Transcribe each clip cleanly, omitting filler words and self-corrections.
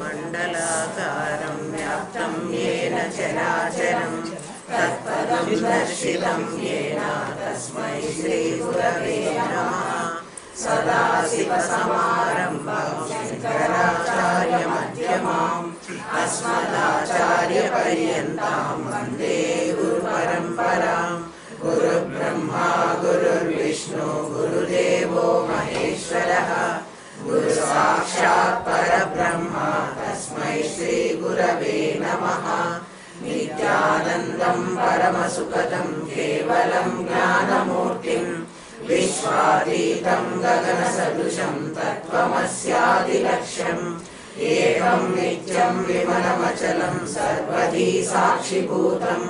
मंडलाकारं व्याप्तं येन चराचरं तत्पदं दर्शितं येन तस्मै श्रीगुरवे नमः। सदाशिवसमारम्भां शङ्कराचार्यमध्यमाम् अस्मदाचार्यपर्यन्तां वन्दे गुरुपरम्पराम्। गुरुब्रह्मा गुरुर्विष्णु गुरुदेवो महेश्वरः गुरुसाक्षात् परब्रह्म तस्मै श्रीगुरवे नमः। नित्यानन्दं परमसुखदं केवलं ज्ञानमूर्तिं विश्वातीतं गगनसदृशं तत्त्वमस्यादिलक्ष्यम् एकं नित्यं विमलमचलं सर्वधी साक्षिभूतं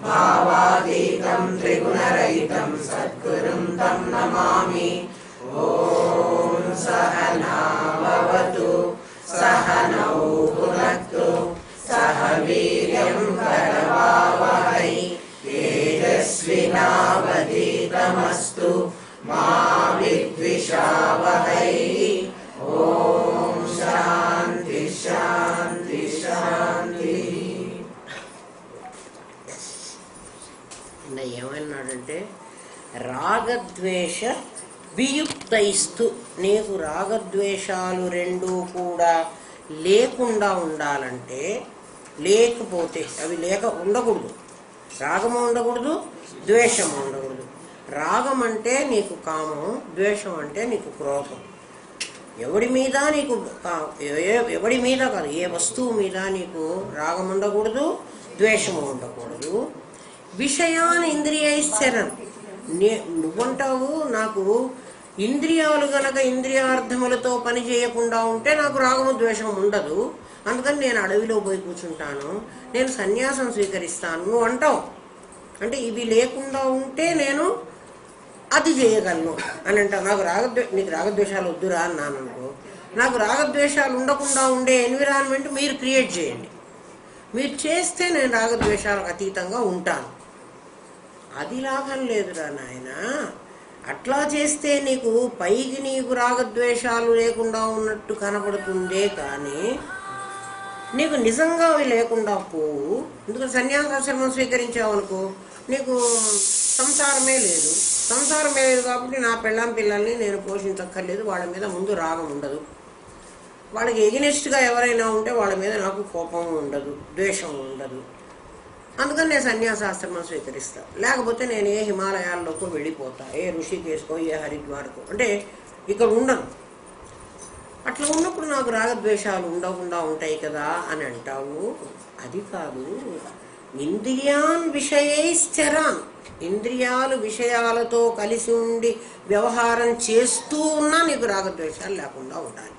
भावातीतं त्रिगुणरहितं सद्गुरुं तं नमामि। ॐ सहना भवतु सहनौ भुनक्तु सह वीर्यं करवावहै तेजस्विनावधीतमस्तु मा विद्विषावहै। ॐ शान्ति शान्ति शान्ति। ఏమన్నాడంటే రాగద్వేష వియుక్తైస్తు నీకు రాగద్వేషాలు రెండూ కూడా లేకుండా ఉండాలంటే, లేకపోతే అవి ఉండకూడదు. రాగము ఉండకూడదు, ద్వేషము ఉండకూడదు. రాగం అంటే నీకు కామం, ద్వేషం అంటే నీకు క్రోధం. ఎవడి మీద నీకు ఎవడి మీద కాదు, ఏ వస్తువు మీద నీకు రాగం ఉండకూడదు, ద్వేషము ఉండకూడదు. విషయాన్ ఇంద్రియైశ్చరన్, నువ్వంటావు నాకు ఇంద్రియాలు గనక ఇంద్రియార్థములతో పని చేయకుండా ఉంటే నాకు రాగము ద్వేషం ఉండదు, అందుకని నేను అడవిలో పోయి కూర్చుంటాను, నేను సన్యాసం స్వీకరిస్తాను నువ్వు అంటావు. అంటే ఇవి లేకుండా ఉంటే నేను అది చేయగలను అని అంటావు. నీకు రాగద్వేషాలు వద్దురా అన్నాను అనుకో, నాకు రాగద్వేషాలు ఉండకుండా ఉండే ఎన్విరాన్మెంట్ మీరు క్రియేట్ చేయండి, మీరు చేస్తే నేను రాగద్వేషాలకు అతీతంగా ఉంటాను. అది లాభం లేదురా నాయన. అట్లా చేస్తే నీకు పైకి నీకు రాగద్వేషాలు లేకుండా ఉన్నట్టు కనపడుతుందే కానీ నీకు నిజంగా అవి లేకుండా పోవు. ఎందుకంటే సన్యాసాశ్రమం స్వీకరించావు అనుకో, నీకు సంసారమే లేదు. సంసారమే లేదు కాబట్టి నా పిల్లల్ని నేను పోషించక్కర్లేదు, వాళ్ళ మీద ముందు రాగం ఉండదు. వాళ్ళకి ఎగినెస్ట్గా ఎవరైనా ఉంటే వాళ్ళ మీద నాకు కోపం ఉండదు, ద్వేషం ఉండదు. అందుకని నేను సన్యాసాశ్రమం స్వీకరిస్తాను. లేకపోతే నేను ఏ హిమాలయాల్లోకి వెళ్ళిపోతా, ఏ ఋషికేశ్కో ఏ హరిద్వార్కో, అంటే ఇక్కడ ఉండను. అట్లా ఉన్నప్పుడు నాకు రాగద్వేషాలు ఉండకుండా ఉంటాయి కదా అని అంటావు. అది కాదు. ఇంద్రియాన్ విషయైశ్చరాన్, ఇంద్రియాలు విషయాలతో కలిసి ఉండి వ్యవహారం చేస్తూ ఉన్నా నీకు రాగద్వేషాలు లేకుండా ఉండాలి.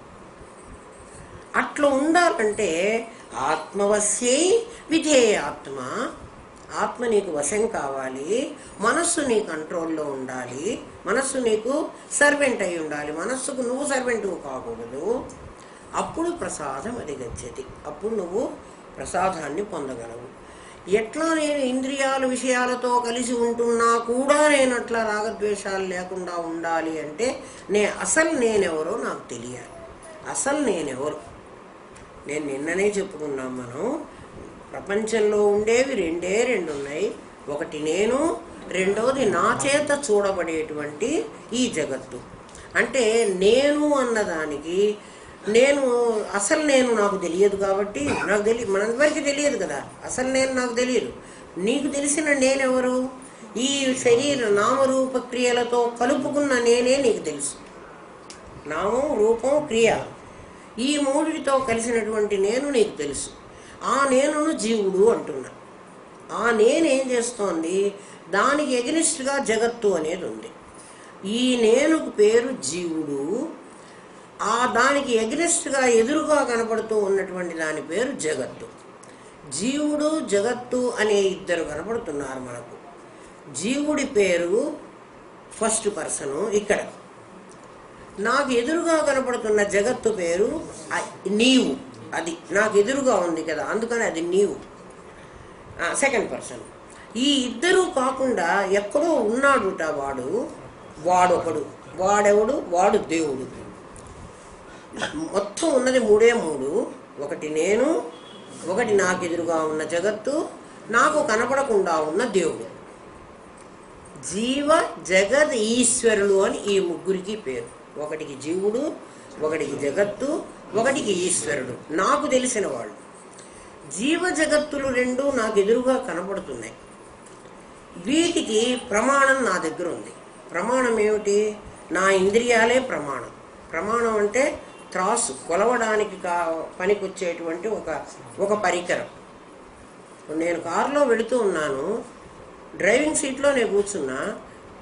అట్లా ఉండాలంటే ఆత్మవశ్యై విధేయాత్మ, ఆత్మ నీకు వశం కావాలి, మనస్సు నీ కంట్రోల్లో ఉండాలి, మనస్సు నీకు సర్వెంట్ అయి ఉండాలి, మనస్సుకు నువ్వు సర్వెంట్ కాకూడదు. అప్పుడు ప్రసాదం అధిగచ్చతి, అప్పుడు నువ్వు ప్రసాదాన్ని పొందగలవు. ఎట్లా నేను ఇంద్రియాల విషయాలతో కలిసి ఉంటున్నా కూడా నేను అట్లా రాగద్వేషాలు లేకుండా ఉండాలి అంటే అసలు నేనెవరో నాకు తెలియాలి. అసలు నేనెవరు? నేను నిన్ననే చెప్పుకున్నాం, మనం ప్రపంచంలో ఉండేవి రెండు ఉన్నాయి. ఒకటి నేను, రెండవది నా చేత చూడబడేటువంటి ఈ జగత్తు. అంటే నేను అన్నదానికి అసలు నేను నాకు తెలియదు కాబట్టి మనందరికీ తెలియదు కదా, అసలు నేను నాకు తెలియదు. నీకు తెలిసిన నేనెవరు? ఈ శరీర నామరూప క్రియలతో కలుపుకున్న నేనే నీకు తెలుసు. నామం, రూపం, క్రియ, ఈ మూడిటితో కలిసినటువంటి నేను నీకు తెలుసు. ఆ నేనును జీవుడు అంటున్నా. ఆ నేనేం చేస్తోంది? దానికి ఎగనిస్ట్గా జగత్తు అనేది ఉంది. ఈ నేనుకు పేరు జీవుడు. ఆ దానికి ఎగనిస్ట్గా ఎదురుగా కనపడుతూ ఉన్నటువంటి దాని పేరు జగత్తు. జీవుడు జగత్తు అనే ఇద్దరు కనపడుతున్నారు మనకు. జీవుడి పేరు ఫస్ట్ పర్సను ఇక్కడ. నాకు ఎదురుగా కనపడుతున్న జగత్తు పేరు నీవు. అది నాకు ఎదురుగా ఉంది కదా, అందుకని అది నీవు, సెకండ్ పర్సన్. ఈ ఇద్దరు కాకుండా ఎక్కడో ఉన్నాడుట వాడొకడు. వాడెవడు? వాడు దేవుడు. మొత్తం ఉన్నది మూడే మూడు. ఒకటి నేను, ఒకటి నాకు ఎదురుగా ఉన్న జగత్తు, నాకు కనపడకుండా ఉన్న దేవుడు. జీవ జగద్ ఈశ్వరులు అని ఈ ముగ్గురికి పేరు. ఒకటికి జీవుడు, ఒకటికి జగత్తు, ఒకటికి ఈశ్వరుడు. నాకు తెలిసిన వాళ్ళు జీవ జగత్తులు రెండు నాకు ఎదురుగా కనపడుతున్నాయి. వీటికి ప్రమాణం నా దగ్గర ఉంది. ప్రమాణం ఏమిటి? నా ఇంద్రియాలే ప్రమాణం. ప్రమాణం అంటే త్రాసు, కొలవడానికి పనికొచ్చేటువంటి ఒక పరికరం. నేను కారులో వెళుతూ ఉన్నాను, డ్రైవింగ్ సీట్లో నేను కూర్చున్నా,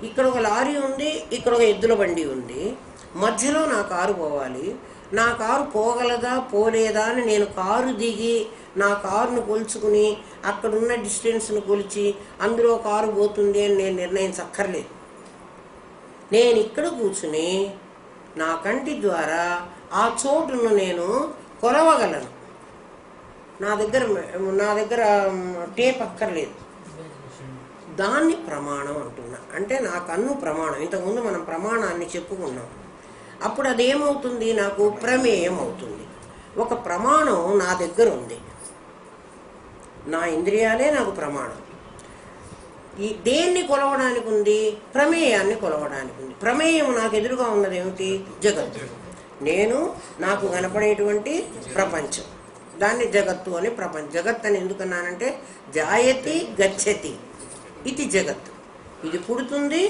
ఇక్కడ ఒక లారీ ఉంది, ఇక్కడ ఒక ఎద్దుల బండి ఉంది, మధ్యలో నా కారు పోవాలి. నా కారు పోగలదా పోలేదా అని నేను కారు దిగి నా కారును కొలుచుకుని అక్కడున్న డిస్టెన్స్ను కొలిచి అందులో కారు పోతుంది అని నేను నిర్ణయించక్కర్లేదు. నేను ఇక్కడ కూర్చుని నా కంటి ద్వారా ఆ చోటును నేను కొలవగలను. నా దగ్గర టేప్ అక్కర్లేదు. దాన్ని ప్రమాణం అంటున్నా. అంటే నా కన్ను ప్రమాణం. ఇంతకుముందు మనం ప్రమాణాన్ని చెప్పుకున్నాం. అప్పుడు అదేమవుతుంది? నాకు ప్రమేయం అవుతుంది. ఒక ప్రమాణం నా దగ్గర ఉంది. నా ఇంద్రియాలే నాకు ప్రమాణం. ఈ దేన్ని కొలవడానికి ఉంది? ప్రమేయాన్ని కొలవడానికి ఉంది. ప్రమేయం నాకు ఎదురుగా ఉన్నది ఏమిటి? జగత్తు. నేను, నాకు కనపడేటువంటి ప్రపంచం, దాన్ని జగత్తు అని ప్రపంచం. జగత్ అని ఎందుకన్నానంటే జాయతి గచ్చతి, ఇది జగత్తు. ఇది పుడుతుంది,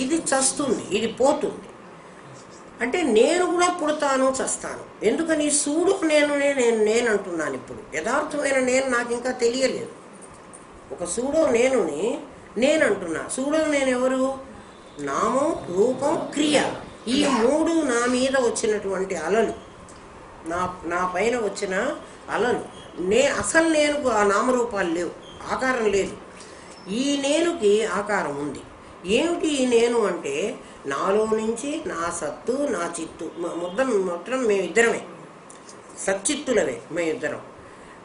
ఇది చస్తుంది, ఇది పోతుంది. అంటే నేను కూడా పుడతాను, చస్తాను. ఎందుకని? సూడు నేను అంటున్నాను. ఇప్పుడు యథార్థమైన నేను నాకు ఇంకా తెలియలేదు. ఒక సూడో నేను అంటున్నా. సూడో నేను ఎవరు? నామం, రూపం, క్రియ. ఈ మూడు నా మీద వచ్చినటువంటి అలలు, నా పైన వచ్చిన అలలు. అసలు నేను ఆ నామరూపాలు లేవు, ఆకారం లేదు. ఈ నేనుకి ఆకారం ఉంది. ఏమిటి ఈ నేను అంటే నాలో నుంచి నా సత్తు, నా చిత్తు, మొత్తం మేమిద్దరమే సచ్చిత్తులవే. మేమిద్దరం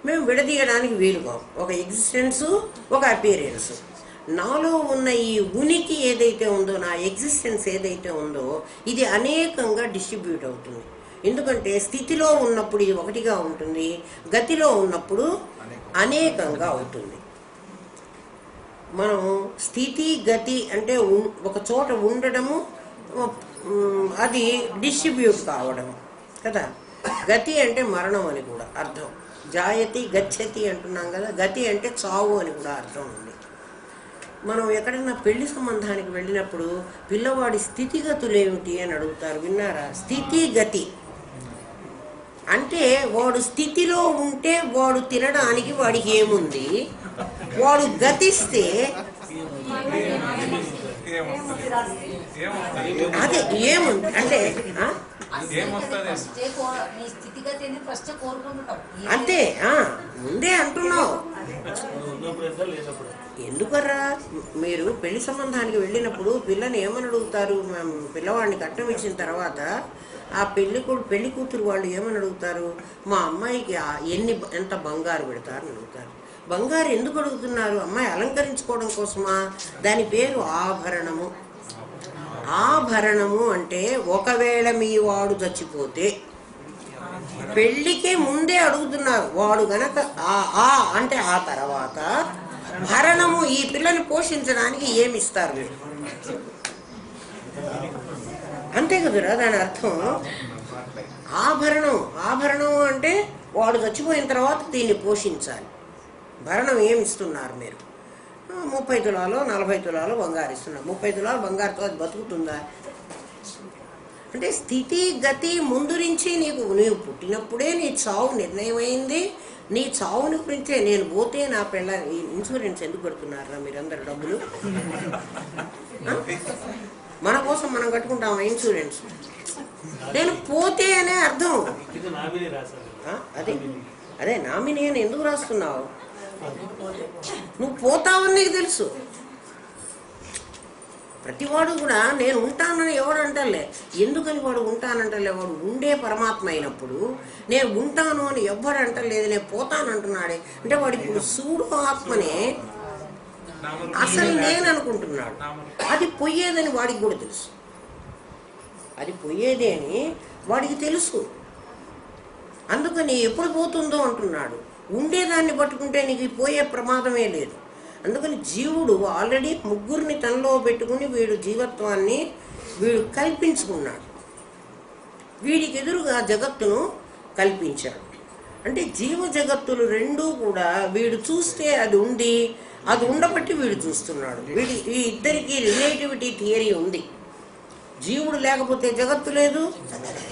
మేము విడదీయడానికి వీలుగా ఒక ఎగ్జిస్టెన్సు, ఒక అపీరియన్స్. నాలో ఉన్న ఈ ఉనికి ఏదైతే ఉందో, నా ఎగ్జిస్టెన్స్ ఏదైతే ఉందో, ఇది అనేకంగా డిస్ట్రిబ్యూట్ అవుతుంది. ఎందుకంటే స్థితిలో ఉన్నప్పుడు ఇది ఒకటిగా ఉంటుంది, గతిలో ఉన్నప్పుడు అనేకంగా అవుతుంది. మనం స్థితి గతి అంటే ఒక చోట ఉండడము, అది డిస్ట్రిబ్యూట్ కావడం కదా. గతి అంటే మరణం అని కూడా అర్థం. జాయతి గచ్చతి అంటున్నాం కదా. గతి అంటే చావు అని కూడా అర్థం ఉంది. మనం ఎక్కడైనా పెళ్లి సంబంధానికి వెళ్ళినప్పుడు పిల్లవాడి స్థితిగతులు ఏమిటి అని అడుగుతారు. విన్నారా? స్థితి గతి అంటే వాడు స్థితిలో ఉంటే వాడు తినడానికి వాడికి ఏముంది, వాడు గతిస్తే అదే ఏముంది అంటే అంతే. ముందే అంటున్నావు. ఎందుకర్రా? మీరు పెళ్లి సంబంధానికి వెళ్ళినప్పుడు పిల్లని ఏమని అడుగుతారు? పిల్లవాడిని కట్నం ఇచ్చిన తర్వాత ఆ పెళ్లి కూతురు వాళ్ళు ఏమని అడుగుతారు? మా అమ్మాయికి ఎంత బంగారు పెడతారని అడుగుతారు. బంగారు ఎందుకు అడుగుతున్నారు? అమ్మాయి అలంకరించుకోవడం కోసమా? దాని పేరు ఆభరణము. ఆభరణము అంటే ఒకవేళ మీ వాడు చచ్చిపోతే పెళ్లికే ముందే అడుగుతున్నారు. వాడు గనక అంటే ఆ తర్వాత భరణము, ఈ పిల్లని పోషించడానికి ఏమిస్తారు మీరు? అంతే కదరా దాని అర్థం. ఆభరణం అంటే వాడు చచ్చిపోయిన తర్వాత దీన్ని పోషించాలి. భరణం ఏమిస్తున్నారు మీరు? 30 తులాలు 40 తులాలు బంగారు ఇస్తున్నారు. 30 తులాలు బంగారుతో అది బతుకుతుందా? అంటే స్థితి గతి ముందు నుంచి నీవు పుట్టినప్పుడే నీ చావు నిర్ణయమైంది. నీ చావుని గురించే నేను పోతే నా పిల్ల ఇన్సూరెన్స్ ఎందుకు కడుతున్నారా మీరందరు డబ్బులు? మన కోసం మనం కట్టుకుంటాం ఇన్సూరెన్స్. నేను పోతే అనే అర్థం. అదే నామినీ అని ఎందుకు రాస్తున్నావు? నువ్వు పోతావని నీకు తెలుసు. ప్రతివాడు కూడా నేను ఉంటానని ఎవడు అంటలే. ఎందుకని వాడు ఉంటానంటలే? వాడు ఉండే పరమాత్మ అయినప్పుడు నేను ఉంటాను అని ఎవ్వడు అంటలేదు. నేను పోతాను అంటున్నాడే అంటే వాడు ఇప్పుడు సూడు ఆత్మనే అసలు నేను అనుకుంటున్నాడు. అది పోయేదని వాడికి కూడా తెలుసు. అది పోయేది అని వాడికి తెలుసు. అందుకని ఎప్పుడు పోతుందో అంటున్నాడు. ఉండేదాన్ని పట్టుకుంటే నీకు పోయే ప్రమాదమే లేదు. అందుకని జీవుడు ఆల్రెడీ ముగ్గురిని తనలో పెట్టుకుని వీడు జీవత్వాన్ని వీడు కల్పించుకున్నాడు. వీడికి ఎదురుగా జగత్తును కల్పించాడు. అంటే జీవ జగత్తులు రెండూ కూడా వీడు చూస్తే అది ఉంది, అది ఉండబట్టి వీడు చూస్తున్నాడు. ఈ ఇద్దరికి రిలేటివిటీ థియరీ ఉంది. జీవుడు లేకపోతే జగత్తు లేదు,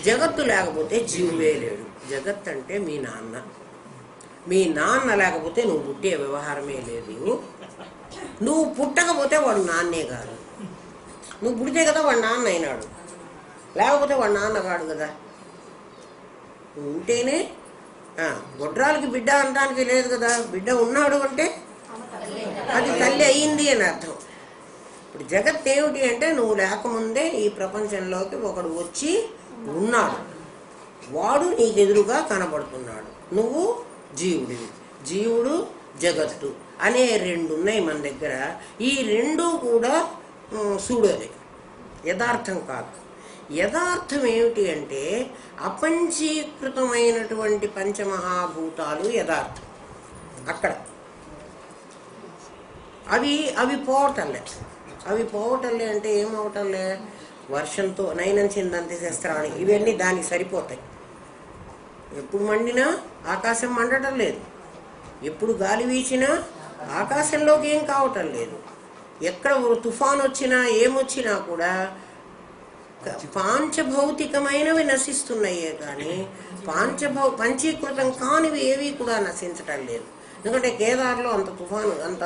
జగత్తు లేకపోతే జీవుడే లేడు. జగత్ అంటే మీ నాన్న. మీ నాన్న లేకపోతే నువ్వు పుట్టే వ్యవహారమే లేదు. నువ్వు పుట్టకపోతే వాడు నాన్నే కాదు. నువ్వు పుడితే కదా వాడు నాన్న అయినాడు, లేకపోతే వాడు నాన్న కాడు కదా. నువ్వు ఉంటేనే గొడ్రాలకి బిడ్డ అనడానికి లేదు కదా. బిడ్డ ఉన్నాడు అంటే అది తల్లి అయ్యింది అని అర్థం. ఇప్పుడు జగత్ ఏమిటి అంటే నువ్వు లేకముందే ఈ ప్రపంచంలోకి ఒకడు వచ్చి ఉన్నాడు, వాడు నీకు ఎదురుగా కనబడుతున్నాడు. నువ్వు జీవుడివి. జీవుడు జగత్తు అనే రెండు ఉన్నాయి మన దగ్గర. ఈ రెండు కూడా సూడోదే, యథార్థం కాదు. యథార్థం ఏమిటి అంటే అపంచీకృతమైనటువంటి పంచమహాభూతాలు యథార్థం. అక్కడ అవి పోవటంలే. అవి పోవటంలే అంటే ఏమవటంలే? వర్షంతో నయనంచిందంతే శస్త్రాన్ని ఇవన్నీ దానికి సరిపోతాయి. ఎప్పుడు మండినా ఆకాశం మండటం లేదు, ఎప్పుడు గాలి వీచినా ఆకాశంలోకి ఏం కావటం లేదు. ఎక్కడ తుఫాన్ వచ్చినా ఏమొచ్చినా కూడా పాంచభౌతికమైనవి నశిస్తున్నాయే కానీ పంచీకృతం కానివి ఏవి కూడా నశించటం లేదు. ఎందుకంటే కేదార్లో అంత తుఫాను, అంత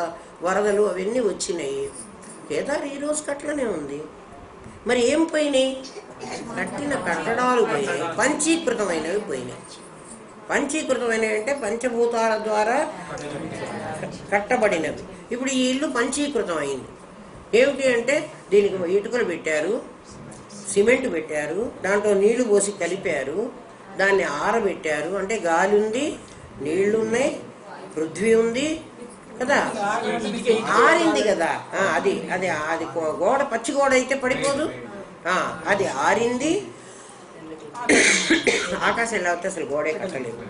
వరదలు అవన్నీ వచ్చినాయి. కేదార్ ఈరోజు కట్లనే ఉంది. మరి ఏం పోయినాయి? కట్టిన కట్టడాలు పోయినాయి, పంచీకృతమైనవి పోయినాయి. పంచీకృతమైనవి అంటే పంచభూతాల ద్వారా కట్టబడినవి. ఇప్పుడు ఈ ఇల్లు పంచీకృతం అయింది. ఏమిటి అంటే దీనికి ఇటుకలు పెట్టారు, సిమెంట్ పెట్టారు, దాంట్లో నీళ్లు పోసి కలిపారు, దాన్ని ఆరబెట్టారు. అంటే గాలి ఉంది, నీళ్లు ఉన్నాయి, పృథ్వీ ఉంది కదా, ఆరింది కదా. అది అది అది గోడ పచ్చి గోడ అయితే పడిపోదు, అది ఆరింది. ఆకాశం లేకపోతే అసలు గోడే కట్టలేదు.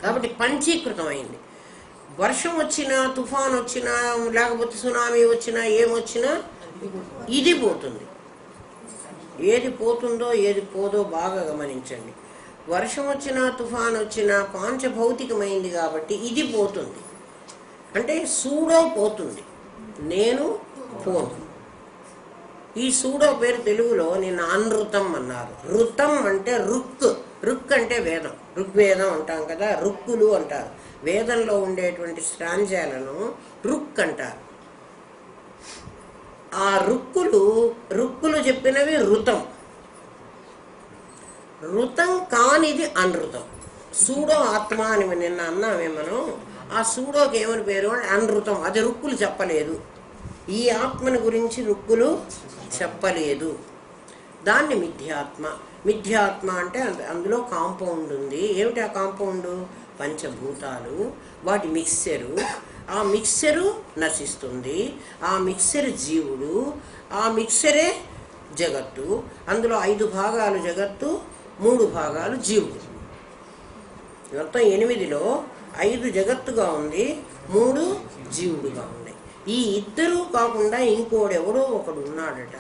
కాబట్టి పంచీకృతం అయింది. వర్షం వచ్చినా, తుఫాన్ వచ్చినా, లేకపోతే సునామీ వచ్చినా, ఏమొచ్చినా ఇది పోతుంది. ఏది పోతుందో ఏది పోదో బాగా గమనించండి. వర్షం వచ్చినా, తుఫాన్ వచ్చినా పాంచభౌతికమైంది కాబట్టి ఇది పోతుంది. అంటే సూడో పోతుంది, నేను పోను. ఈ సూడో పేరు తెలుగులో నిన్న అనృతం అన్నారు. ఋతం అంటే రుక్. రుక్ అంటే వేదం, ఋగ్వేదం అంటాం కదా, రుక్కులు అంటారు. వేదంలో ఉండేటువంటి స్టాంజాలను రుక్ అంటారు. ఆ రుక్కులు చెప్పినవి ఋతం. ఋతం కానిది అనృతం. సూడో ఆత్మ అని నిన్న అన్నామే మనం. ఆ సూడోకి ఏమని పేరు? అనృతం. అది రుక్కులు చెప్పలేదు. ఈ ఆత్మని గురించి రుక్కులు చెప్పలేదు. దాన్ని మిథ్యాత్మ. మిథ్యాత్మ అంటే అందులో కాంపౌండ్ ఉంది. ఏమిటి ఆ కాంపౌండ్? పంచభూతాలు, వాటి మిక్సరు. ఆ మిక్సరు నశిస్తుంది. ఆ మిక్సర్ జీవుడు, ఆ మిక్సరే జగత్తు. అందులో 5 భాగాలు జగత్తు, 3 భాగాలు జీవుడు. మొత్తం 8లో 5 జగత్తుగా ఉంది, 3 జీవుడుగా ఉన్నాయి. ఈ ఇద్దరు కాకుండా ఇంకోడెవడో ఒకడు ఉన్నాడట,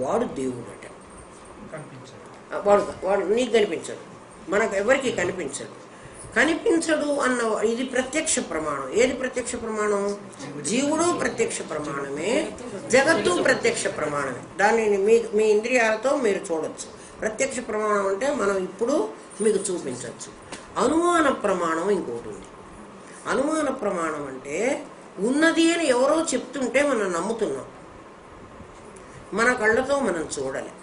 వాడు దేవుడట. వాడు నీకు కనిపించడు, మనకు ఎవరికి కనిపించడు. కనిపించడు అన్న ఇది ప్రత్యక్ష ప్రమాణం. ఏది ప్రత్యక్ష ప్రమాణం? జీవుడు ప్రత్యక్ష ప్రమాణమే, జగత్తు ప్రత్యక్ష ప్రమాణమే. దానిని మీ ఇంద్రియాలతో మీరు చూడొచ్చు. ప్రత్యక్ష ప్రమాణం అంటే మనం ఇప్పుడు మీకు చూపించవచ్చు. అనుమాన ప్రమాణం ఇంకోటి ఉంది. అనుమాన ప్రమాణం అంటే ఉన్నది అని ఎవరో చెప్తుంటే మనం నమ్ముతున్నాం, మన కళ్ళతో మనం చూడలే.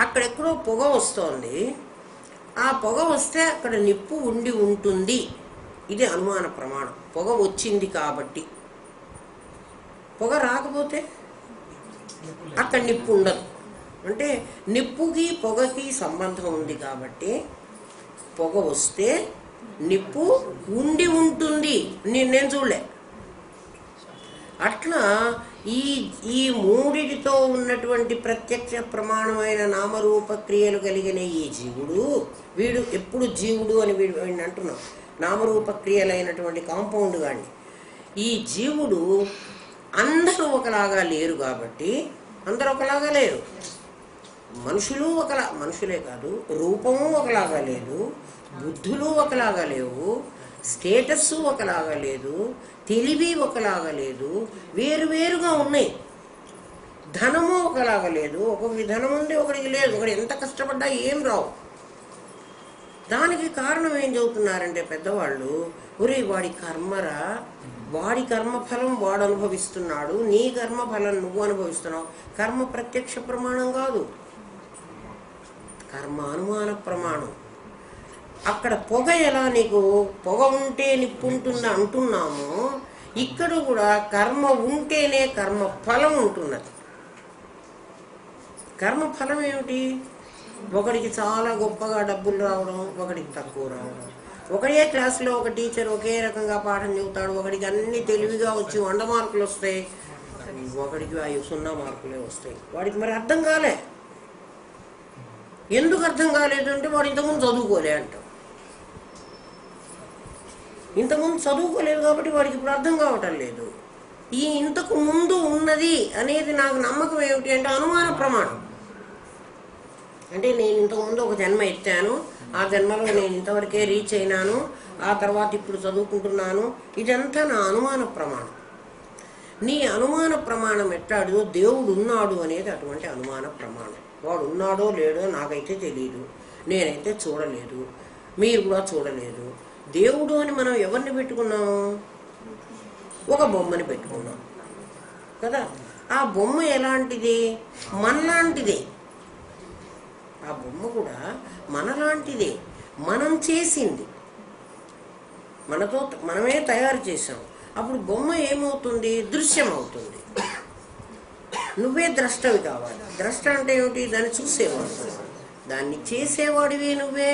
అక్కడెక్కడో పొగ వస్తోంది, ఆ పొగ వస్తే అక్కడ నిప్పు ఉండి ఉంటుంది. ఇది అనుమాన ప్రమాణం. పొగ వచ్చింది కాబట్టి. పొగ రాకపోతే అక్కడ నిప్పు ఉండదు. అంటే నిప్పుకి పొగకి సంబంధం ఉంది కాబట్టి పొగ వస్తే నిప్పు ఉండి ఉంటుంది. నేను చూడలే. అట్లా ఈ ఈ మూడిటితో ఉన్నటువంటి ప్రత్యక్ష ప్రమాణమైన నామరూప క్రియలు కలిగిన ఈ జీవుడు, వీడు ఎప్పుడు జీవుడు అని వీడిని అంటున్నాం, నామరూప క్రియలైనటువంటి కాంపౌండ్ కానీ. ఈ జీవుడు అందరూ ఒకలాగా లేరు కాబట్టి, అందరూ ఒకలాగా లేరు. మనుషులు మనుషులే కాదు, రూపము ఒకలాగా లేదు, బుద్ధులు ఒకలాగా లేవు, స్టేటస్ ఒకలాగా లేదు, తెలివి ఒకలాగా లేదు, వేరువేరుగా ఉన్నాయి. ధనము ఒకలాగా లేదు, ఒకరికి ధనం ఉంది, ఒకరికి లేదు. ఒకటి ఎంత కష్టపడ్డా ఏం రావు. దానికి కారణం ఏం చెబుతున్నారంటే పెద్దవాళ్ళు, ఒరే వాడి కర్మరా, వాడి కర్మఫలం వాడు అనుభవిస్తున్నాడు, నీ కర్మఫలం నువ్వు అనుభవిస్తున్నావు. కర్మ ప్రత్యక్ష ప్రమాణం కాదు, కర్మ అనుమాన ప్రమాణం. అక్కడ పొగ ఎలా నీకు పొగ ఉంటే నిప్పు ఉంటుంది అంటున్నాము, ఇక్కడ కూడా కర్మ ఉంటేనే కర్మ ఫలం ఉంటున్నది. కర్మ ఫలం ఏమిటి? ఒకడికి చాలా గొప్పగా డబ్బులు రావడం, ఒకడికి తక్కువ రావడం. ఒకటే క్లాసులో ఒక టీచర్ ఒకే రకంగా పాఠం చెబుతాడు, ఒకడికి అన్ని తెలివిగా వచ్చి 100 మార్కులు వస్తాయి, ఒకడికి 0 మార్కులే వస్తాయి. వాడికి మరి అర్థం కాలే. ఎందుకు అర్థం కాలేదు అంటే వాడు ఇంతకుముందు చదువుకోలే అంటాం. ఇంతకుముందు చదువుకోలేదు కాబట్టి వాడికి ఇప్పుడు అర్థం కావటం లేదు. ఈ ఇంతకు ముందు ఉన్నది అనేది నాకు నమ్మకం ఏమిటి అంటే అనుమాన ప్రమాణం. అంటే నేను ఇంతకుముందు ఒక జన్మ ఎత్తాను, ఆ జన్మలో నేను ఇంతవరకే రీచ్ అయినాను, ఆ తర్వాత ఇప్పుడు చదువుకుంటున్నాను, ఇదంతా నా అనుమాన ప్రమాణం. నీ అనుమాన ప్రమాణం ఎట్లాడు? దేవుడు ఉన్నాడు అనేది అటువంటి అనుమాన ప్రమాణం. వాడు ఉన్నాడో లేడో నాకైతే తెలియదు, నేనైతే చూడలేదు, మీరు కూడా చూడలేదు. దేవుడు అని మనం ఎవరిని పెట్టుకున్నాము? ఒక బొమ్మని పెట్టుకున్నాం కదా. ఆ బొమ్మ ఎలాంటిది? మనలాంటిదే. ఆ బొమ్మ కూడా మనలాంటిదే, మనం చేసింది, మనమే తయారు చేసాం. అప్పుడు బొమ్మ ఏమవుతుంది? దృశ్యం అవుతుంది. నువ్వే ద్రష్టవి కావాలి. ద్రష్ట అంటే ఏమిటి? దాన్ని చూసేవాడు. దాన్ని చేసేవాడివే నువ్వే,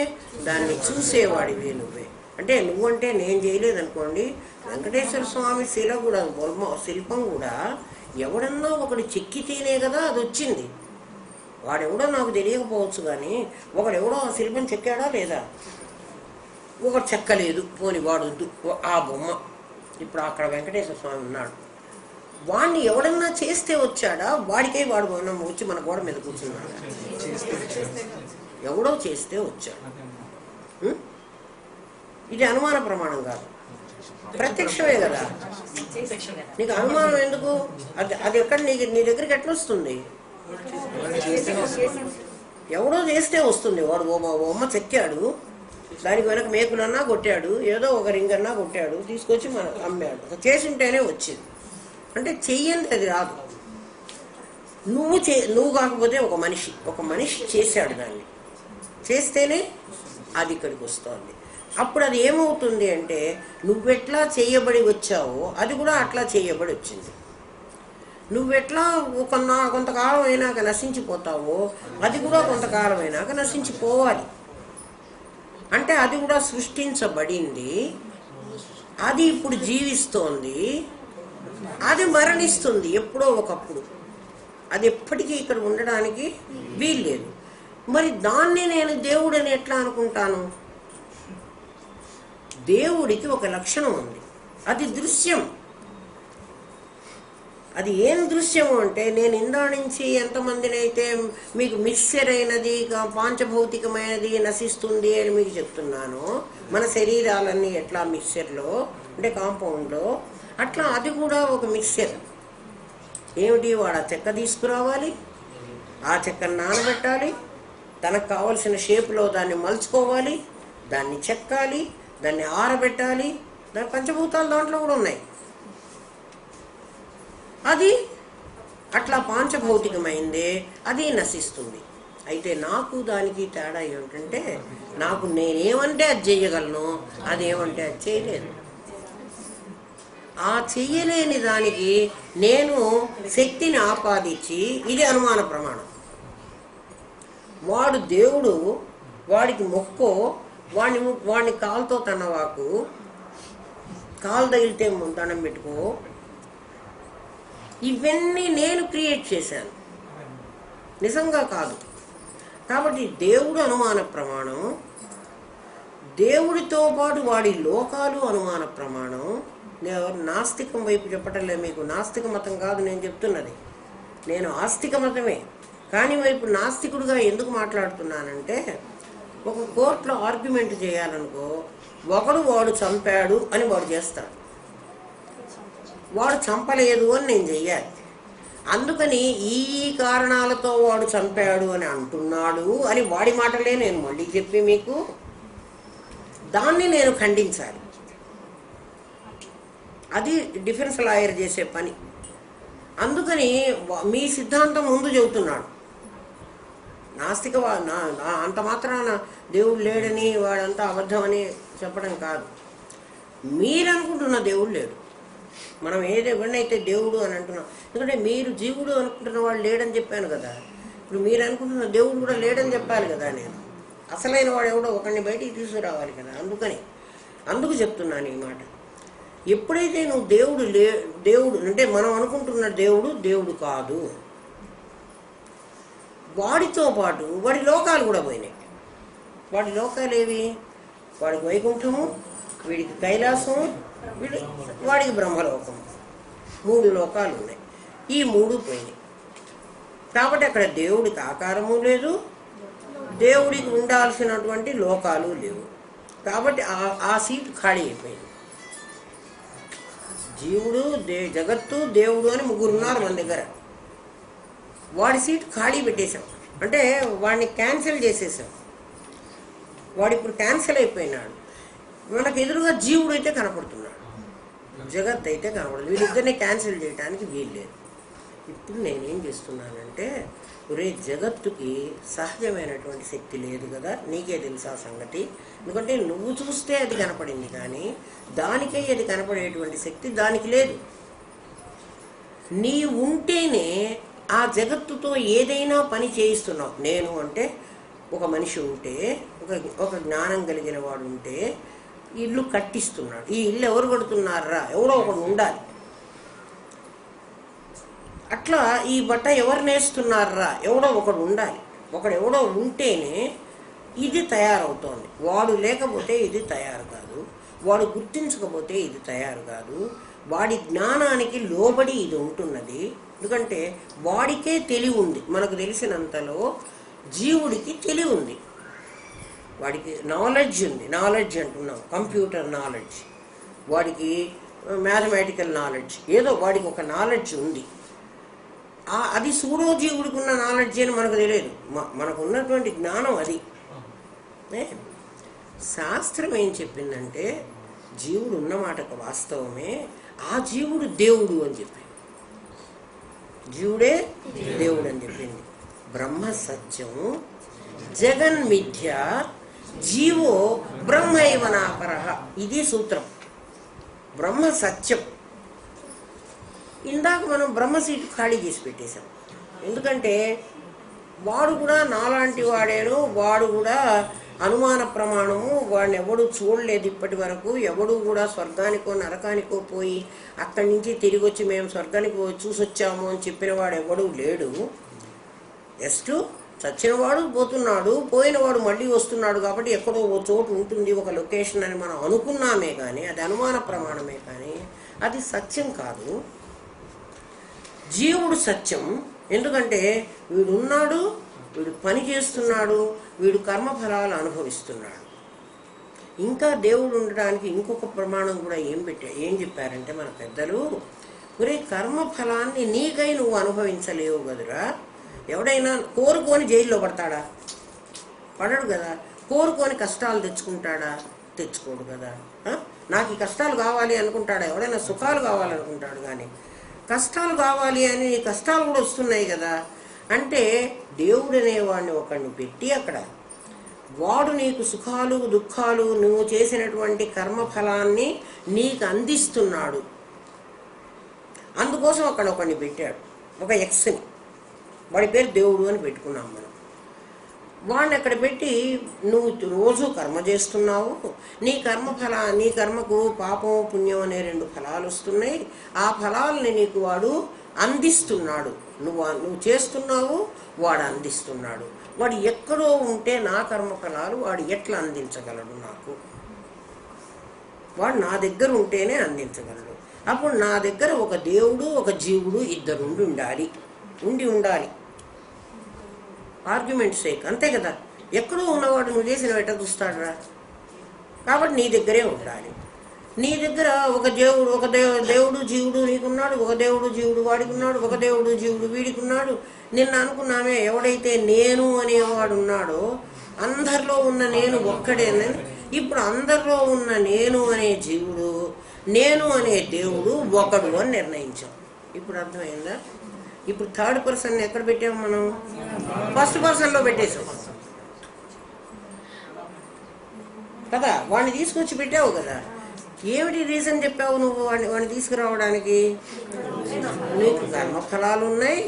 దాన్ని చూసేవాడివే నువ్వే. అంటే నువ్వంటే నేను చేయలేదనుకోండి, వెంకటేశ్వర స్వామి శిల కూడా, శిల్పం కూడా ఎవడన్నా ఒకడు చెక్కితేనే కదా అది వచ్చింది. వాడెవడో నాకు తెలియకపోవచ్చు, కానీ ఒకడెవడో ఆ శిల్పం చెక్కాడా లేదా? ఒకడు చెక్కలేదు, పోని వాడు ఆ బొమ్మ. ఇప్పుడు అక్కడ వెంకటేశ్వర స్వామి ఉన్నాడు, వాడిని ఎవడన్నా చేస్తే వచ్చాడా? వాడికే వాడు మనం వచ్చి మన గోడ మీద కూర్చున్నాడు. ఎవడో చేస్తే వచ్చాడు. ఇది అనుమాన ప్రమాణం కాదు, ప్రత్యక్షమే కదా. నీకు అనుమానం ఎందుకు? అది ఎక్కడ నీ దగ్గరికి ఎట్లా వస్తుంది? ఎవడో చేస్తే వస్తుంది. వాడు బొమ్మ చెక్కాడు, దానికి వెనక మేకులన్నా కొట్టాడు, ఏదో ఒక రింగన్నా కొట్టాడు, తీసుకొచ్చి మనం అమ్మాడు. చేసి ఉంటేనే వచ్చింది. అంటే చెయ్యండి, అది రాదు. నువ్వు కాకపోతే ఒక మనిషి చేశాడు, దాన్ని చేస్తేనే అది ఇక్కడికి వస్తుంది. అప్పుడు అది ఏమవుతుంది అంటే నువ్వెట్లా చేయబడి వచ్చావో అది కూడా అట్లా చేయబడి వచ్చింది. నువ్వెట్లా కొంతకాలం అయినాక నశించిపోతావో అది కూడా కొంతకాలం అయినాక నశించిపోవాలి. అంటే అది కూడా సృష్టించబడింది, అది ఇప్పుడు జీవిస్తోంది, అది మరణిస్తుంది ఎప్పుడో ఒకప్పుడు. అది ఎప్పటికీ ఇక్కడ ఉండడానికి వీల్లేదు. మరి దాన్ని నేను దేవుడని ఎట్లా అనుకుంటాను? దేవుడికి ఒక లక్షణం ఉంది, అది దృశ్యం. అది ఏం దృశ్యము అంటే, నేను ఇందా నుంచి ఎంతమందినైతే మీకు మిక్సర్ అయినది పాంచభౌతికమైనది నశిస్తుంది అని మీకు చెప్తున్నాను, మన శరీరాలన్నీ ఎట్లా మిక్సర్లో అంటే కాంపౌండ్లో, అట్లా అది కూడా ఒక మిక్సర్. ఏమిటి? వాడు ఆ చెక్క తీసుకురావాలి, ఆ చెక్కను నానబెట్టాలి, తనకు కావలసిన షేపులో దాన్ని మలుచుకోవాలి, దాన్ని చెక్కాలి, దాన్ని ఆరబెట్టాలి. దాని పంచభూతాలు దాంట్లో కూడా ఉన్నాయి. అది అట్లా పాంచభౌతికమైందే, అది నశిస్తుంది. అయితే నాకు దానికి తేడా ఏమిటంటే, నాకు నేనేమంటే అది చేయగలను, అదేమంటే అది చేయలేదు. ఆ చెయ్యలేని దానికి నేను శక్తిని ఆపాదించి, ఇది అనుమాన ప్రమాణం. వాడు దేవుడు, వాడికి మొక్కో, వాడిని కాలుతో తన్నవాకు, కాలు తగిలితే దండం పెట్టుకో, ఇవన్నీ నేను క్రియేట్ చేశాను, నిజంగా కాదు. కాబట్టి దేవుడు అనుమాన ప్రమాణం, దేవుడితో పాటు వాడి లోకాలు అనుమాన ప్రమాణం. నేను నాస్తికం వైపు చెప్పటం లేదు మీకు, నాస్తిక మతం కాదు నేను చెప్తున్నది, నేను ఆస్తిక మతమే. కానీ వైపు నాస్తికుడిగా ఎందుకు మాట్లాడుతున్నానంటే, ఒక కోర్టులో ఆర్గ్యుమెంట్ చేయాలనుకో, వాడు చంపాడు అని వాడు చేస్తాడు, వాడు చంపలేదు అని నేను చెయ్యాలి. అందుకని ఈ కారణాలతో వాడు చంపాడు అని అంటున్నాడు అని వాడి మాటలే నేను మళ్ళీ చెప్పి మీకు దాన్ని నేను ఖండించాలి. అది డిఫెన్స్ లాయర్ చేసే పని. అందుకని మీ సిద్ధాంతం ముందు చెబుతున్నాడు. నాస్తిక అంత మాత్రాన దేవుడు లేడని వాడంతా అబద్ధమని చెప్పడం కాదు. మీరు అనుకుంటున్న దేవుడు లేడు. మనం ఎవరినైతే దేవుడు అని అంటున్నాం, ఎందుకంటే మీరు జీవుడు అనుకుంటున్న వాడు లేడని చెప్పాను కదా. ఇప్పుడు మీరు అనుకుంటున్న దేవుడు కూడా లేడని చెప్పాలి కదా. నేను అసలైన వాడు ఎవడో ఒకరిని బయటికి తీసుకురావాలి కదా. అందుకు చెప్తున్నాను ఈ మాట. ఎప్పుడైతే నువ్వు దేవుడు అంటే మనం అనుకుంటున్న దేవుడు కాదు, వాడితో పాటు వాడి లోకాలు కూడా పోయినాయి. వాడి లోకాలు ఏవి? వాడికి వైకుంఠము, వీడికి కైలాసము, వాడికి బ్రహ్మలోకము, 3 లోకాలు ఉన్నాయి. ఈ 3 పోయినాయి. కాబట్టి అక్కడ దేవుడికి ఆకారము లేదు, దేవుడికి ఉండాల్సినటువంటి లోకాలు లేవు. కాబట్టి ఆ సీటు ఖాళీ అయిపోయింది. జీవుడు, జగత్తు, దేవుడు అని 3 ఉన్నారు మన దగ్గర. వాడి సీటు ఖాళీ పెట్టేశాం, అంటే వాడిని క్యాన్సిల్ చేసేసాం. వాడు ఇప్పుడు క్యాన్సిల్ అయిపోయినాడు. మనకు ఎదురుగా జీవుడు అయితే కనపడుతున్నాడు, జగత్ అయితే కనపడదు. వీళ్ళిద్దరిని క్యాన్సిల్ చేయడానికి వీల్లేదు. ఇప్పుడు నేనేం చేస్తున్నానంటే, ఒరే జగత్తుకి సహజమైనటువంటి శక్తి లేదు కదా, నీకే తెలుసా సంగతి. ఎందుకంటే నువ్వు చూస్తే అది కనపడింది, కానీ దానికై అది కనపడేటువంటి శక్తి దానికి లేదు. నీ ఉంటేనే ఆ జగత్తుతో ఏదైనా పని చేయిస్తున్నావు. నేను అంటే ఒక మనిషి ఉంటే, ఒక జ్ఞానం కలిగిన వాడు ఉంటే ఇల్లు కట్టిస్తున్నాడు. ఈ ఇల్లు ఎవరు కడుతున్నారా? ఎవడో ఒకడు ఉండాలి. అట్లా ఈ బట్ట ఎవరు నేస్తున్నారా? ఎవడో ఒకడు ఉండాలి. ఎవడో ఉంటేనే ఇది తయారవుతోంది. వాడు లేకపోతే ఇది తయారు కాదు, వాడు గుర్తించకపోతే ఇది తయారు కాదు. వాడి జ్ఞానానికి లోబడి ఇది ఉంటున్నది. ఎందుకంటే వాడికే తెలివి ఉంది. మనకు తెలిసినంతలో జీవుడికి తెలివి ఉంది, వాడికి నాలెడ్జ్ ఉంది. నాలెడ్జ్ అంటున్నాం, కంప్యూటర్ నాలెడ్జ్, వాడికి మ్యాథమెటికల్ నాలెడ్జ్, ఏదో వాడికి ఒక నాలెడ్జ్ ఉంది. అది సూడో జీవుడికి ఉన్న నాలెడ్జ్ అని మనకు తెలియదు. మనకు ఉన్నటువంటి జ్ఞానం అది. శాస్త్రం ఏం చెప్పిందంటే, జీవుడు ఉన్నమాటకు వాస్తవమే, ఆ జీవుడు దేవుడు అని చెప్పింది. జీవుడే దేవుడు అని చెప్పింది. బ్రహ్మ సత్యం జగన్మిథ్య జీవో బ్రహ్మైవనాపరః. ఇది సూత్రం. బ్రహ్మ సత్యం. ఇందాక మనం బ్రహ్మ సీటు ఖాళీ చేసి పెట్టేశాం. ఎందుకంటే వాడు కూడా నాలాంటి వాడేను, వాడు కూడా అనుమాన ప్రమాణము, వాడిని ఎవడు చూడలేదు ఇప్పటి వరకు. ఎవడు కూడా స్వర్గానికో నరకానికో పోయి అక్కడి నుంచి తిరిగి వచ్చి మేము స్వర్గానికి చూసొచ్చాము అని చెప్పిన వాడు ఎవడు లేడు. జస్ట్ చచ్చినవాడు పోతున్నాడు, పోయినవాడు మళ్ళీ వస్తున్నాడు. కాబట్టి ఎక్కడో ఓ చోటు ఉంటుంది, ఒక లొకేషన్ అని మనం అనుకున్నామే కానీ అది అనుమాన ప్రమాణమే, కానీ అది సత్యం కాదు. జీవుడు సత్యం. ఎందుకంటే వీడున్నాడు, వీడు పని చేస్తున్నాడు, వీడు కర్మఫలాలు అనుభవిస్తున్నాడు. ఇంకా దేవుడు ఉండడానికి ఇంకొక ప్రమాణం కూడా ఏం చెప్పారంటే మన పెద్దలు, ఒరే కర్మఫలాన్ని నీకై నువ్వు అనుభవించలేవు కదురా. ఎవడైనా కోరుకొని జైల్లో పడతాడా? పడడు కదా. కోరుకొని కష్టాలు తెచ్చుకుంటాడా? తెచ్చుకోడు కదా. నాకు ఈ కష్టాలు కావాలి అనుకుంటాడా? ఎవడైనా సుఖాలు కావాలనుకుంటాడు, కానీ కష్టాలు కావాలి అని కష్టాలు కూడా వస్తున్నాయి కదా. అంటే దేవుడు అనేవాడిని ఒకడిని పెట్టి అక్కడ వాడు నీకు సుఖాలు దుఃఖాలు నువ్వు చేసినటువంటి కర్మఫలాన్ని నీకు అందిస్తున్నాడు. అందుకోసం అక్కడ ఒకడిని పెట్టాడు, ఒక ఎక్స్ని. వాడి పేరు దేవుడు అని పెట్టుకున్నాం మనం. వాడిని అక్కడ పెట్టి నువ్వు రోజు కర్మ చేస్తున్నావు, నీ కర్మకు పాపం పుణ్యం అనే 2 ఫలాలు వస్తున్నాయి. ఆ ఫలాలని నీకు వాడు అందిస్తున్నాడు. నువ్వు చేస్తున్నావు, వాడు అందిస్తున్నాడు. వాడు ఎక్కడో ఉంటే నా కర్మఫలాలు వాడు ఎట్లా అందించగలడు నాకు? వాడు నా దగ్గర ఉంటేనే అందించగలడు. అప్పుడు నా దగ్గర ఒక దేవుడు ఒక జీవుడు ఇద్దరు ఉండాలి. ఆర్గ్యుమెంట్ సేక్, అంతే కదా. ఎక్కడో ఉన్నవాడు నువ్వు చేసిన వెంట చూస్తాడురా. కాబట్టి నీ దగ్గరే ఉండాలి. నీ దగ్గర ఒక దేవుడు జీవుడు నీకున్నాడు, ఒక దేవుడు జీవుడు వాడికి ఉన్నాడు, ఒక దేవుడు జీవుడు వీడికి ఉన్నాడు. నిన్న అనుకున్నామే, ఎవడైతే నేను అనేవాడు ఉన్నాడో అందరిలో ఉన్న నేను ఒక్కడేనని. ఇప్పుడు అందరిలో ఉన్న నేను అనే జీవుడు, నేను అనే దేవుడు ఒకడు అని నిర్ణయించాం. ఇప్పుడు అర్థమైందా? ఇప్పుడు థర్డ్ పర్సన్ ఎక్కడ పెట్టాము మనం? ఫస్ట్ పర్సన్లో పెట్టేసాం కదా. వాడిని తీసుకొచ్చి పెట్టావు కదా. ఏమిటి రీజన్ చెప్పావు నువ్వు వాడిని తీసుకురావడానికి? నీకు కర్మఫలాలు ఉన్నాయి.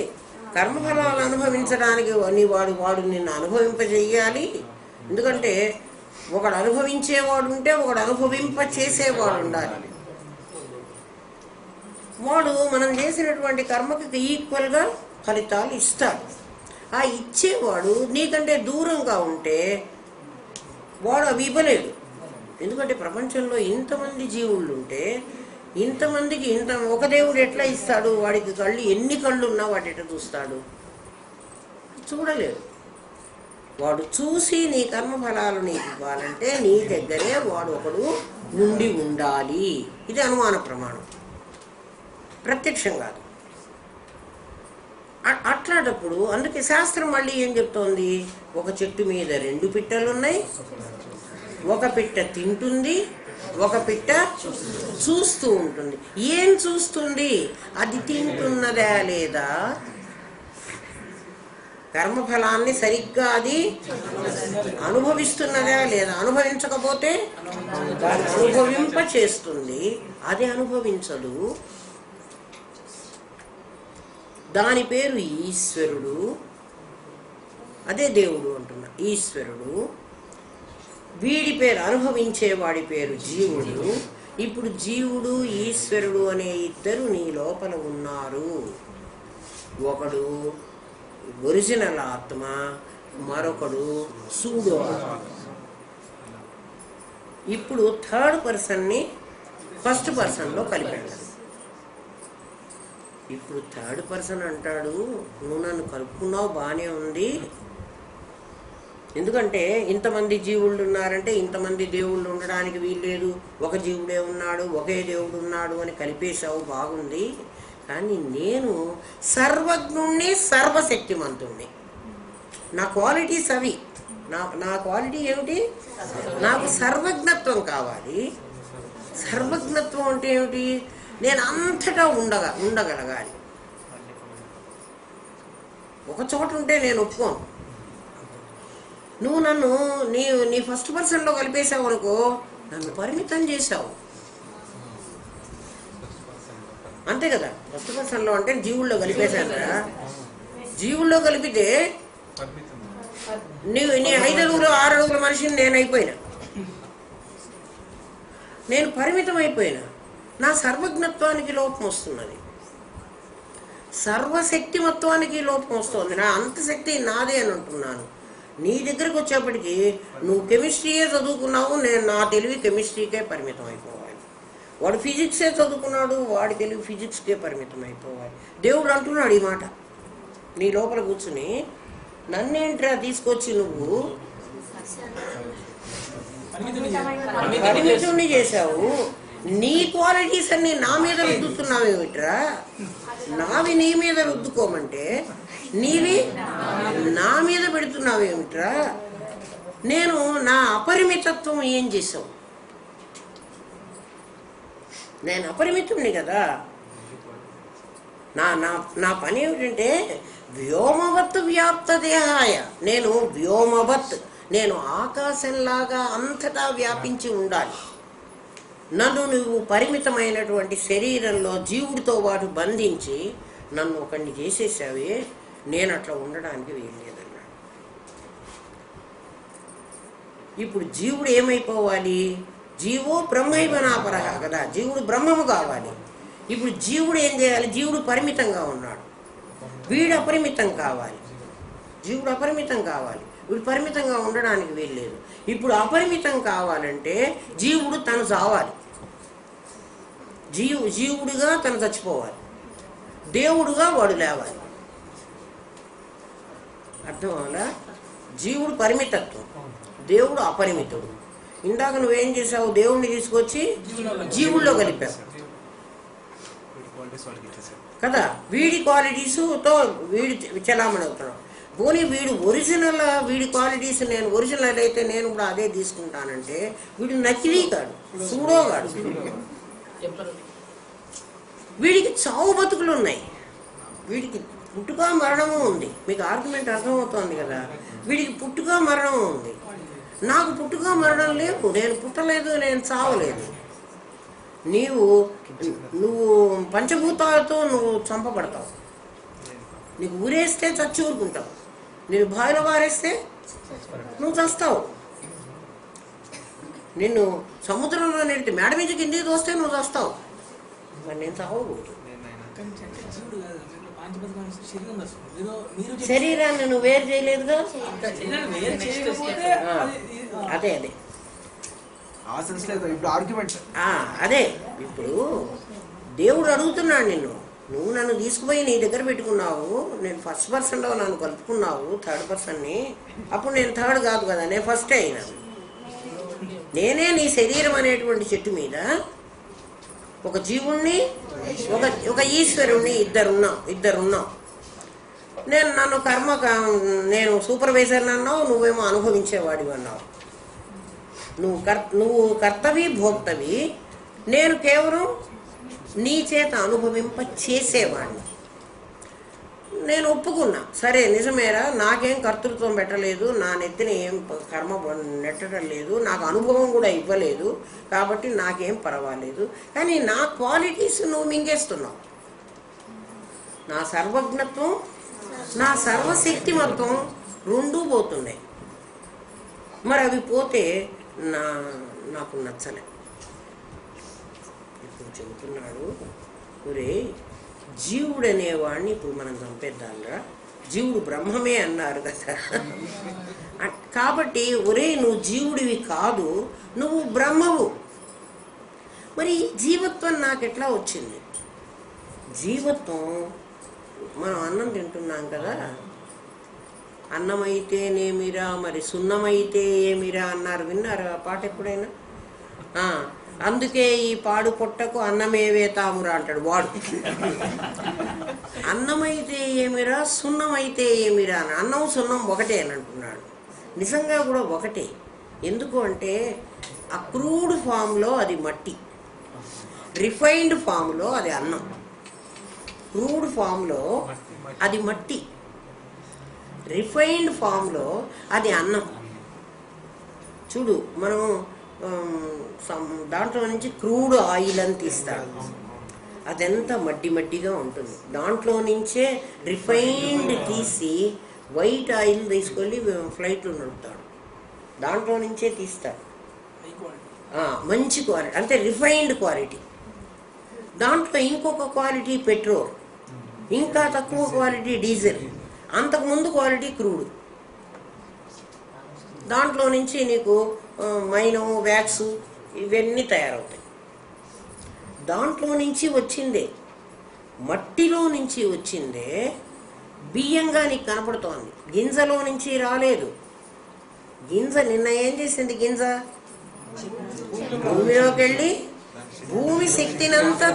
కర్మఫలాలు అనుభవించడానికి వాడు నిన్ను అనుభవింపజేయాలి. ఎందుకంటే ఒకడు అనుభవించేవాడు ఉంటే ఒకడు అనుభవింప చేసేవాడు ఉండాలి. వాడు మనం చేసినటువంటి కర్మకి ఈక్వల్గా ఫలితాలు ఇస్తాడు. ఆ ఇచ్చేవాడు నీకంటే దూరంగా ఉంటే వాడు అవి ఇవ్వలేడు. ఎందుకంటే ప్రపంచంలో ఇంతమంది జీవుళ్ళు ఉంటే ఇంతమందికి ఒక దేవుడు ఎట్లా ఇస్తాడు? వాడికి ఎన్ని కళ్ళు ఉన్నా వాడు ఎట్లా చూస్తాడు? చూడలేడు. వాడు చూసి నీ కర్మఫలాలు నీకు ఇవ్వాలంటే నీ దగ్గరే వాడు ఒకడు ఉండాలి. ఇది అనుమాన ప్రమాణం, ప్రత్యక్షం కాదు. అట్లాంటప్పుడు అందుకే శాస్త్రం మళ్ళీ ఏం చెప్తోంది? ఒక చెట్టు మీద 2 పిట్టలున్నాయి, ఒక పిట్ట తింటుంది, ఒక పిట్ట చూస్తూ ఉంటుంది. ఏం చూస్తుంది? అది తింటున్నదా లేదా? కర్మఫలాన్ని సరిగ్గా అది అనుభవిస్తున్నదా లేదా? అనుభవించకపోతే దాన్ని అనుభవింప చేస్తుంది, అది అనుభవించదు. దాని పేరు ఈశ్వరుడు. అదే దేవుడు అంటున్నా, ఈశ్వరుడు. వీడి పేరు అనుభవించేవాడి పేరు జీవుడు. ఇప్పుడు జీవుడు ఈశ్వరుడు అనే ఇద్దరు నీ లోపల ఉన్నారు. ఒకడు ఒరిజినల్ ఆత్మ, మరొకడు సూడో ఆత్మ. ఇప్పుడు థర్డ్ పర్సన్ని ఫస్ట్ పర్సన్లో కలిపాడు. ఇప్పుడు థర్డ్ పర్సన్ అంటాడు, నువ్వు నన్ను కలుపుకున్నావు, బాగానే ఉంది. ఎందుకంటే ఇంతమంది జీవుళ్ళు ఉన్నారంటే ఇంతమంది దేవుళ్ళు ఉండడానికి వీల్లేదు. ఒక జీవుడే ఉన్నాడు, ఒకే దేవుడు ఉన్నాడు అని కలిపేశావు, బాగుంది. కానీ నేను సర్వజ్ఞుణ్ణి, సర్వశక్తిమంతుణ్ణి. నా క్వాలిటీస్ అవి. నా క్వాలిటీ ఏమిటి? నాకు సర్వజ్ఞత్వం కావాలి. సర్వజ్ఞత్వం అంటే ఏమిటి? నేను అంతటా ఉండగలగాలి. ఒక చోట ఉంటే నేను ఒప్పుకోను. నువ్వు నన్ను నీ ఫస్ట్ పర్సన్లో కలిపేశావు అనుకో, నన్ను పరిమితం చేశావు. అంతే కదా. ఫస్ట్ పర్సన్లో అంటే జీవుల్లో కలిపేశాను కదా. జీవుల్లో కలిపితే నీ 5 అడుగులు 6 అడుగుల మనిషిని నేను అయిపోయినా, నేను పరిమితం అయిపోయినా. నా సర్వజ్ఞత్వానికి లోపం వస్తున్నది, సర్వశక్తిమత్వానికి లోపం వస్తుంది. నా అంతశక్తి నాదే అని అంటున్నాను. నీ దగ్గరకు వచ్చేప్పటికి నువ్వు కెమిస్ట్రీయే చదువుకున్నావు, నేను నా తెలివి కెమిస్ట్రీకే పరిమితం అయిపోవాలి. వాడు ఫిజిక్సే చదువుకున్నాడు, వాడి తెలివి ఫిజిక్స్కే పరిమితం అయిపోవాలి. దేవుడు అంటున్నాడు ఈ మాట నీ లోపల కూర్చుని, నన్నేంట్రా తీసుకొచ్చి నువ్వు పరిమితుణ్ణి చేశావు. నీ క్వాలిటీస్ అన్ని నా మీద రుద్దుతున్నావేమిట్రా? నావి నీ మీద రుద్దుకోమంటే నీవి నా మీద పెడుతున్నావేమిట్రా? నేను నా అపరిమితత్వం ఏం చేసావు? నేను అపరిమితుణ్ణి కదా. నా పని ఏమిటంటే వ్యోమవత్ వ్యాప్త దేహాయ. నేను వ్యోమవత్, నేను ఆకాశంలాగా అంతటా వ్యాపించి ఉండాలి. నన్ను నువ్వు పరిమితమైనటువంటి శరీరంలో జీవుడితో పాటు బంధించి నన్ను ఒకడిని చేసేసావే, నేను అట్లా ఉండడానికి వీల్లేదన్నాడు. ఇప్పుడు జీవుడు ఏమైపోవాలి? జీవో బ్రహ్మైవనాపరహ కదా. జీవుడు బ్రహ్మము కావాలి. ఇప్పుడు జీవుడు ఏం చేయాలి? జీవుడు పరిమితంగా ఉన్నాడు, వీడు అపరిమితం కావాలి. జీవుడు అపరిమితం కావాలి, వీడు పరిమితంగా ఉండడానికి వీల్లేదు. ఇప్పుడు అపరిమితం కావాలంటే జీవుడు తను చావాలి, జీవుడిగా తను చచ్చిపోవాలి, దేవుడుగా వాడు లేవాలి. అర్థం అవలా? జీవుడు పరిమితత్వం, దేవుడు అపరిమితుడు. ఇందాక నువ్వేం చేసావు? దేవుణ్ణి తీసుకొచ్చి జీవుల్లో కలిపావు కదా. వీడి క్వాలిటీస్తో వీడి చలామణి అవుతున్నావు. పోనీ వీడు ఒరిజినల్, వీడి క్వాలిటీస్ నేను ఒరిజినల్ అయితే నేను ఇప్పుడు అదే తీసుకుంటానంటే వీడు నకిలీ కాడు, సూడోగాడు. వీడికి చావు బతుకులు ఉన్నాయి, వీడికి పుట్టుక మరణము ఉంది. మీకు ఆర్గ్యుమెంట్ అర్థమవుతోంది కదా. వీడికి పుట్టుక మరణము ఉంది, నాకు పుట్టుక మరణం లేవు. నేను పుట్టలేదు, నేను చావలేదు. నువ్వు పంచభూతాలతో నువ్వు చంపబడతావు. నీకు ఊరేస్తే చచ్చి ఊరుకుంటావు, నేను బావిలో వారేస్తే నువ్వు చస్తావు. నిన్ను సముద్రంలో నెడితే మేడ మీద కిందికి తోస్తే నువ్వు చస్తావు. మరి నేను చావకూడదు. శరీరాన్ని నువ్వు వేరు చేయలేదుగా. అదే అదే అదే ఇప్పుడు దేవుడు అడుగుతున్నాడు నిన్ను. నువ్వు నన్ను తీసుకుపోయి నీ దగ్గర పెట్టుకున్నావు, నేను ఫస్ట్ పర్సన్లో నన్ను కలుపుకున్నావు థర్డ్ పర్సన్ని. అప్పుడు నేను థర్డ్ కాదు కదా, నేను ఫస్టే అయినా. నేనే నీ శరీరం అనేటువంటి చెట్టు మీద ఒక జీవుణ్ణి, ఒక ఈశ్వరుణ్ణి, ఇద్దరున్నాం. నన్ను నేను సూపర్వైజర్ని అన్నావు, నువ్వేమో అనుభవించేవాడివి అన్నావు. నువ్వు కర్తవి భోక్తవి, నేను కేవలం నీ చేత అనుభవింప చేసేవాడిని. నేను ఒప్పుకున్నా, సరే నిజమేరా, నాకేం కర్తృత్వం పెట్టలేదు, నా నెత్తిని ఏం కర్మ నెట్టడం లేదు, నాకు అనుభవం కూడా ఇవ్వలేదు, కాబట్టి నాకేం పర్వాలేదు. కానీ నా క్వాలిటీస్ నువ్వు మింగేస్తున్నావు. నా సర్వజ్ఞత్వం, నా సర్వశక్తిమత్వం రెండూ పోతున్నాయి. మరి అవి పోతే నాకు నచ్చలే. ఇప్పుడు చెబుతున్నాడు, ఒరే జీవుడు అనేవాడిని ఇప్పుడు మనం చంపేద్దాంరా, జీవుడు బ్రహ్మమే అన్నారు కదా. కాబట్టి ఒరే నువ్వు జీవుడివి కాదు, నువ్వు బ్రహ్మవు. మరి జీవత్వం నాకెట్లా వచ్చింది? జీవత్వం మనం అన్నం తింటున్నాం కదా, అన్నమైతేనేమిరా మరి సున్నమైతే ఏమిరా అన్నారు, విన్నారు ఆ పాట ఎప్పుడైనా? అందుకే ఈ పాడు పొట్టకు అన్నమేవే తామురా అంటాడు వాడు. అన్నమైతే ఏమిరా, సున్నమైతే ఏమిరా అని. అన్నం సున్నం ఒకటే అని అంటున్నాడు. నిజంగా కూడా ఒకటే. ఎందుకు అంటే ఆ క్రూడ్ ఫామ్లో అది మట్టి, రిఫైన్డ్ ఫామ్లో అది అన్నం. క్రూడ్ ఫామ్లో అది మట్టి, రిఫైన్డ్ ఫామ్లో అది అన్నం. చూడు, మనం దాంట్లో నుంచి క్రూడ్ ఆయిల్ అని తీస్తాడు, అదంతా మడ్డిగా ఉంటుంది. దాంట్లో నుంచే రిఫైన్డ్ తీసి వైట్ ఆయిల్ తీసుకెళ్ళి ఫ్లైట్లో నడుపుతాడు, దాంట్లో నుంచే తీస్తాడు. మంచి క్వాలిటీ అంటే రిఫైన్డ్ క్వాలిటీ. దాంట్లో ఇంకొక క్వాలిటీ పెట్రోల్, ఇంకా తక్కువ క్వాలిటీ డీజిల్, అంతకుముందు క్వాలిటీ క్రూడ్. దాంట్లో నుంచి నీకు మైనం, వ్యాక్స్ ఇవన్నీ తయారవుతాయి. దాంట్లో నుంచి వచ్చిందే, మట్టిలో నుంచి వచ్చిందే బియ్యంగా నీకు కనపడుతోంది. గింజలో నుంచి రాలేదు. గింజ నిన్న ఏం చేసింది? గింజ భూమిలోకి వెళ్ళి భూమి శక్తినంతా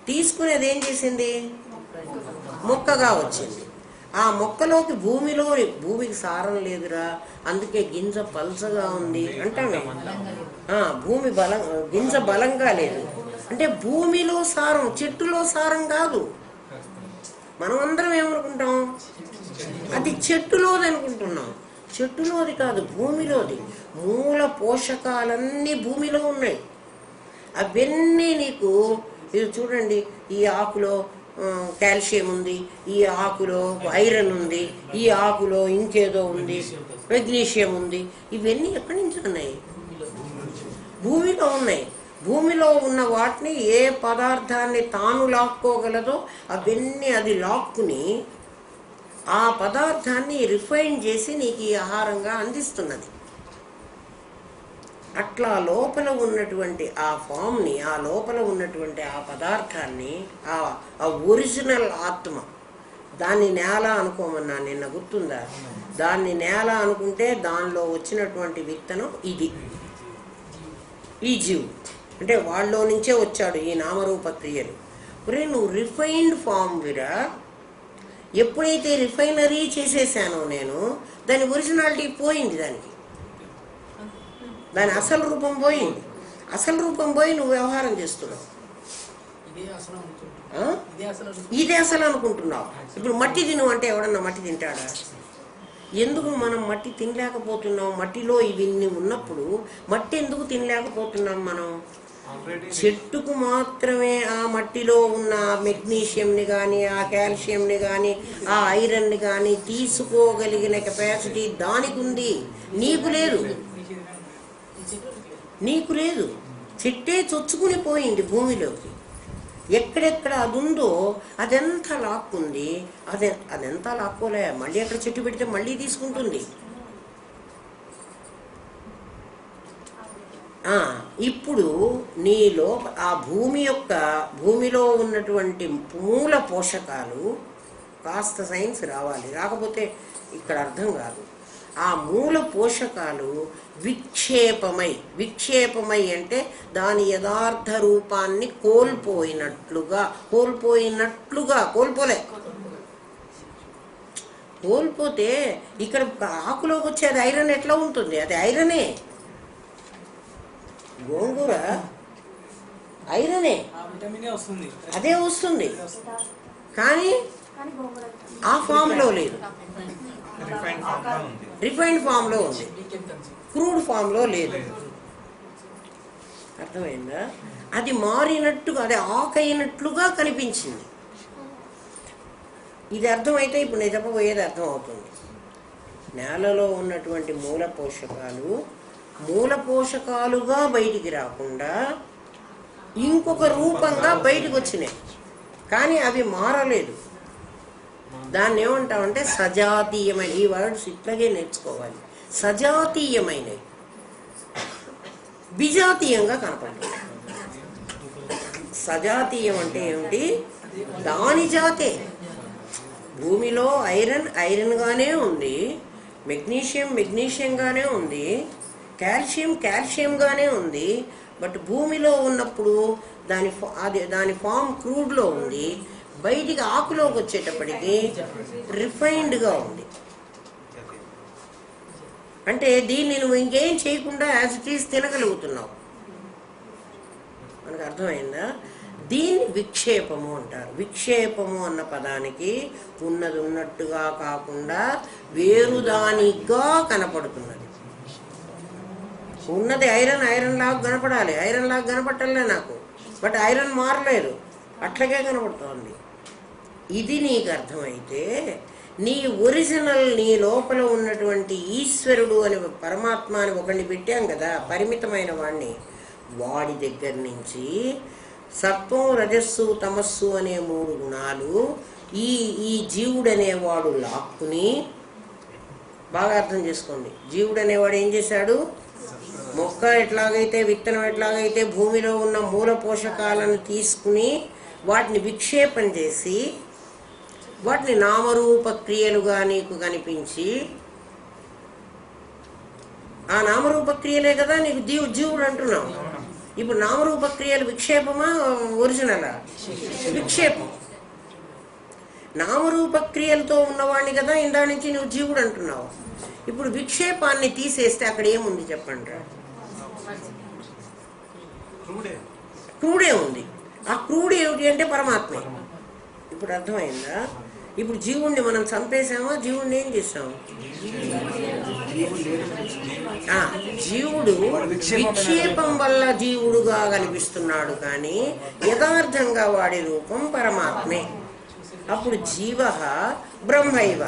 తీసుకునేది ఏం చేసింది? మొక్కగా వచ్చింది. ఆ మొక్కలోకి భూమికి సారం లేదురా, అందుకే గింజ పల్చగా ఉంది అంటామే. గింజ బలంగా లేదు అంటే భూమిలో సారం, చెట్టులో సారం కాదు. మనం అందరం ఏమనుకుంటాం? అది చెట్టులోది అనుకుంటున్నాం. చెట్టులోది కాదు, భూమిలోది. మూల పోషకాలన్నీ భూమిలో ఉన్నాయి. అవన్నీ నీకు ఇది చూడండి, ఈ ఆకులో కాల్షియం ఉంది, ఈ ఆకులో ఐరన్ ఉంది, ఈ ఆకులో ఇంకేదో ఉంది, మెగ్నీషియం ఉంది. ఇవన్నీ ఎక్కడి నుంచి ఉన్నాయి? భూమిలో ఉన్నాయి. భూమిలో ఉన్న వాటిని ఏ పదార్థాన్ని తాను లాక్కోగలదో అవన్నీ అది లాక్కుని ఆ పదార్థాన్ని రిఫైన్ చేసి నీకు ఈ ఆహారంగా అందిస్తున్నది. అట్లా లోపల ఉన్నటువంటి ఆ ఫామ్ని, ఆ లోపల ఉన్నటువంటి ఆ పదార్థాన్ని, ఆ ఒరిజినల్ ఆత్మ, దాన్ని నేల అనుకోమన్నా నిన్న గుర్తుందా? దాన్ని నేల అనుకుంటే దానిలో వచ్చినటువంటి విత్తనం ఇది, ఈ జీవుడు. అంటే వాళ్ళలో నుంచే వచ్చాడు ఈ నామరూప క్రియలు. ఒరే నువ్వు రిఫైన్డ్ ఫామ్ విరా, ఎప్పుడైతే రిఫైనరీ చేసేసానో నేను, దాని ఒరిజినాలిటీ పోయింది, దాని అసలు రూపం పోయింది. అసలు రూపం పోయి నువ్వు వ్యవహారం చేస్తున్నావు, ఇదే అసలు అనుకుంటున్నావు. ఇప్పుడు మట్టి తిను అంటే ఎవడన్నా మట్టి తింటాడా? ఎందుకు మనం మట్టి తినలేకపోతున్నాం? మట్టిలో ఇవన్నీ ఉన్నప్పుడు మట్టి ఎందుకు తినలేకపోతున్నాం మనం? చెట్టుకు మాత్రమే ఆ మట్టిలో ఉన్న మెగ్నీషియంని కానీ, ఆ కాల్షియంని కానీ, ఆ ఐరన్ని కానీ తీసుకోగలిగిన కెపాసిటీ దానికి ఉంది, నీకు లేదు. నీకు లేదు. చెట్టే చొచ్చుకుని పోయింది భూమిలోకి. ఎక్కడెక్కడ అది ఉందో అదెంతా లాక్కుంది. అదెంతా లాక్కోలే, మళ్ళీ అక్కడ చెట్టు పెడితే మళ్ళీ తీసుకుంటుంది. ఇప్పుడు నీలో ఆ భూమిలో ఉన్నటువంటి మూల పోషకాలు, కాస్త సైన్స్ రావాలి, రాకపోతే ఇక్కడ అర్థం కాదు. ఆ మూల పోషకాలు విక్షేపమై అంటే దాని యథార్థ రూపాన్ని కోల్పోతే ఇక్కడ ఆకులోకి వచ్చేది ఐరన్ ఎట్లా ఉంటుంది? అది ఐరనే. గోంగూర ఐరనే, అదే వస్తుంది, కానీ ఆ ఫామ్లో లేదు, రిఫైన్డ్ ఫామ్లో ఉంది, క్రూడ్ ఫామ్లో లేదు. అర్థమైందా? అది మారినట్టుగా, అది ఆకైనట్లుగా కనిపించింది. ఇది అర్థమైతే ఇప్పుడు నేను చెప్పబోయేది అర్థం అవుతుంది. నేలలో ఉన్నటువంటి మూల పోషకాలుగా బయటికి రాకుండా ఇంకొక రూపంగా బయటికి వచ్చినాయి, కానీ అవి మారలేదు. దాన్ని ఏమంటామంటే సజాతీయమైన, ఈ వర్డ్స్ ఇట్లాగే నేర్చుకోవాలి. సజాతీయమైనవి విజాతీయంగా కనపడుతుంది. సజాతీయం అంటే ఏమిటి? దాని జాతే. భూమిలో ఐరన్గానే ఉంది, మెగ్నీషియంగానే ఉంది, కాల్షియంగానే ఉంది. బట్ భూమిలో ఉన్నప్పుడు దాని ఫామ్ క్రూడ్లో ఉంది, బయటికి ఆకులోకి వచ్చేటప్పటికి రిఫైన్డ్గా ఉంది. అంటే దీన్ని నువ్వు ఇంకేం చేయకుండా యాజ్ ఇట్ ఈజ్ తినగలుగుతున్నావు. మనకు అర్థమైందా? దీన్ని విక్షేపము అంటారు. విక్షేపము అన్న పదానికి ఉన్నది ఉన్నట్టుగా కాకుండా వేరుదానిగా కనపడుతున్నది. ఉన్నది ఐరన్ లాగా కనపడాలి, ఐరన్ లాగా కనపట్టలే నాకు, బట్ ఐరన్ మారలేదు, అట్లాగే కనపడుతోంది. ఇది నీకు అర్థమైతే నీ ఒరిజినల్, నీ లోపల ఉన్నటువంటి ఈశ్వరుడు అని, పరమాత్మ అని ఒకరిని పెట్టాం కదా, పరిమితమైన వాడిని, వాడి దగ్గర నుంచి సత్వం, రజస్సు, తమస్సు అనే 3 గుణాలు ఈ జీవుడు అనేవాడు లాక్కుని, బాగా అర్థం చేసుకోండి. జీవుడు అనేవాడు ఏం చేశాడు? మొక్క ఎట్లాగైతే, విత్తనం ఎట్లాగైతే భూమిలో ఉన్న మూల పోషకాలను తీసుకుని వాటిని విక్షేపం చేసి వాటిని నామరూప క్రియలుగా నీకు కనిపించి, ఆ నామరూప క్రియలే కదా నీకు జీవుడు అంటున్నావు. ఇప్పుడు నామరూప క్రియలు విక్షేపమా ఒరిజినలా? విక్షేపం. నామరూప క్రియలతో ఉన్నవాడిని కదా ఇందా నుంచి నువ్వు జీవుడు అంటున్నావు. ఇప్పుడు విక్షేపాన్ని తీసేస్తే అక్కడ ఏముంది చెప్పండి? క్రూడే ఉంది. ఆ క్రూడ్ ఏమిటి అంటే పరమాత్మే. ఇప్పుడు అర్థమైందా? ఇప్పుడు జీవుణ్ణి మనం చంపేసామా? జీవుణ్ణి ఏం చేసాము? జీవుడు విక్షేపం వల్ల జీవుడుగా కనిపిస్తున్నాడు, కానీ యథార్థంగా వాడి రూపం పరమాత్మే. అప్పుడు జీవ బ్రహ్మైవ.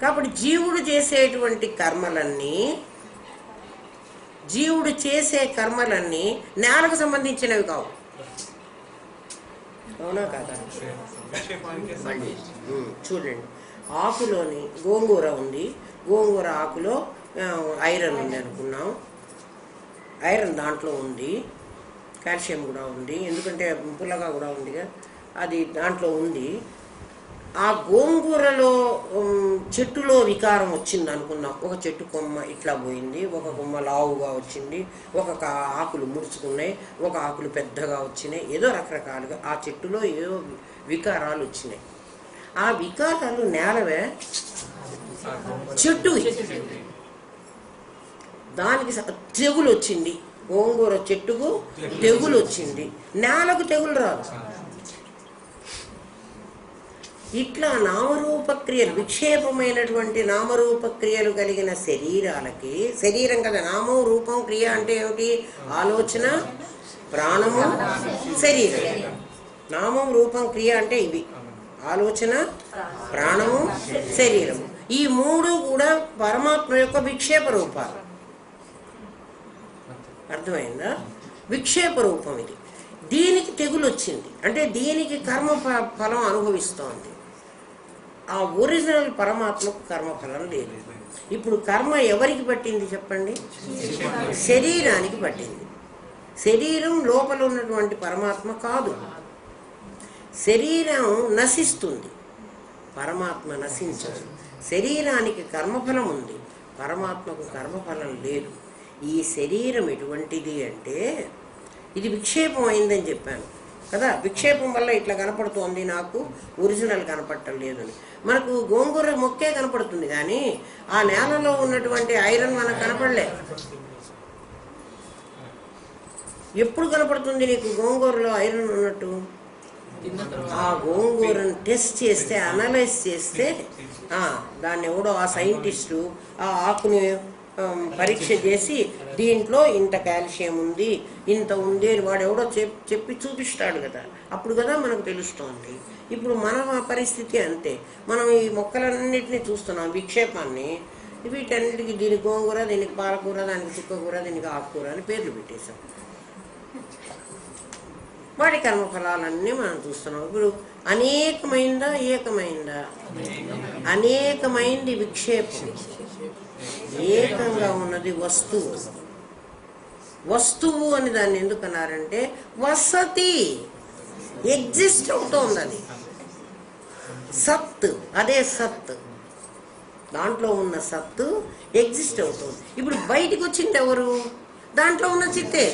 కాబట్టి జీవుడు చేసేటువంటి కర్మలన్నీ జీవుడు చేసే కర్మలన్నీ నేలకు సంబంధించినవి కావు. అవునా కాదా? చూడండి, ఆకులోని గోంగూర ఉంది, గోంగూర ఆకులో ఐరన్ ఉంది అనుకున్నాం. ఐరన్ దాంట్లో ఉంది, కాల్షియం కూడా ఉంది, ఎందుకంటే పుల్లగా కూడా ఉందిగా, అది దాంట్లో ఉంది. ఆ గోంగూరలో చెట్టులో వికారం వచ్చింది అనుకుందాం. ఒక చెట్టు కొమ్మ ఇట్లా పోయింది, ఒక కొమ్మ లావుగా వచ్చింది, ఒక ఆకులు ముడుచుకున్నాయి, ఒక ఆకులు పెద్దగా వచ్చినాయి, ఏదో రకరకాలుగా ఆ చెట్టులో ఏదో వికారాలు వచ్చినాయి. ఆ వికారాలు నేలవే, చెట్టు దానికి తెగులు వచ్చింది. గోంగూర చెట్టుకు తెగులు వచ్చింది, నేలకు తెగులు రాదు. ఇట్లా నామరూపక్రియలు, విక్షేపమైనటువంటి నామరూపక్రియలు కలిగిన శరీరాలకి, శరీరం కదా, నామం రూపం క్రియ అంటే ఏమిటి? ఆలోచన, ప్రాణము, శరీరం. నామం రూపం క్రియ అంటే ఇవి: ఆలోచన, ప్రాణము, శరీరము. ఈ మూడు కూడా పరమాత్మ యొక్క విక్షేప రూపాలు. అర్థమైందా? విక్షేప రూపం ఇది. దీనికి తెగులు వచ్చింది అంటే దీనికి కర్మ ఫలం అనుభవిస్తోంది. ఆ ఒరిజినల్ పరమాత్మకు కర్మఫలం లేదు. ఇప్పుడు కర్మ ఎవరికి పట్టింది చెప్పండి? శరీరానికి పట్టింది. శరీరం లోపల ఉన్నటువంటి పరమాత్మ కాదు. శరీరం నశిస్తుంది, పరమాత్మ నశించదు. శరీరానికి కర్మఫలం ఉంది, పరమాత్మకు కర్మఫలం లేదు. ఈ శరీరం ఎటువంటిది అంటే ఇది విక్షేపం అయిందని చెప్పాను కదా. విక్షేపం వల్ల ఇట్లా కనపడుతోంది, నాకు ఒరిజినల్ కనపడటం లేదని. మనకు గోంగూర మొక్కే కనపడుతుంది కానీ ఆ నేలలో ఉన్నటువంటి ఐరన్ మనకు కనపడలే. ఎప్పుడు కనపడుతుంది నీకు గోంగూరలో ఐరన్ ఉన్నట్టు? ఆ గోంగూరను టెస్ట్ చేస్తే, అనలైజ్ చేస్తే, దాన్ని ఎవడో ఆ సైంటిస్టు ఆ ఆకుని పరీక్ష చేసి దీంట్లో ఇంత కాల్షియం ఉంది, ఇంత ఉంది అని వాడు ఎవడో చెప్పి చూపిస్తాడు కదా, అప్పుడు కదా మనకు తెలుస్తోంది. ఇప్పుడు మన పరిస్థితి అంతే. మనం ఈ మొక్కలన్నింటినీ చూస్తున్నాం, విక్షేపాన్ని. వీటన్నిటికీ దీనికి గోంగూర, దీనికి పాలకూర, దానికి చుక్కకూర, దీనికి ఆకుకూర అని పేర్లు పెట్టేశాం. వాటి కర్మఫలాలన్నీ మనం చూస్తున్నాం. ఇప్పుడు అనేకమైందా, ఏకమైందా? అనేకమైంది విక్షేపం, ఏకంగా ఉన్నది వస్తువు. వస్తువు అని దాన్ని ఎందుకు అన్నారంటే వసతి, ఎగ్జిస్ట్ అవుతోంది. అది సత్, అదే సత్. దాంట్లో ఉన్న సత్తు ఎగ్జిస్ట్ అవుతుంది. ఇప్పుడు బయటికి వచ్చింది ఎవరు? దాంట్లో ఉన్న చిత్తే.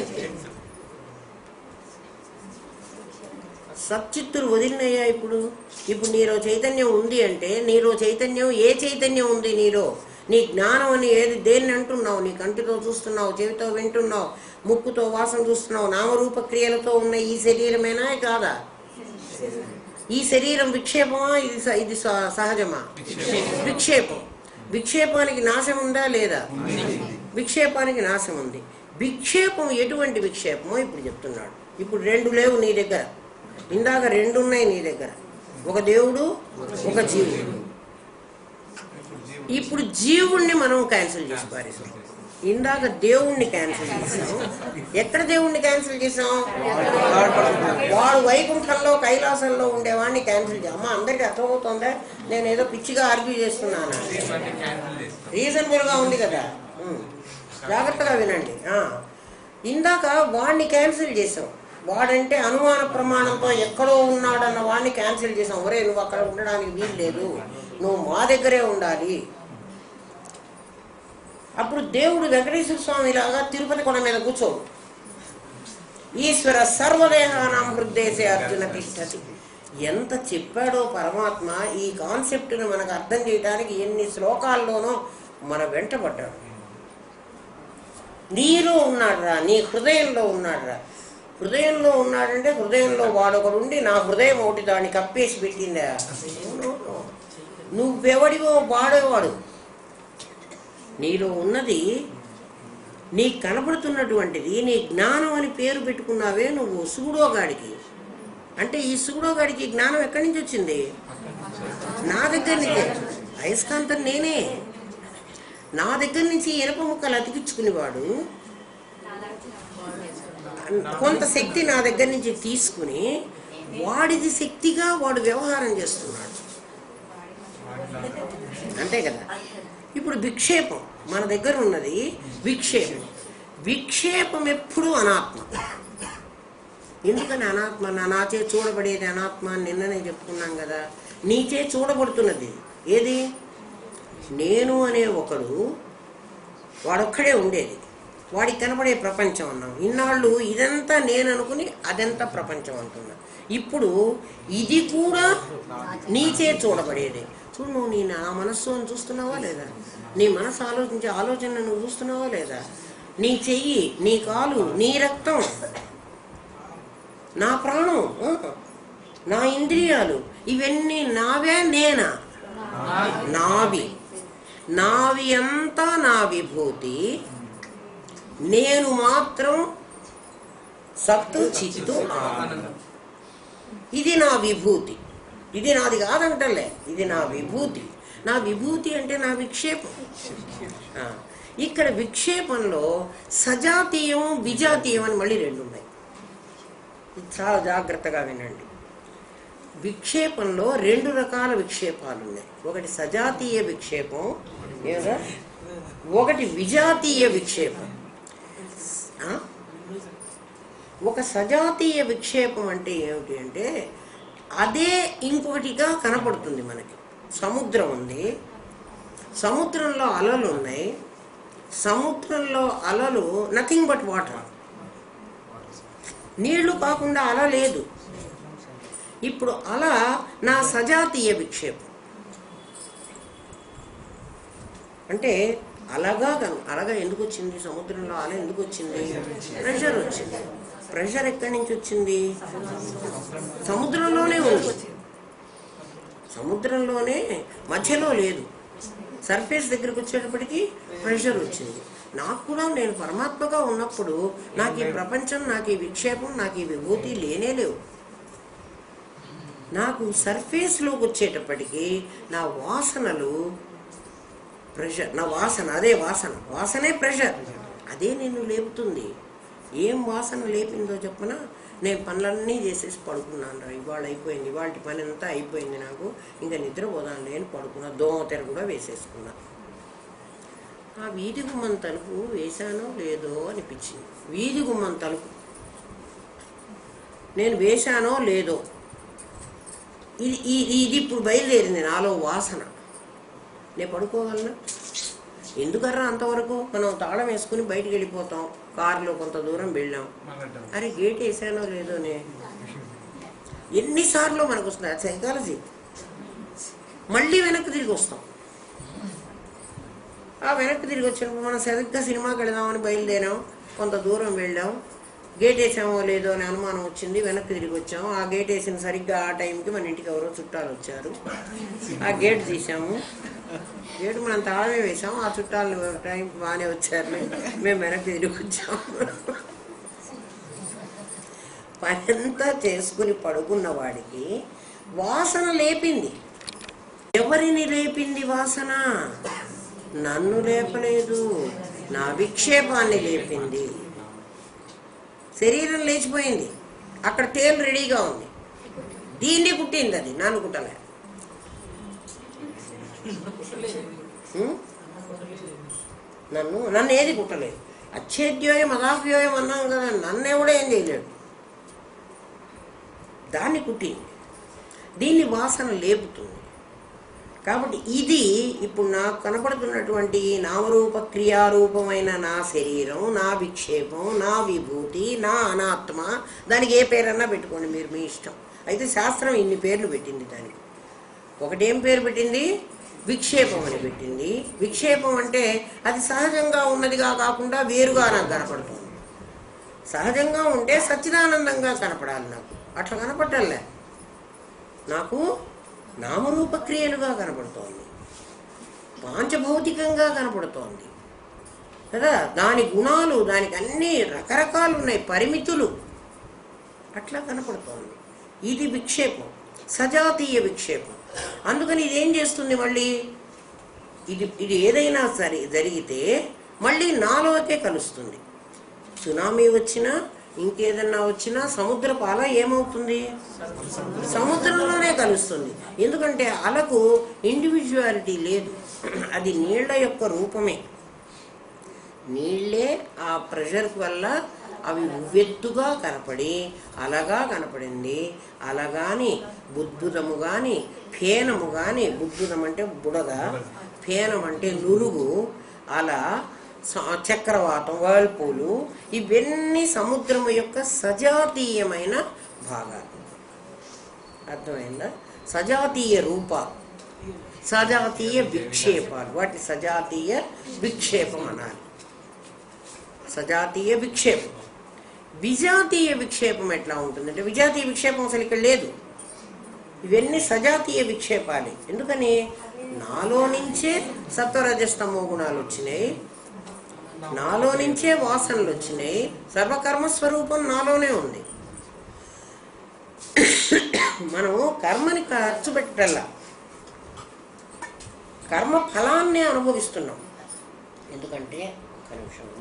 సచ్చిత్తులు వదిలినయ్యా. ఇప్పుడు నీలో చైతన్యం ఉంది అంటే, నీలో చైతన్యం, ఏ చైతన్యం ఉంది నీలో? నీ జ్ఞానం అని దేన్ని అంటున్నావు? నీ కంటితో చూస్తున్నావు, చెవితో వింటున్నావు, ముక్కుతో వాసన చూస్తున్నావు, నామరూప క్రియలతో ఉన్న ఈ శరీరమేనా కాదా? ఈ శరీరం విక్షేపమా? ఇది సహజమా? విక్షేపం. విక్షేపానికి నాశం ఉందా లేదా? విక్షేపానికి నాశం ఉంది. విక్షేపం ఎటువంటి విక్షేపమో ఇప్పుడు చెప్తున్నాడు. ఇప్పుడు రెండు లేవు నీ దగ్గర, ఇందాక రెండు ఉన్నాయి నీ దగ్గర, ఒక దేవుడు, ఒక జీవుడు. ఇప్పుడు జీవుణ్ణి మనం క్యాన్సిల్ చేసి పారేసాం. ఇందాక దేవుణ్ణి క్యాన్సిల్ చేసాం. ఎక్కడ దేవుణ్ణి క్యాన్సిల్ చేసాం? వాడు వైకుంఠంలో, కైలాసంలో ఉండేవాడిని క్యాన్సిల్ చేసాం. అమ్మ, అందరికీ అర్థమవుతుందా? నేను ఏదో పిచ్చిగా ఆర్గ్యూ చేస్తున్నాను, రీజనబుల్గా ఉంది కదా, జాగ్రత్తగా వినండి. ఇందాక వాడిని క్యాన్సిల్ చేసాం. వాడంటే అనుమాన ప్రమాణంతో ఎక్కడో ఉన్నాడన్న వాడిని క్యాన్సిల్ చేసాం. ఒరే, నువ్వు అక్కడ ఉండడానికి వీలు లేదు, నువ్వు మా దగ్గరే ఉండాలి. అప్పుడు దేవుడు వెంకటేశ్వర స్వామి లాగా తిరుపతి కొండ మీద కూర్చోడు. ఈశ్వర సర్వదేహానాం హృద్దేశే అర్జున తిష్టతి. ఎంత చెప్పాడో పరమాత్మ. ఈ కాన్సెప్ట్ని మనకు అర్థం చేయడానికి ఎన్ని శ్లోకాల్లోనో మన వెంటబడ్డాడు. నీలో ఉన్నాడురా, నీ హృదయంలో ఉన్నాడురా. హృదయంలో ఉన్నాడంటే హృదయంలో వాడొకడు ఉండి నా హృదయం ఒకటి దాన్ని కప్పేసి పెట్టిందా? నువ్వెవడివో వాడేవాడు. నీలో ఉన్నది, నీకు కనపడుతున్నటువంటిది, నీ జ్ఞానం అని పేరు పెట్టుకున్నావే నువ్వు సుగుడోగాడికి. అంటే ఈ సుగుడోగాడికి జ్ఞానం ఎక్కడి నుంచి వచ్చింది? నా దగ్గర నుంచి. అయస్కాంతం నేనే. నా దగ్గర నుంచి ఇనప ముక్కలు అతికించుకునేవాడు కొంత శక్తి నా దగ్గర నుంచి తీసుకుని వాడిది శక్తిగా వాడు వ్యవహారం చేస్తున్నాడు, అంతే కదా. ఇప్పుడు విక్షేపం మన దగ్గర ఉన్నది విక్షేపం. విక్షేపం ఎప్పుడూ అనాత్మ. ఎందుకని అనాత్మ? నాచే చూడబడేది అనాత్మ అని నిన్ననే చెప్పుకున్నాం కదా. నీచే చూడబడుతున్నది ఏది? నేను అనే ఒకడు, వాడొక్కడే ఉండేది, వాడికి కనబడే ప్రపంచం అన్నాం. ఇన్నాళ్ళు ఇదంతా నేను అనుకుని అదంతా ప్రపంచం అంటున్నా. ఇప్పుడు ఇది కూడా నీచే చూడబడేది. చూడు, నువ్వు నీ నా మనస్సు అని చూస్తున్నావా లేదా? నీ మనసు ఆలోచించే ఆలోచన నువ్వు చూస్తున్నావా లేదా? నీ చెయ్యి, నీ కాలు, నీ రక్తం, నా ప్రాణం, నా ఇంద్రియాలు, ఇవన్నీ నావే నేనా? నావి. నావి అంతా నా విభూతి. నేను మాత్రం సత్తు చిత్తు ఆనందం. ఇది నా విభూతి. ఇది నాది కాదంటలే, ఇది నా విభూతి. నా విభూతి అంటే నా విక్షేపం. ఇక్కడ విక్షేపంలో సజాతీయం విజాతీయం అని మళ్ళీ రెండు ఉన్నాయి. చాలా జాగ్రత్తగా వినండి. విక్షేపంలో రెండు రకాల విక్షేపాలు ఉన్నాయి. ఒకటి సజాతీయ విక్షేపం, ఒకటి విజాతీయ విక్షేపం. ఒక సజాతీయ విక్షేపం అంటే ఏమిటి అంటే అదే ఇంకొకటిగా కనపడుతుంది మనకి. సముద్రం ఉంది, సముద్రంలో అలలు ఉన్నాయి. సముద్రంలో అలలు నథింగ్ బట్ వాటర్, నీళ్లు కాకుండా అల లేదు. ఇప్పుడు అల నా సజాతీయ విక్షేపం. అంటే అలగా ఎందుకు వచ్చింది? సముద్రంలో అల ఎందుకు వచ్చింది? ప్రెషర్ వచ్చింది. ప్రెషర్ ఎక్కడి నుంచి వచ్చింది? సముద్రంలోనే ఉంది. సముద్రంలోనే, మధ్యలో లేదు. సర్ఫేస్ దగ్గరికి వచ్చేటప్పటికి ప్రెషర్ వచ్చింది. నాకు కూడా నేను పరమాత్మగా ఉన్నప్పుడు నాకు ఈ ప్రపంచం, నాకు ఈ విక్షేపం, నాకు ఈ విభూతి లేనే లేవు. నాకు సర్ఫేస్లోకి వచ్చేటప్పటికి నా వాసనలు ప్రెషర్, నా వాసన అదే వాసనే ప్రెషర్, అదే నిన్ను లేపుతుంది. ఏం వాసన లేపిందో చెప్పనా? నేను పనులన్నీ చేసేసి పడుకున్నాను రా, ఇవాళ అయిపోయింది, ఇవాళ పని అంతా అయిపోయింది, నాకు ఇంకా నిద్రపోదాను లేని పడుకున్నా. దోమతెర కూడా వేసేసుకున్నా. ఆ వీధి గుమ్మం తలుపు వేశానో లేదో అనిపించింది. వీధి గుమ్మం తలుపు నేను వేశానో లేదో, ఇది ఇప్పుడు బయలుదేరింది నాలో వాసన. నేను పడుకోగలనా? ఎందుకర్రా అంతవరకు? మనం తాళం వేసుకుని బయటికి వెళ్ళిపోతాం, కారులో కొంత దూరం వెళ్ళాం, అరే గేట్ వేసానో లేదోనే. ఎన్నిసార్లు మనకు వస్తుంది అది సైకాలజీ. మళ్ళీ వెనక్కి తిరిగి వస్తాం. ఆ వెనక్కి తిరిగి వచ్చినప్పుడు మనం సరిగ్గా సినిమాకి వెళదామని బయలుదేరాం, కొంత దూరం వెళ్ళాం, గేట్ వేసామో లేదో అని అనుమానం వచ్చింది, వెనక్కి తిరిగి వచ్చాము. ఆ గేట్ వేసిన సరిగ్గా ఆ టైంకి మన ఇంటికి ఎవరో చుట్టాలు వచ్చారు. ఆ గేట్ తీసాము, గేటు మనం తాళమే వేసాము. ఆ చుట్టాలు టైంకి బాగానే వచ్చారు, మేము వెనక్కి తిరిగి వచ్చాము. పనంతా చేసుకుని పడుకున్న వాడికి వాసన లేపింది. ఎవరిని లేపింది వాసన? నన్ను లేపలేదు, నా విక్షేపాన్ని లేపింది. శరీరం లేచిపోయింది, అక్కడ తేలు రెడీగా ఉంది, దీన్ని కుట్టింది, అది నన్ను కుట్టలే. నన్ను ఏది కుట్టలేదు. అచ్చేద్యోయం అదాప్యోయం అన్నాం కదా, నన్ను ఎవడో ఏం చేయలేడు, దాన్ని కుట్టింది. దీన్ని వాసన లేపుతుంది. కాబట్టి ఇది ఇప్పుడు నాకు కనపడుతున్నటువంటి నామరూప క్రియారూపమైన నా శరీరం, నా విక్షేపం, నా విభూతి, నా అనాత్మ, దానికి ఏ పేరన్నా పెట్టుకోండి మీరు, మీ ఇష్టం. అయితే శాస్త్రం ఇన్ని పేర్లు పెట్టింది దానికి. ఒకటేం పేరు పెట్టింది? విక్షేపం అని పెట్టింది. విక్షేపం అంటే అది సహజంగా ఉన్నదిగా కాకుండా వేరుగా నాకు కనపడుతుంది. సహజంగా ఉంటే సచ్చిదానందంగా కనపడాలి, నాకు అట్లా కనపడాలే, నాకు నామరూపక్రియలుగా కనపడుతోంది, పాంచభౌతికంగా కనపడుతోంది కదా. దాని గుణాలు, దానికి అన్ని రకరకాలు ఉన్నాయి, పరిమితులు, అట్లా కనపడుతోంది. ఇది విక్షేపం, సజాతీయ విక్షేపం. అందుకని ఇదేం చేస్తుంది? మళ్ళీ ఇది ఏదైనా సరే జరిగితే మళ్ళీ నాలోకే కలుస్తుంది. సునామీ వచ్చినా ఇంకేదన్నా వచ్చినా సముద్రపు అల ఏమవుతుంది? సముద్రంలోనే కలుస్తుంది. ఎందుకంటే అలకు ఇండివిజువాలిటీ లేదు, అది నీళ్ల యొక్క రూపమే. నీళ్ళే ఆ ప్రెషర్ వల్ల అవి ఉవ్వెత్తుగా కనపడి అలగా కనపడింది. అలగాని బుద్భుతము కానీ ఫేనము కానీ, బుద్భుతం అంటే బుడగ, ఫేనం అంటే నురుగు, అలా చక్రవాతం, వర్ల్పూలు, ఇవన్నీ సముద్రము యొక్క సజాతీయమైన భాగాలు. అర్థమైందా? సజాతీయ రూపాలు, సజాతీయ విక్షేపాలు, వాటి సజాతీయ విక్షేపం అనాలి. సజాతీయ విక్షేపం. విజాతీయ విక్షేపం ఎట్లా ఉంటుందంటే, విజాతీయ విక్షేపం అసలు ఇక్కడ లేదు. ఇవన్నీ సజాతీయ విక్షేపాలే. ఎందుకని? నాలో నుంచే సత్వరజస్తమో గుణాలు వచ్చినాయి, నాలో నుంచే వాసనలు వచ్చినాయి, సర్వకర్మస్వరూపం నాలోనే ఉంది. మనము కర్మని ఖర్చు పెట్టాల, కర్మ ఫలాన్నే అనుభవిస్తున్నాం. ఎందుకంటే ఒక నిమిషం,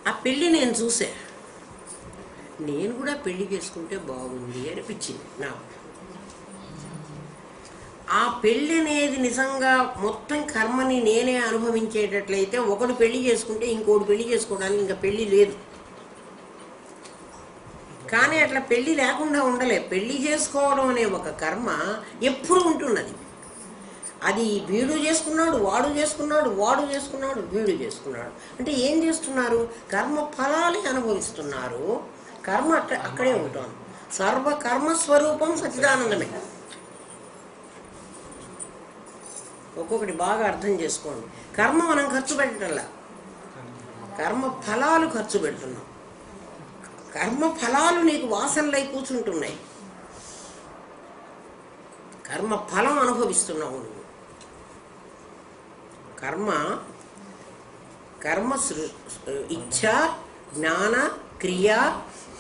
ఆ పెళ్ళి నేను చూసా, నేను కూడా పెళ్లి చేసుకుంటే బాగుంది అనిపించింది నాకు. ఆ పెళ్ళి అనేది నిజంగా మొత్తం కర్మని నేనే అనుభవించేటట్లయితే ఒకడు పెళ్లి చేసుకుంటే ఇంకోటి పెళ్లి చేసుకోవడానికి ఇంకా పెళ్లి లేదు. కానీ అట్లా పెళ్లి లేకుండా ఉండలే. పెళ్లి చేసుకోవడం అనే ఒక కర్మ ఎప్పుడు ఉంటున్నది. అది వీడు చేసుకున్నాడు, వాడు చేసుకున్నాడు, వాడు చేసుకున్నాడు, వీడు చేసుకున్నాడు. అంటే ఏం చేస్తున్నారు? కర్మ ఫలాలు అనుభవిస్తున్నారు. కర్మ అక్కడే ఉంటుంది. సర్వకర్మస్వరూపం సచ్చిదానందమే. ఒక్కొక్కటి బాగా అర్థం చేసుకోండి. కర్మ మనం ఖర్చు పెట్టడంలా, కర్మ ఫలాలు ఖర్చు పెడుతున్నాం. కర్మ ఫలాలు నీకు వాసనలై కూర్చుంటున్నాయి, కర్మ ఫలం అనుభవిస్తున్నావు నువ్వు. కర్మ ఇచ్ఛ, జ్ఞాన, క్రియ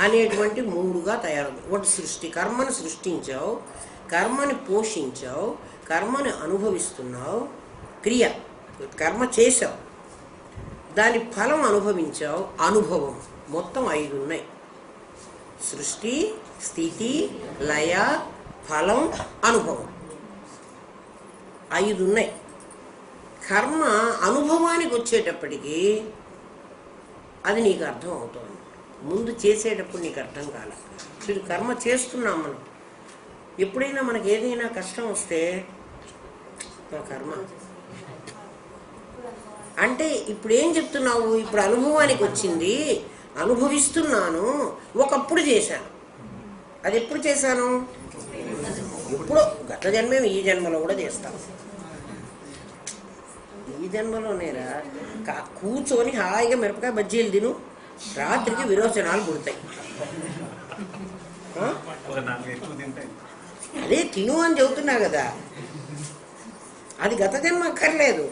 అనేటువంటి మూడుగా తయారవుతుంది. ఒకటి సృష్టి, కర్మను సృష్టించావు, కర్మని పోషించావు, కర్మని అనుభవిస్తున్నావు. క్రియ, కర్మ చేసావు, దాని ఫలం అనుభవించావు. అనుభవం, మొత్తం 5 ఉన్నాయి. సృష్టి, స్థితి, లయ, ఫలం, అనుభవం, 5 ఉన్నాయి. కర్మ అనుభవానికి వచ్చేటప్పటికి అది నీకు అర్థం అవుతుంది. ముందు చేసేటప్పుడు నీకు అర్థం కాలే. చూడు, కర్మ చేస్తున్నాం మనం. ఎప్పుడైనా మనకి ఏదైనా కష్టం వస్తే కర్మ అంటే ఇప్పుడు ఏం చెప్తున్నావు? ఇప్పుడు అనుభవానికి వచ్చింది, అనుభవిస్తున్నాను. ఒకప్పుడు చేశాను. అది ఎప్పుడు చేశాను? ఎప్పుడో, గత జన్మే, ఈ జన్మలో కూడా చేస్తాను. ఈ జన్మలోనేరా కూర్చొని హాయిగా మిరపకాయ బజ్జీలు తిను, రాత్రికి విరోచనాలు పుడతాయి. అదే తిను అని చెబుతున్నా కదా, అది గత జన్మ అక్కర్లేదు.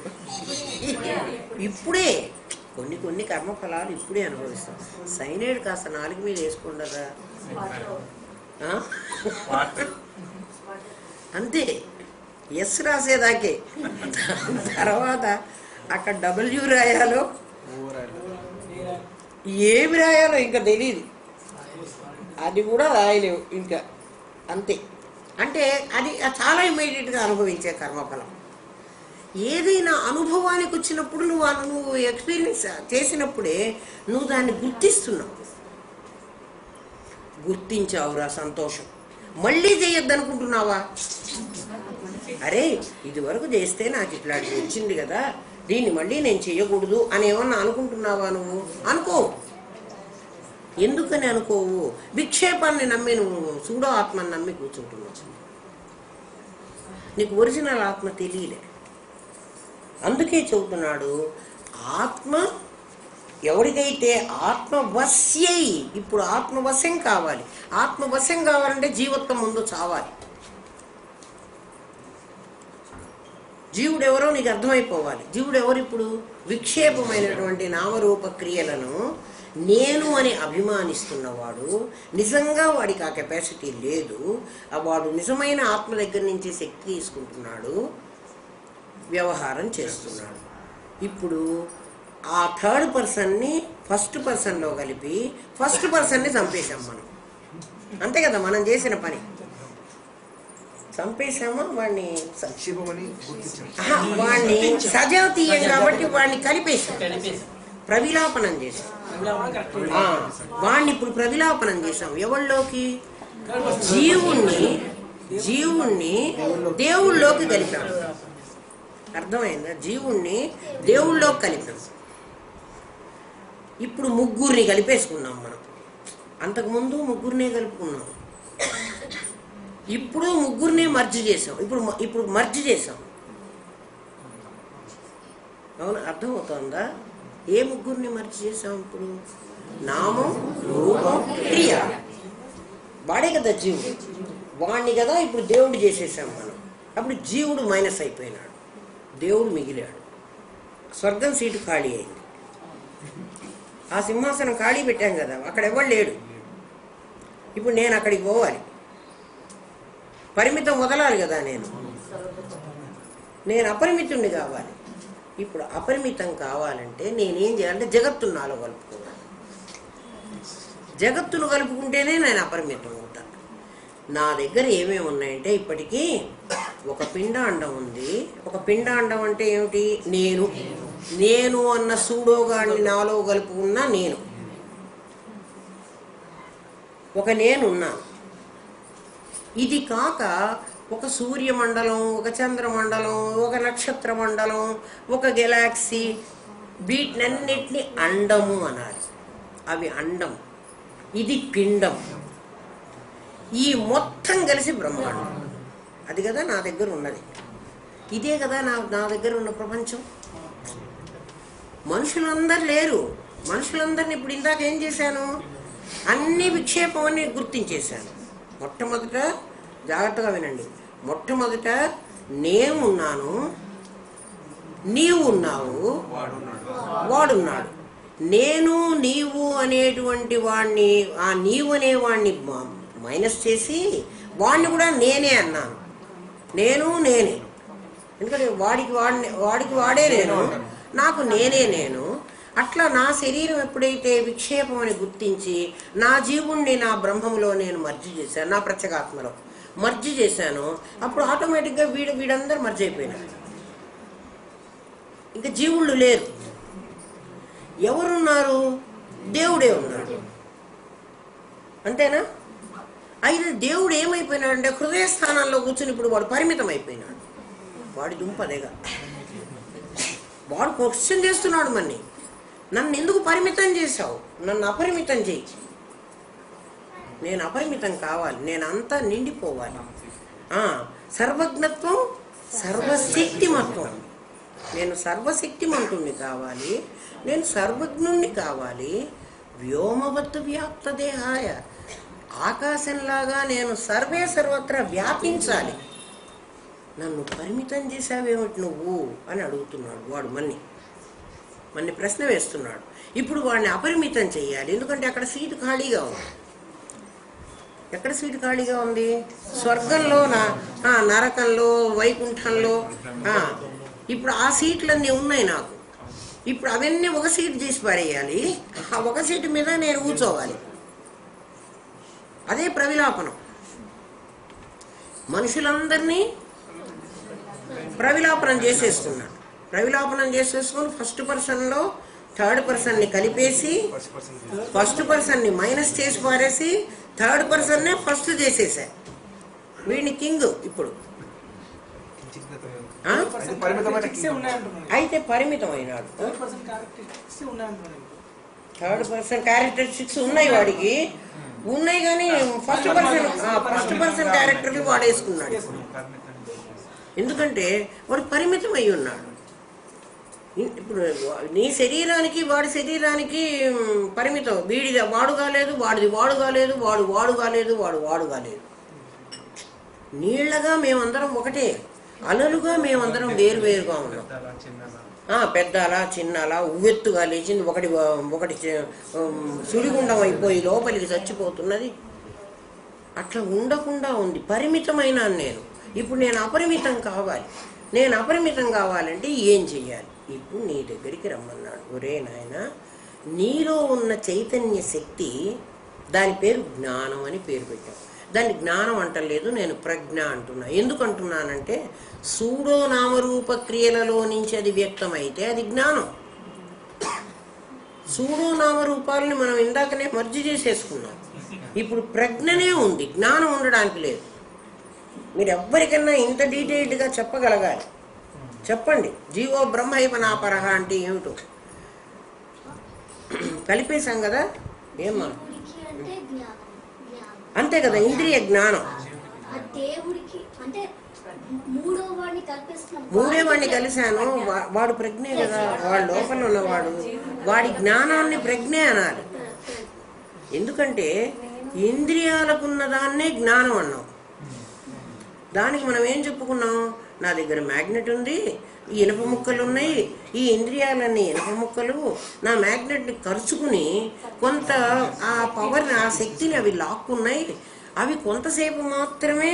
ఇప్పుడే కొన్ని కర్మఫలాలు ఇప్పుడే అనుభవిస్తాం. సైనైడ్ కాస్త 4 మీద వేసుకుంటారా అంతే, ఎస్ రాసేదాకే. తర్వాత అక్కడ W రాయాలో ఏమి రాయాలో ఇంకా తెలియదు, అది కూడా రాయలేవు ఇంకా, అంతే. అంటే అది చాలా ఇమ్మీడియట్గా అనుభవించే కర్మఫలం. ఏదైనా అనుభవానికి వచ్చినప్పుడు నువ్వు ఎక్స్పీరియన్స్ చేసినప్పుడే నువ్వు దాన్ని గుర్తిస్తున్నావు. గుర్తించావురా, సంతోషం. మళ్ళీ చేయొద్దు అనుకుంటున్నావా? అరే ఇది వరకు చేస్తే నాకు ఇట్లాంటిది వచ్చింది కదా, దీన్ని మళ్ళీ నేను చేయకూడదు అని ఏమన్నా అనుకుంటున్నావా? నువ్వు అనుకో. ఎందుకని అనుకోవు? విక్షేపాన్ని నమ్మి నువ్వు సూడో ఆత్మని నమ్మి కూర్చుంటున్నావు. నీకు ఒరిజినల్ ఆత్మ తెలియలే. అందుకే చెబుతున్నాడు, ఆత్మ ఎవరికైతే ఆత్మవశ్యై, ఇప్పుడు ఆత్మవశ్యం కావాలి. ఆత్మవశ్యం కావాలంటే జీవత్వం ముందు చావాలి. జీవుడు ఎవరో నీకు అర్థమైపోవాలి. జీవుడు ఎవరు? ఇప్పుడు విక్షేపమైనటువంటి నామరూప క్రియలను నేను అని అభిమానిస్తున్నవాడు, నిజంగా వాడికి ఆ కెపాసిటీ లేదు. వాడు నిజమైన ఆత్మ దగ్గర నుంచి శక్తి తీసుకుంటున్నాడు, వ్యవహారం చేస్తున్నాడు. ఇప్పుడు ఆ థర్డ్ పర్సన్ని ఫస్ట్ పర్సన్లో కలిపి ఫస్ట్ పర్సన్ని చంపేశాం మనం. అంతే కదా మనం చేసిన పని. చంపేశామా వాడిని, వాడిని సజాతీయం కాబట్టి వాడిని కలిపేశాం, ప్రవిలాపనం చేశాం. వాడిని ఇప్పుడు ప్రవిలాపనం చేశాం ఎవళ్ళలోకి? జీవుణ్ణి దేవుళ్ళలోకి కలిపాం. అర్థమైందా? జీవుణ్ణి దేవుళ్ళలోకి కలిపాం. ఇప్పుడు ముగ్గురిని కలిపేసుకున్నాం మనం. అంతకుముందు ముగ్గురినే కలుపుకున్నాం, ఇప్పుడు ముగ్గురిని మర్జీ చేసాం. ఇప్పుడు మర్జీ చేసాం. అవును, అర్థమవుతుందా? ఏ ముగ్గురిని మర్జీ చేసాం ఇప్పుడు? నామం, రూపం, క్రియ. వాడే కదా జీవుడు, వాడిని కదా ఇప్పుడు దేవుడు చేసేసాం మనం. అప్పుడు జీవుడు మైనస్ అయిపోయినాడు, దేవుడు మిగిలాడు. స్వర్గం సీటు ఖాళీ అయింది. ఆ సింహాసనం ఖాళీ పెట్టాం కదా, అక్కడ ఎవడు లేడు. ఇప్పుడు నేను అక్కడికి పోవాలి, పరిమితం వదలాలి కదా. నేను అపరిమితుణ్ణి కావాలి. ఇప్పుడు అపరిమితం కావాలంటే నేనేం చేయాలంటే జగత్తును నాలో కలుపుకోవాలి. జగత్తును కలుపుకుంటేనే నేను అపరిమితం అవుతాను. నా దగ్గర ఏమేమి ఉన్నాయంటే ఇప్పటికీ ఒక పిండాండం ఉంది. ఒక పిండాండం అంటే ఏమిటి? నేను అన్న సూడోగాడిని నాలో కలుపుకున్నా నేను ఒక నేనున్నాను. ఇది కాక ఒక సూర్యమండలం, ఒక చంద్రమండలం, ఒక నక్షత్ర మండలం, ఒక గెలాక్సీ, వీటినన్నిటినీ అండము అనాలి. అవి అండం, ఇది పిండం. ఈ మొత్తం కలిసి బ్రహ్మాండం. అది కదా నా దగ్గర ఉన్నది. ఇదే కదా నా దగ్గర ఉన్న ప్రపంచం. మనుషులందరూ లేరు. మనుషులందరినీ ఇప్పుడు ఇందాక ఏం చేశాను? అన్ని విక్షేపం అని గుర్తించేశాను. మొట్టమొదట జాగ్రత్తగా వినండి. మొట్టమొదట నేనున్నాను, నీవు ఉన్నావు, వాడున్నాడు. నేను నీవు అనేటువంటి వాడిని, ఆ నీవు అనేవాడిని మైనస్ చేసి వాడిని కూడా నేనే అన్నాను. నేనే. ఎందుకంటే వాడికి వాడే నేను, నాకు నేను. అట్లా నా శరీరం ఎప్పుడైతే విక్షేపం అని గుర్తించి నా జీవుణ్ణి నా బ్రహ్మంలో నేను మర్జీ చేశాను, నా ప్రత్యేగాత్మలో మర్జీ చేశాను, అప్పుడు ఆటోమేటిక్గా వీడందరూ మర్జీ అయిపోయినారు. ఇంకా జీవుళ్ళు లేరు. ఎవరున్నారు? దేవుడే ఉన్నాడు. అంతేనా? అయితే దేవుడు ఏమైపోయినాడంటే హృదయ స్థానాల్లో కూర్చుని ఇప్పుడు వాడు పరిమితం అయిపోయినాడు. వాడి దుంపదేగా వాడు క్వశ్చన్ చేస్తున్నాడు మన్ని, నన్ను ఎందుకు పరిమితం చేశావు? నన్ను అపరిమితం చేయి. నేను అపరిమితం కావాలి, నేను అంతా నిండిపోవాలి. సర్వజ్ఞత్వం, సర్వశక్తిమత్వం. నేను సర్వశక్తిమంతుణ్ణి కావాలి, నేను సర్వజ్ఞుణ్ణి కావాలి. వ్యోమవత్ వ్యాప్త దేహాయ, ఆకాశంలాగా నేను సర్వత్రా వ్యాపించాలి. నన్ను పరిమితం చేశావేమిటి నువ్వు అని అడుగుతున్నాడు వాడు. మన్ని ప్రశ్న వేస్తున్నాడు. ఇప్పుడు వాడిని అపరిమితం చెయ్యాలి. ఎందుకంటే అక్కడ సీటు ఖాళీగా ఉంది. ఎక్కడ సీటు ఖాళీగా ఉంది? స్వర్గంలో, నరకంలో, వైకుంఠంలో. ఇప్పుడు ఆ సీట్లన్నీ ఉన్నాయి నాకు. ఇప్పుడు అవన్నీ ఒక సీటు తీసి పడేయాలి. ఆ ఒక సీటు మీద నేను కూర్చోవాలి. అదే ప్రవిలాపనం. మనుషులందరినీ ప్రవిలాపనం చేసేస్తున్నాడు. ప్రవిలాపనం చేసేసుకొని ఫస్ట్ పర్సన్లో థర్డ్ పర్సన్ని కలిపేసి ఫస్ట్ పర్సన్ని మైనస్ చేసి పారేసి థర్డ్ పర్సన్నే ఫస్ట్ చేసేసా. వీడిని కింగ్. ఇప్పుడు అయితే పరిమితం అయినాడు. థర్డ్ పర్సన్ క్యారెక్టరిస్టిక్స్ ఉన్నాయి వాడికి, ఉన్నాయి కానీ ఫస్ట్ పర్సన్ క్యారెక్టర్లు వాడేసుకున్నాడు. ఎందుకంటే వాడు పరిమితం అయి ఉన్నాడు. ఇప్పుడు నీ శరీరానికి వాడి శరీరానికి పరిమితం. వీడిది వాడు కాలేదు, వాడిది వాడు కాలేదు, వాడు కాలేదు, వాడు కాలేదు. నీళ్లగా మేమందరం ఒకటే, అలలుగా మేమందరం వేరువేరుగా ఉన్నాం. పెద్దలా చిన్నలా ఉవ్వెత్తుగా లేచింది, ఒకటి సుడిగుండం అయిపోయి లోపలికి చచ్చిపోతున్నది. అట్లా ఉండకుండా ఉంది. పరిమితమైన నేను. ఇప్పుడు నేను అపరిమితం కావాలి. నేను అపరిమితం కావాలంటే ఏం చెయ్యాలి? ఇప్పుడు నీ దగ్గరికి రమ్మన్నాడు. ఒరే నాయన, నీలో ఉన్న చైతన్య శక్తి, దాని పేరు జ్ఞానం అని పేరు పెట్టాం. దాన్ని జ్ఞానం అంటలేదు, నేను ప్రజ్ఞ అంటున్నా. ఎందుకు అంటున్నానంటే సూడో నామరూప క్రియలలో నుంచి అది వ్యక్తమైతే అది జ్ఞానం. సూడో నామరూపాలని మనం ఇందాకనే మర్జీ చేసేసుకున్నాం. ఇప్పుడు ప్రజ్ఞనే ఉంది, జ్ఞానం ఉండడానికి లేదు. మీరు ఎవ్వరికన్నా ఇంత డీటెయిల్డ్గా చెప్పగలగాలి. చెప్పండి, జీవో బ్రహ్మైవ నాపరహ అంటే ఏమిటో కలిపేశాం కదా. ఏమ్మా అంతే కదా, ఇంద్రియ జ్ఞానం. మూడే వాడిని కలిశాను, వాడు ప్రజ్ఞే కదా, వాడు లోపల ఉన్నవాడు, వాడి జ్ఞానాన్ని ప్రజ్ఞే అనాలి. ఎందుకంటే ఇంద్రియాలకున్న దాన్నే జ్ఞానం అన్నాం. దానికి మనం ఏం చెప్పుకున్నాం? నా దగ్గర మ్యాగ్నెట్ ఉంది, ఈ ఇనుప ముక్కలు ఉన్నాయి, ఈ ఇంద్రియాలన్నీ ఇనుప ముక్కలు, నా మ్యాగ్నెట్ని ఖర్చుకుని కొంత ఆ పవర్ని, ఆ శక్తిని అవి లాక్కున్నాయి. అవి కొంతసేపు మాత్రమే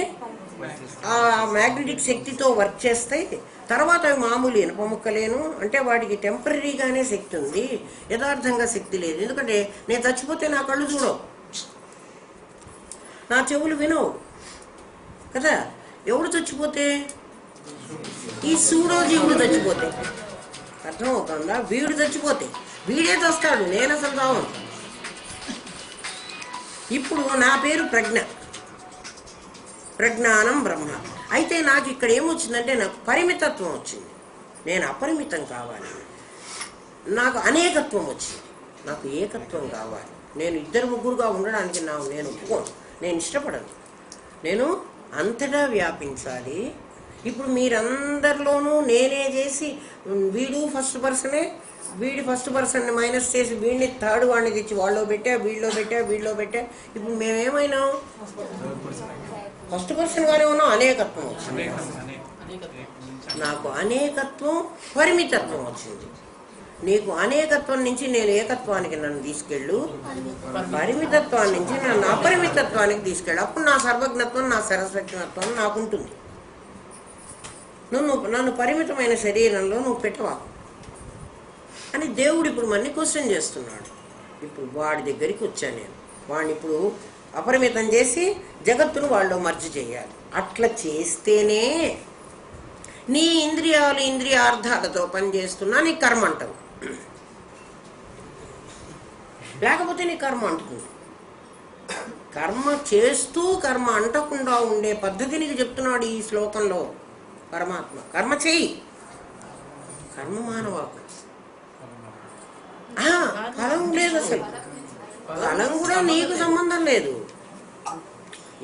ఆ మ్యాగ్నెటిక్ శక్తితో వర్క్ చేస్తాయి, తర్వాత అవి మామూలు ఇనుప ముక్కలేను. అంటే వాటికి టెంపరీగానే శక్తి ఉంది, యథార్థంగా శక్తి లేదు. ఎందుకంటే నేను చచ్చిపోతే నా కళ్ళు చూడవు, నా చెవులు వినవు కదా. ఎవడు చచ్చిపోతే? ఈ సూడోజీవుడు చచ్చిపోతే. అర్థమవుతుందా? వీడు చచ్చిపోతే వీడే చస్తాడు, నేను అసలు రావను. ఇప్పుడు నా పేరు ప్రజ్ఞ, ప్రజ్ఞానం బ్రహ్మ. అయితే నాకు ఇక్కడ ఏమొచ్చిందంటే నాకు పరిమితత్వం వచ్చింది. నేను అపరిమితం కావాలి, నాకు అనేకత్వం వచ్చింది, నాకు ఏకత్వం కావాలి. నేను ఇద్దరు ముగ్గురుగా ఉండడానికి నేను ఒప్పుకోను, నేను ఇష్టపడను. నేను అంతటా వ్యాపించాలి. ఇప్పుడు మీరందరిలోనూ నేనే చేసి, వీడు ఫస్ట్ పర్సనే, వీడి ఫస్ట్ పర్సన్ని మైనస్ చేసి వీడిని థర్డ్ వాడిని తెచ్చి వాళ్ళలో పెట్టా, వీళ్ళలో పెట్టా, వీళ్ళలో పెట్టా. ఇప్పుడు మేమేమైనాం? ఫస్ట్ పర్సన్గానే ఉన్నాం, అనేకత్వం వచ్చింది. నాకు అనేకత్వం, పరిమితత్వం వచ్చింది. నీకు అనేకత్వం నుంచి నేను ఏకత్వానికి నన్ను తీసుకెళ్ళు, పరిమితత్వాన్ని నుంచి నన్ను అపరిమితత్వానికి తీసుకెళ్ళు. అప్పుడు నా సర్వజ్ఞత్వం, నా సరస్వజ్ఞత్వం నాకుంటుంది. నన్ను పరిమితమైన శరీరంలో నువ్వు పెట్టవా అని దేవుడు ఇప్పుడు మన్ని క్వశ్చన్ చేస్తున్నాడు. ఇప్పుడు వాడి దగ్గరికి వచ్చాను నేను. వాడిని ఇప్పుడు అపరిమితం చేసి జగత్తును వాళ్ళలో మర్జి చేయాలి. అట్లా చేస్తేనే నీ ఇంద్రియాలు ఇంద్రియార్థాలతో పనిచేస్తున్నా నీ కర్మ అంటావు, లేకపోతే నీ కర్మ అంటుతుంది. కర్మ చేస్తూ కర్మ అంటకుండా ఉండే పద్ధతి నీకు చెప్తున్నాడు ఈ శ్లోకంలో పరమాత్మ. కర్మ చేయి, కర్మ మానవాకు. ఫలం లేదు, అసలు ఫలం కూడా నీకు సంబంధం లేదు.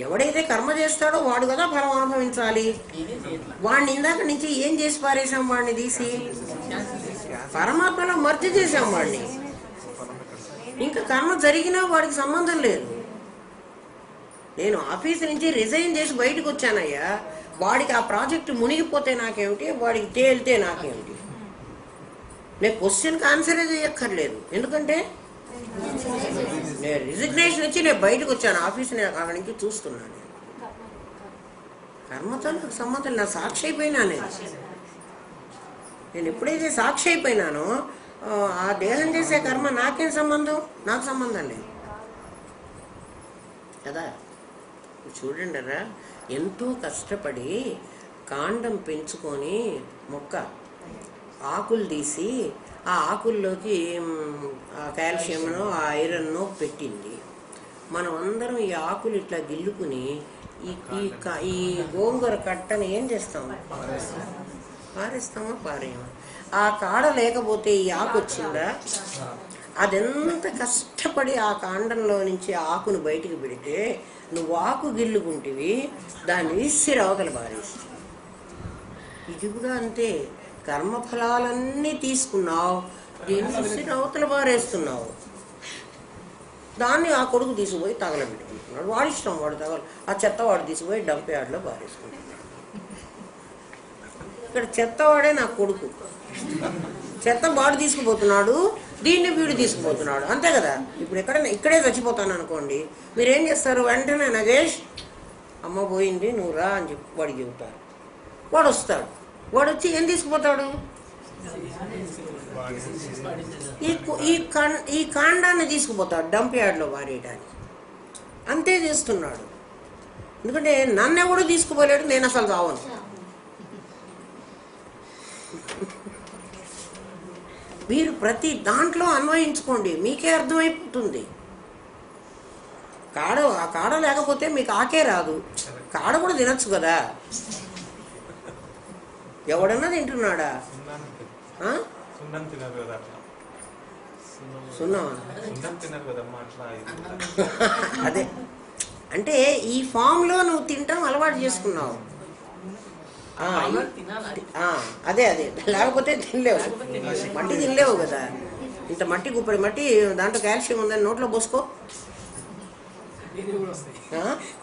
ఎవడైతే కర్మ చేస్తాడో వాడు కదా ఫలం అనుభవించాలి. వాడిని ఇందాక నుంచి ఏం చేసి పారేసాం? వాడిని తీసి పరమాత్మలో మర్జి చేసాం వాడిని. ఇంకా కర్మ జరిగినా వాడికి సంబంధం లేదు. నేను ఆఫీస్ నుంచి రిజైన్ చేసి బయటకు వచ్చానయ్యా, వాడికి ఆ ప్రాజెక్టు మునిగిపోతే నాకేమిటి, వాడికి తేలితే నాకేమిటి? నేను క్వశ్చన్కి ఆన్సరే చేయక్కర్లేదు. ఎందుకంటే నేను రిజిగ్నేషన్ ఇచ్చి నేను బయటకు వచ్చాను, ఆఫీస్ని అక్కడి నుంచి చూస్తున్నాను. కర్మతో నాకు సంబంధం, నా సాక్షి అయిపోయినా. నేను ఎప్పుడైతే సాక్షి అయిపోయినానో ఆ దేహం చేసే కర్మ నాకేం సంబంధం? నాకు సంబంధం లేదు కదా. చూడండి రా, ఎంతో కష్టపడి కాండం పెంచుకొని మొక్క ఆకులు తీసి ఆ ఆకుల్లోకి ఆ కాల్షియంను ఆ ఐరన్ను పెట్టింది. మనం అందరం ఈ ఆకులు ఇట్లా గిల్లుకుని ఈ గోంగూర కట్టని ఏం చేస్తాము? పారేస్తామా? పారేయమా? ఆ కాడ లేకపోతే ఈ ఆకు వచ్చిందా? అదెంత కష్టపడి ఆ కాండంలో నుంచి ఆకును బయటికి పెడితే నువ్వు ఆకు గిల్లుకుంటివి, దాన్ని విసిరి అవతల పారేసి. ఇది కూడా అంతే, కర్మఫలాలన్నీ తీసుకున్నావు, దీన్ని విసిరి అవతల పారేస్తున్నావు. దాన్ని ఆ కొడుకు తీసుకుపోయి తగలబెట్టుకుంటున్నాడు. వాడి ఇష్టం, వాడు ఆ చెత్త వాడు తీసుకుపోయి డంప్ యార్డ్లో పారేసుకుంటున్నాడు. ఇక్కడ చెత్తవాడే నా కొడుకు, చెత్త వాడు తీసుకుపోతున్నాడు, దీన్ని వీడు తీసుకుపోతున్నాడు, అంతే కదా. ఇప్పుడు ఇక్కడే చచ్చిపోతాను అనుకోండి, మీరేం చేస్తారు? వెంటనే నగేష్ అమ్మ పోయింది నువ్వు రా అని చెప్పి వాడికి చెబుతారు. వాడు వస్తాడు, వాడు వచ్చి ఏం తీసుకుపోతాడు? ఈ కాండాన్ని తీసుకుపోతాడు డంప్ యార్డ్లో వారేయడానికి. అంతే చేస్తున్నాడు. ఎందుకంటే నన్ను ఎవడు తీసుకుపోలేడు, నేను అసలు రావను. మీరు ప్రతి దాంట్లో అన్వయించుకోండి, మీకే అర్థమైపోతుంది. ఆ కాడ లేకపోతే మీకు ఆకే రాదు. కాడ కూడా తినచ్చు కదా. ఎవడన్నా తింటున్నాడా? అదే అంటే ఈ ఫామ్లో నువ్వు తింటాం అలవాటు చేసుకున్నావు. అదే లేకపోతే తినలేవు, మట్టి తినలేవు కదా. ఇంత మట్టి గుప్పడి మట్టి, దాంట్లో కాల్షియం ఉందని నోట్లో పోసుకో,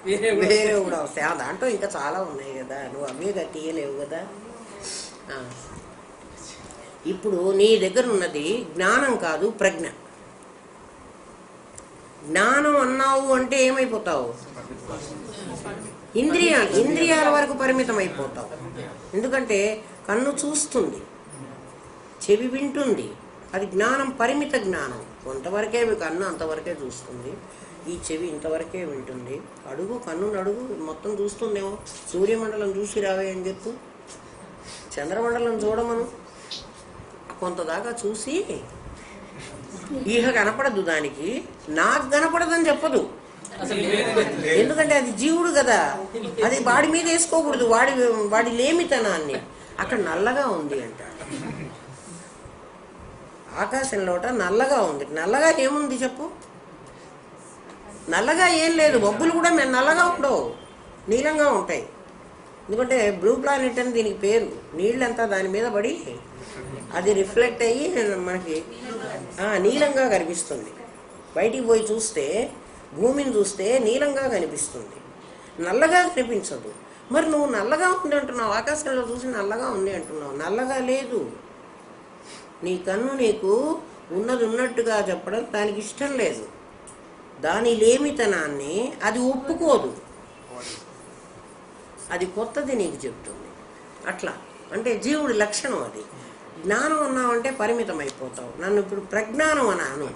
వేరే కూడా వస్తాయి. దాంట్లో ఇంకా చాలా ఉన్నాయి కదా, నువ్వు అమ్మేగా తీయలేవు కదా. ఇప్పుడు నీ దగ్గర ఉన్నది జ్ఞానం కాదు, ప్రజ్ఞ. జ్ఞానం అన్నావు అంటే ఏమైపోతావు? ఇంద్రియాల వరకు పరిమితం అయిపోతావు. ఎందుకంటే కన్ను చూస్తుంది, చెవి వింటుంది, అది జ్ఞానం, పరిమిత జ్ఞానం. కొంతవరకే కన్ను అంతవరకే చూస్తుంది, ఈ చెవి ఇంతవరకే వింటుంది. కన్ను అడుగు, మొత్తం చూస్తుందేమో. సూర్యమండలం చూసి రావే అని చెప్పు, చంద్రమండలం చూడమను. కొంతదాకా చూసి ఈహ కనపడదు, దానికి నాకు కనపడదని చెప్పదు. ఎందుకంటే అది జీవుడు కదా, అది వాడి మీద వేసుకోకూడదు, వాడి లేమితనాన్ని. అక్కడ నల్లగా ఉంది అంటాడు. ఆకాశంలోట నల్లగా ఉంది. నల్లగా ఏముంది చెప్పు? నల్లగా ఏం లేదు. మబ్బులు కూడా మేము నల్లగా ఉండవు, నీలంగా ఉంటాయి. ఎందుకంటే బ్లూ ప్లానెట్ అని దీనికి పేరు. నీళ్ళంతా దాని మీద పడి అది రిఫ్లెక్ట్ అయ్యి మనకి నీలంగా కనిపిస్తుంది. బయటికి పోయి చూస్తే, భూమిని చూస్తే నీలంగా కనిపిస్తుంది, నల్లగా కనిపించదు. మరి నువ్వు నల్లగా ఉంది అంటున్నావు, ఆకాశంలో చూసి నల్లగా ఉంది అంటున్నావు. నల్లగా లేదు. నీ కన్ను నీకు ఉన్నది ఉన్నట్టుగా చెప్పడం దానికి ఇష్టం లేదు. దాని లేమితనాన్ని అది ఒప్పుకోదు. అది కొత్తది నీకు చెప్తుంది. అట్లా అంటే జీవుడి లక్షణం అది. జ్ఞానం అన్నావంటే పరిమితం అయిపోతావు. నన్ను ఇప్పుడు ప్రజ్ఞానం అన్నాను.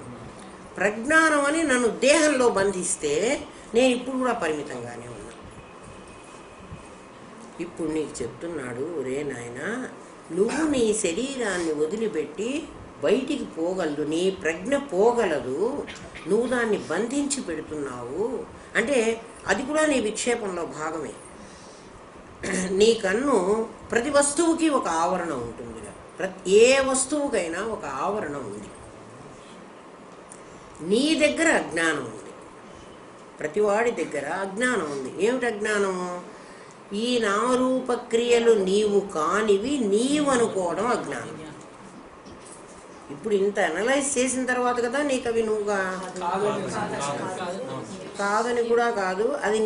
ప్రజ్ఞానం అని నన్ను దేహంలో బంధిస్తే నేను ఇప్పుడు కూడా పరిమితంగానే ఉన్నా. ఇప్పుడు నీకు చెప్తున్నాడు, రే నాయనా, నువ్వు నీ శరీరాన్ని వదిలిపెట్టి బయటికి పోగలదు, నీ ప్రజ్ఞ పోగలదు, నువ్వు దాన్ని బంధించి పెడుతున్నావు అంటే అది కూడా నీ విక్షేపంలో భాగమే. నీ కన్ను ప్రతి వస్తువుకి ఒక ఆవరణ ఉంటుంది. ఏ వస్తువుకైనా ఒక ఆవరణ ఉంది. నీ దగ్గర అజ్ఞానం ఉంది, ప్రతివాడి దగ్గర అజ్ఞానం ఉంది. ఏమిటి అజ్ఞానము? ఈ నామరూప క్రియలు నీవు కానివి నీవనుకోవడం అజ్ఞానం. ఇప్పుడు ఇంత అనలైజ్ చేసిన తర్వాత కదా నీకు అవి నువ్వుగా కాదని కూడా కాదు, అది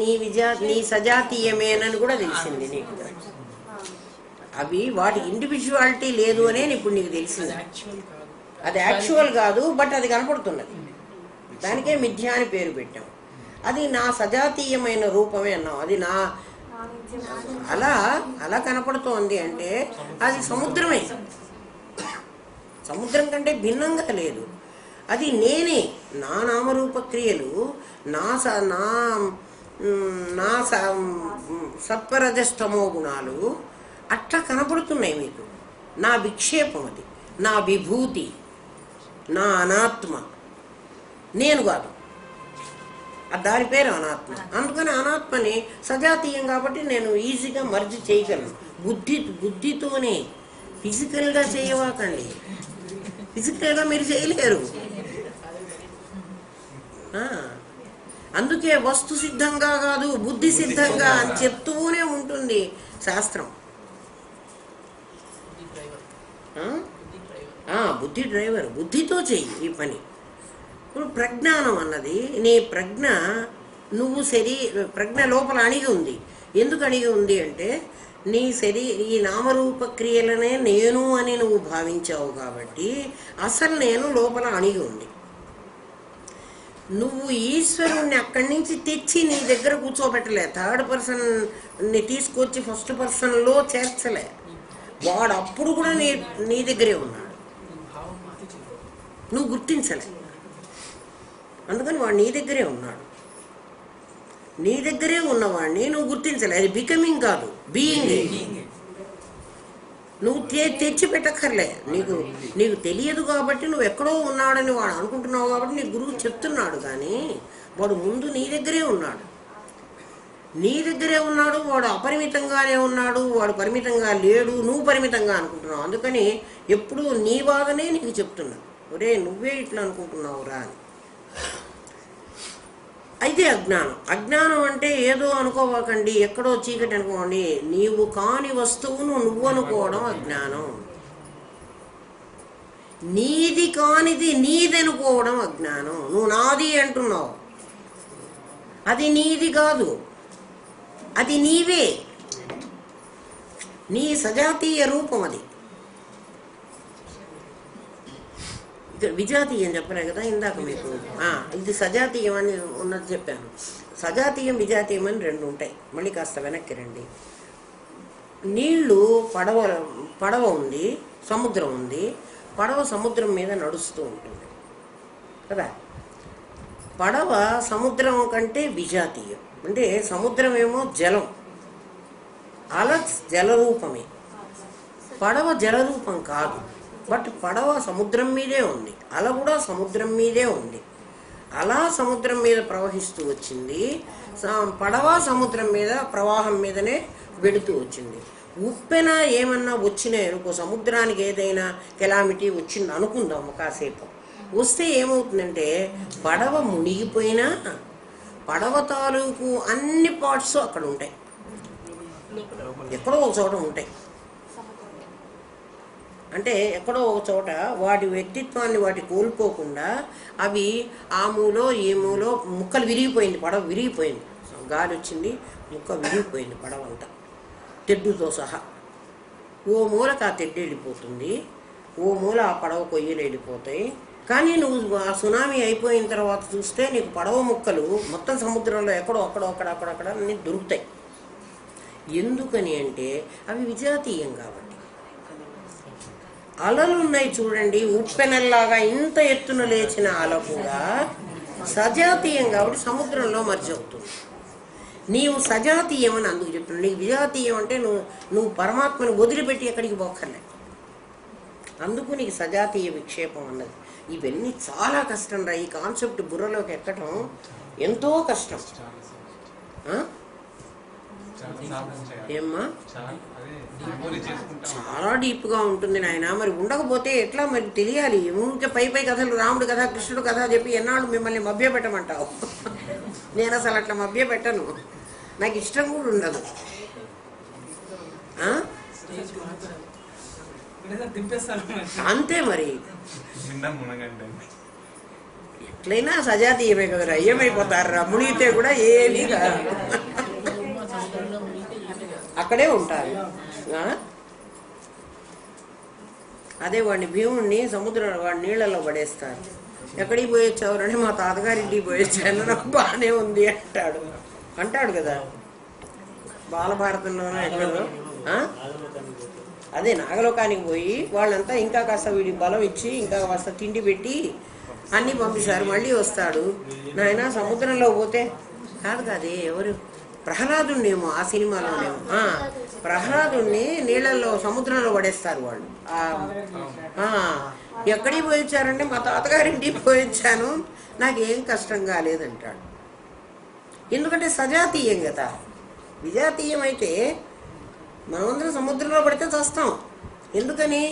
నీ సజాతీయమేనని కూడా తెలిసింది నీకు. అవి వాటి ఇండివిజువాలిటీ లేదు అనే ఇప్పుడు నీకు తెలిసింది. అది యాక్చువల్ కాదు, బట్ అది కనపడుతున్నది. దానికే మిథ్య అని పేరు పెట్టాం. అది నా సజాతీయమైన రూపమే అన్నాం. అది నా అలా కనపడుతోంది అంటే అది సముద్రమే. సముద్రం కంటే భిన్నంగా లేదు. అది నేనే. నా నామరూప క్రియలు, నా సత్వరజస్తమో గుణాలు అట్లా కనపడుతున్నాయి మీకు. నా విక్షేపం అది, నా విభూతి, నా అనాత్మ. నేను కాదు, దాని పేరు అనాత్మ. అందుకని అనాత్మని సజాతీయం కాబట్టి నేను ఈజీగా మర్జీ చేయగలను. బుద్ధితోనే. ఫిజికల్గా చేయవాకండి, ఫిజికల్గా మీరు చేయలేరు. అందుకే వస్తు సిద్ధంగా కాదు, బుద్ధి సిద్ధంగా అని చెప్తూనే ఉంటుంది శాస్త్రం. బుద్ధి డ్రైవర్, బుద్ధితో చెయ్యి ఈ పని. ఇప్పుడు ప్రజ్ఞానం అన్నది నీ ప్రజ్ఞ, నువ్వు ప్రజ్ఞ లోపల అణిగి ఉంది. ఎందుకు అణిగి ఉంది అంటే ఈ నామరూప క్రియలనే నేను అని నువ్వు భావించావు కాబట్టి అసలు నేను లోపల అణిగి ఉంది. నువ్వు ఈశ్వరుణ్ణి అక్కడి నుంచి తెచ్చి నీ దగ్గర కూర్చోబెట్టలే, థర్డ్ పర్సన్ని తీసుకొచ్చి ఫస్ట్ పర్సన్లో చేర్చలే. వాడు అప్పుడు కూడా నీ దగ్గరే ఉన్నాడు, నువ్వు గుర్తించలే. అందుకని వాడు నీ దగ్గరే ఉన్నాడు. నీ దగ్గరే ఉన్నవాడిని నువ్వు గుర్తించలే. అది బికమింగ్ కాదు, బీయింగ్. నువ్వు తెచ్చి పెట్టక్కర్లే. నీకు తెలియదు కాబట్టి నువ్వు ఎక్కడో ఉన్నాడని వాడు అనుకుంటున్నావు కాబట్టి నీ గురువు చెప్తున్నాడు. కానీ వాడు ముందు నీ దగ్గరే ఉన్నాడు. నీ దగ్గరే ఉన్నాడు. వాడు అపరిమితంగానే ఉన్నాడు. వాడు పరిమితంగా లేడు. నువ్వు పరిమితంగా అనుకుంటున్నావు. అందుకని ఎప్పుడూ నీ బాధనే నీకు చెప్తున్నాడు. ఒరే నువ్వే ఇట్లా అనుకుంటున్నావురా అని. అయితే అజ్ఞానం అంటే ఏదో అనుకోవకండి, ఎక్కడో చీకటి అనుకోండి. నీవు కాని వస్తువును నువ్వు అనుకోవడం అజ్ఞానం. నీది కానిది నీదనుకోవడం అజ్ఞానం. నువ్వు నాది అంటున్నావు, అది నీది కాదు, అది నీవే. నీ సజాతీయ రూపం అది. విజాతీయం చెప్పలే కదా ఇందాక మీకు. ఇది సజాతీయం అని ఉన్నది చెప్పాను. సజాతీయం విజాతీయం అని రెండు ఉంటాయి. మళ్ళీ కాస్త వెనక్కి రండి. నీళ్లు పడవ ఉంది, సముద్రం ఉంది. పడవ సముద్రం మీద నడుస్తూ ఉంటుంది కదా. పడవ సముద్రం కంటే విజాతీయం. అంటే సముద్రం ఏమో జలం, అల జలరూపమే. పడవ జలరూపం కాదు. బట్ పడవ సముద్రం మీదే ఉంది, అల కూడా సముద్రం మీదే ఉంది. అలా సముద్రం మీద ప్రవహిస్తూ వచ్చింది, పడవ సముద్రం మీద ప్రవాహం మీదనే వెళుతూ వచ్చింది. ఉప్పెన ఏమన్నా వచ్చినాయి అనుకో, సముద్రానికి ఏదైనా కెలామిటీ వచ్చింది అనుకుందాము కాసేపు. వస్తే ఏమవుతుందంటే పడవ మునిగిపోయినా పడవ తాలూకు అన్ని పార్ట్స్ అక్కడ ఉంటాయి, ఎక్కడో ఒక చోట ఉంటాయి. అంటే ఎక్కడో ఒక చోట వాటి వ్యక్తిత్వాన్ని వాటి కోల్పోకుండా అవి ఆ మూలో ఈ మూలో ముక్కలు విరిగిపోయింది. పడవ విరిగిపోయింది, గాలి వచ్చింది, ముక్క విరిగిపోయింది పడవ అంతా తెడ్డుతో సహా. ఓ మూలకు ఆ తెడ్డు వెళ్ళిపోతుంది, ఓ మూల ఆ పడవ కొయ్యలు వెళ్ళిపోతాయి. కానీ నువ్వు ఆ సునామీ అయిపోయిన తర్వాత చూస్తే నీకు పడవ ముక్కలు మొత్తం సముద్రంలో ఎక్కడో అక్కడక్కడ అన్నీ దొరుకుతాయి. ఎందుకని అంటే అవి విజాతీయం కాబట్టి. అలలు ఉన్నాయి చూడండి, ఉప్పెనల్లాగా ఇంత ఎత్తున లేచిన అల కూడా సజాతీయం కాబట్టి సముద్రంలో మర్చి అవుతుంది. నీవు సజాతీయం అని అందుకు చెప్తున్నావు. నీకు విజాతీయం అంటే నువ్వు పరమాత్మను వదిలిపెట్టి ఎక్కడికి పోక్కర్లే. అందుకు నీకు సజాతీయ విక్షేపం అన్నది. ఇవన్నీ చాలా కష్టం రా. ఈ కాన్సెప్ట్ బుర్రలోకి ఎక్కడం ఎంతో కష్టం. ఏమ్మా చాలా డీప్గా ఉంటుంది నాయన. మరి ఉండకపోతే ఎట్లా మరి తెలియాలి. ఊరికే పై కథలు, రాముడు కథ, కృష్ణుడు కథ చెప్పి ఎన్నాళ్ళు మిమ్మల్ని మభ్య పెట్టమంటావు? నేను అసలు అట్లా మభ్య పెట్టను, నాకు ఇష్టం కూడా ఉండదు. అంతే మరి. ఎట్లయినా సజాతీయమే కదరా, ఏమైపోతారా మునిగితే కూడా ఏమీ కాదు, అక్కడే ఉంటారు. అదే వాడిని భీముడిని వాడి నీళ్ళలో పడేస్తారు. ఎక్కడికి పోయొచ్చావురంటే మా తాతగారింటికి పోయొచ్చాను, నాకు బాగానే ఉంది అంటాడు కదా బాలభారతంలోనో ఎక్కడో. అదే నాగలోకానికి పోయి వాళ్ళంతా ఇంకా కాస్త వీడికి బలం ఇచ్చి ఇంకా కాస్త తిండి పెట్టి అన్నీ పంపిస్తారు. మళ్ళీ వస్తాడు, నాయన సముద్రంలో పోతే కాదే ఎవరు ప్రహ్లాదుణ్ణేమో ఆ సినిమాలోనేమో, ప్రహ్లాదుణ్ణి నీళ్ళల్లో సముద్రంలో పడేస్తారు వాళ్ళు. ఎక్కడికి పోయొచ్చారంటే మా తాతగారింటికి పోయొచ్చాను, నాకేం కష్టం కాలేదంటాడు. ఎందుకంటే సజాతీయం కదా. విజాతీయం అయితే మనమందరం సముద్రంలో పడితే చస్తాం. ఎందుకని?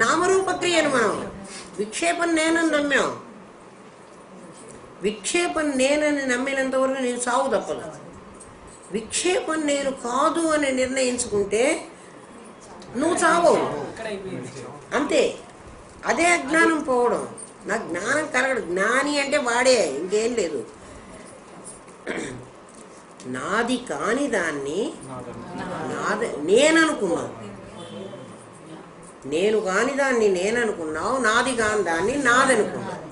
నామరూపక్రియను మనం విక్షేపం నేనని నమ్మాం. విక్షేపం నేనని నమ్మినంత వరకు నేను సావు తప్పదు. విక్షేపం నేను కాదు అని నిర్ణయించుకుంటే నువ్వు చావవు, అంతే. అదే అజ్ఞానం పోవడం. నా జ్ఞానం కలగడు. జ్ఞాని అంటే వాడే, ఇంకేం లేదు. నాది కాని దాన్ని నేననుకున్నావు, నేను కాని దాన్ని నేననుకున్నావు, నాది కాని దాన్ని నాదనుకున్నావు.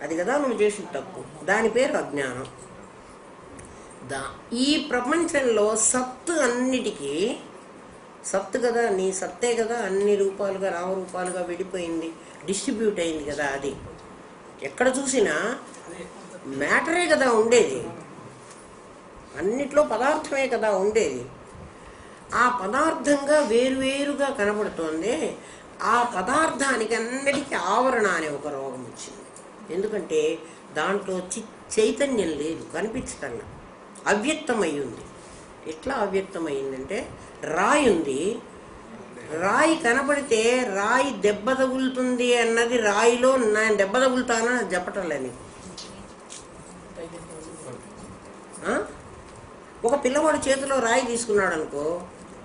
అది కదా నువ్వు చేసిన తప్పు. దాని పేరు అజ్ఞానం. ఈ ప్రపంచంలో సత్తు అన్నిటికీ సత్తు కదా, నీ సత్తే కదా అన్ని రూపాలుగా నామరూపాలుగా విడిపోయింది, డిస్ట్రిబ్యూట్ అయింది కదా. అది ఎక్కడ చూసినా మ్యాటరే కదా ఉండేది, అన్నిట్లో పదార్థమే కదా ఉండేది. ఆ పదార్థంగా వేరువేరుగా కనబడుతోంది. ఆ పదార్థానికి అన్నిటికీ ఆవరణ అనే ఒక రోగం వచ్చింది. ఎందుకంటే దాంట్లో చైతన్యం లేదు, కనిపించటల్లా, అవ్యక్తమై ఉంది. ఎట్లా అవ్యక్తమైందంటే రాయి ఉంది, రాయి కనపడితే రాయి దెబ్బ తగులుతుంది అన్నది, రాయిలో నేను దెబ్బ తగులుతానని అది చెప్పటం లేదు. ఒక పిల్లవాడు చేతిలో రాయి తీసుకున్నాడు అనుకో,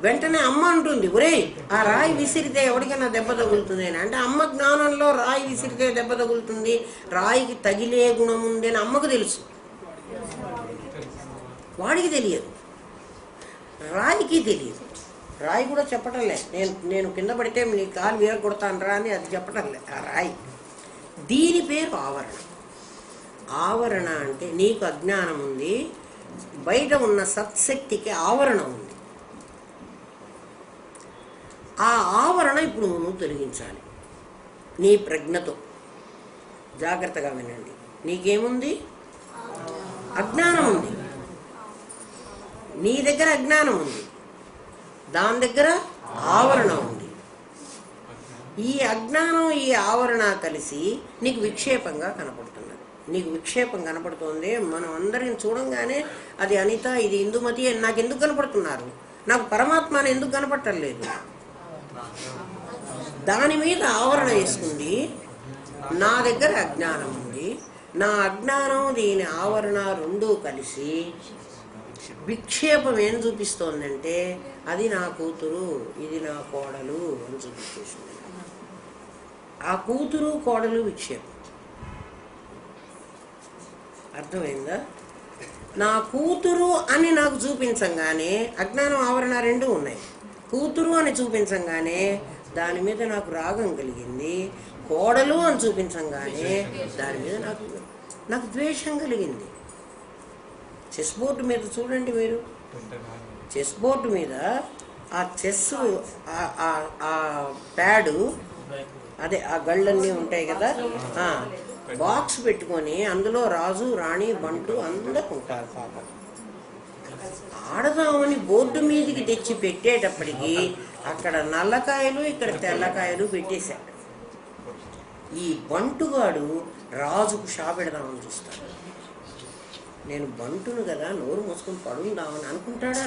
వెంటనే అమ్మ అంటుంది, ఒరేయ్ ఆ రాయి విసిరితే ఎవరికైనా దెబ్బ తగులుతుంది అని. అంటే అమ్మ జ్ఞానంలో రాయి విసిరితే దెబ్బ తగులుతుంది, రాయికి తగిలే గుణం ఉంది అని అమ్మకు తెలుసు, వాడికి తెలియదు, రాయికి తెలియదు. రాయి కూడా చెప్పటంలే, నేను కింద పడితే నీ కాలు వేర కొడతాను రా అని అది చెప్పటంలే ఆ రాయి. దీని పేరు ఆవరణ. ఆవరణ అంటే నీకు అజ్ఞానం ఉంది, బయట ఉన్న సత్శక్తికి ఆవరణ ఉంది. ఆ ఆవరణ ఇప్పుడు నువ్వు తొలగించాలి నీ ప్రజ్ఞతో. జాగ్రత్తగా వినండి. నీకేముంది? అజ్ఞానం ఉంది. నీ దగ్గర అజ్ఞానం ఉంది, దాని దగ్గర ఆవరణ ఉంది. ఈ అజ్ఞానం ఈ ఆవరణ కలిసి నీకు విక్షేపంగా కనపడుతున్నది. నీకు విక్షేపం కనపడుతుంది. మనం అందరిని చూడంగానే అది అనిత, ఇది ఇందుమతి అని నాకు ఎందుకు కనపడుతున్నారు, నాకు పరమాత్మ అని ఎందుకు కనపడటం లేదు? దాని మీద ఆవరణ వేసుకుంది. నా దగ్గర అజ్ఞానం ఉంది, నా అజ్ఞానం దీని ఆవరణ రెండూ కలిసి విక్షేపం ఏం చూపిస్తోందంటే అది నా కూతురు, ఇది నా కోడలు అని చూపిస్తుంది. ఆ కూతురు కోడలు విక్షేపం. అర్థమైందా? నా కూతురు అని నాకు చూపించంగానే అజ్ఞానం ఆవరణ రెండు ఉన్నాయి. కూతురు అని చూపించంగానే దాని మీద నాకు రాగం కలిగింది. కోడలు అని చూపించంగానే దాని మీద నాకు ద్వేషం కలిగింది. చెస్ బోర్డు మీద చూడండి మీరు, చెస్ బోర్డు మీద ఆ చెస్ ఆ ప్యాడు, అదే ఆ గళ్ళన్నీ ఉంటాయి కదా, బాక్స్ పెట్టుకొని అందులో రాజు రాణి బంటు అందరూ ఉంటారు. పాపం ఆడదామని బోర్డు మీదకి తెచ్చి పెట్టేటప్పటికి అక్కడ నల్లకాయలు ఇక్కడ తెల్లకాయలు పెట్టేశాడు. ఈ బంటుగాడు రాజుకు షాపెడదామని చూస్తాడు. నేను బంటును కదా, నోరు మూసుకొని పడుందామని అనుకుంటాడా?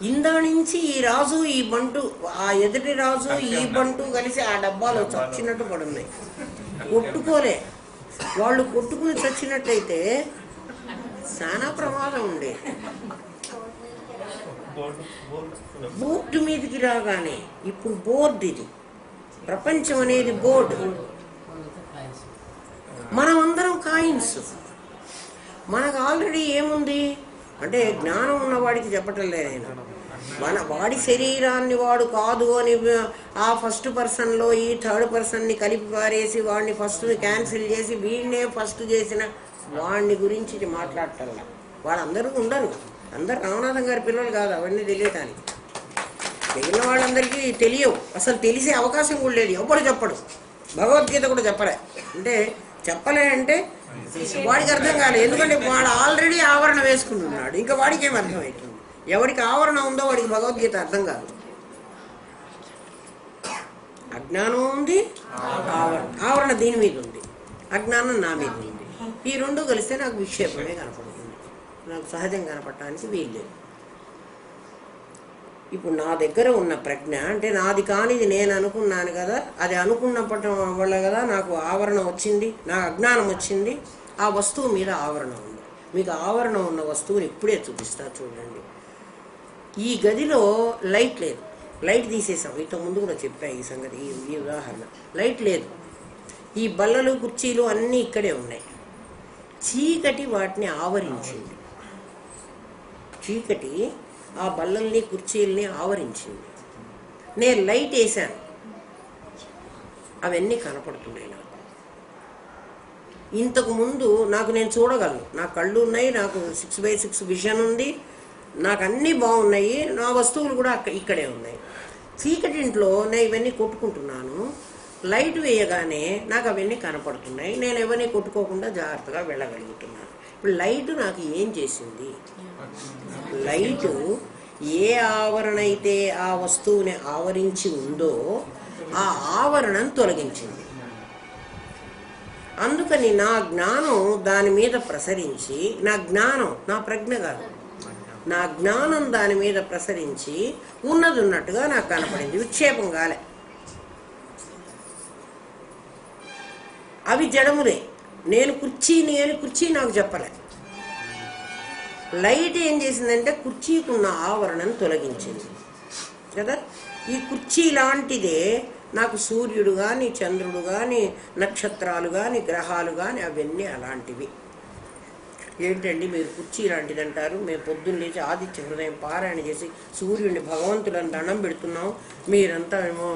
ఇందా నుంచి ఈ రాజు ఈ బంటు, ఆ ఎదుటి రాజు ఈ బంటు కలిసి ఆ డబ్బాలో చచ్చినట్టు పడున్నాయి. కొట్టుకోలే. వాళ్ళు కొట్టుకుని చచ్చినట్టయితే చాలా ప్రమాదం ఉండే. బోర్డు మీదకి రాగానే ఇప్పుడు బోర్డు, ఇది ప్రపంచం అనేది బోర్డు, మనం అందరం కాయిన్స్. మనకు ఆల్రెడీ ఏముంది అంటే జ్ఞానం ఉన్నవాడికి చెప్పటం లేదు నేను, వాడి శరీరాన్ని వాడు కాదు అని ఆ ఫస్ట్ పర్సన్లో ఈ థర్డ్ పర్సన్ని కలిపి పారేసి వాడిని ఫస్ట్ని క్యాన్సిల్ చేసి వీడినే ఫస్ట్ చేసిన వాడిని గురించి మాట్లాడటల్లా. వాళ్ళందరూ ఉండరు, అందరు రామనాథం గారి పిల్లలు కాదు అవన్నీ తెలియటానికి. మిగిలిన వాళ్ళందరికీ తెలియవు, అసలు తెలిసే అవకాశం కూడా లేదు. ఎవ్వడు చెప్పడు, భగవద్గీత కూడా చెప్పలే. అంటే చెప్పలే అంటే వాడికి అర్థం కాలేదు, ఎందుకంటే వాడు ఆల్రెడీ ఆవరణ వేసుకుంటున్నాడు. ఇంకా వాడికి ఏం అర్థమవుతుంది? ఎవరికి ఆవరణ ఉందో వాడికి భగవద్గీత అర్థం కాదు. అజ్ఞానం ఉంది, ఆవరణ దీని మీద ఉంది, అజ్ఞానం నా మీద ఉంది. ఈ రెండు కలిస్తే నాకు విక్షేపమే కనపడుతుంది, నాకు సహజం కనపడటానికి వీల్లేదు. ఇప్పుడు నా దగ్గర ఉన్న ప్రజ్ఞ అంటే నాది కానిది నేను అనుకున్నాను కదా, అది అనుకున్నప్పటి వల్ల కదా నాకు ఆవరణ వచ్చింది, నాకు అజ్ఞానం వచ్చింది. ఆ వస్తువు మీద ఆవరణ ఉంది. మీకు ఆవరణ ఉన్న వస్తువుని ఇప్పుడే చూపిస్తా చూడండి. ఈ గదిలో లైట్ లేదు, లైట్ తీసేసాం. ఇంతకు ముందు కూడా చెప్పా ఈ సంగతి, ఈ ఉదాహరణ. లైట్ లేదు, ఈ బల్లలు కుర్చీలు అన్నీ ఇక్కడే ఉన్నాయి. చీకటి వాటిని ఆవరించింది. చీకటి ఆ బల్లల్ని కుర్చీల్ని ఆవరించింది. నేను లైట్ వేసాను, అవన్నీ కనపడుతున్నాయి నాకు. ఇంతకు ముందు నాకు నేను చూడగలను, నా కళ్ళు ఉన్నాయి, నాకు 6x6 విజన్ ఉంది, నాకు అన్నీ బాగున్నాయి, నా వస్తువులు కూడా ఇక్కడే ఉన్నాయి. చీకటింట్లో నేను ఇవన్నీ కొట్టుకుంటున్నాను, లైట్ వేయగానే నాకు అవన్నీ కనపడుతున్నాయి, నేను ఎవరిని కొట్టుకోకుండా జాగ్రత్తగా వెళ్ళగలుగుతున్నాను. ఇప్పుడు లైట్ నాకు ఏం చేసింది? లైటు ఏ ఆవరణ అయితే ఆ వస్తువుని ఆవరించి ఉందో ఆ ఆవరణను తొలగించింది. అందుకని నా జ్ఞానం దాని మీద ప్రసరించి, నా జ్ఞానం నా ప్రజ్ఞ కాదు, నా జ్ఞానం దాని మీద ప్రసరించి ఉన్నది ఉన్నట్టుగా నాకు కనపడింది, విక్షేపం కాలే. అవి జడములే. నేను కుర్చీ నాకు చెప్పలే. లైట్ ఏం చేసిందంటే కుర్చీకున్న ఆవరణను తొలగించింది కదా. ఈ కుర్చీ లాంటిదే నాకు సూర్యుడు కానీ, చంద్రుడు కానీ, నక్షత్రాలు కానీ, గ్రహాలు కానీ అవన్నీ అలాంటివి. ఏంటండి మీరు కుర్చీ లాంటిది అంటారు, మేము పొద్దున్న లేచి ఆదిత్య హృదయం పారాయణ చేసి సూర్యుడిని భగవంతులను దండం పెడుతున్నాం, మీరంతా ఏమో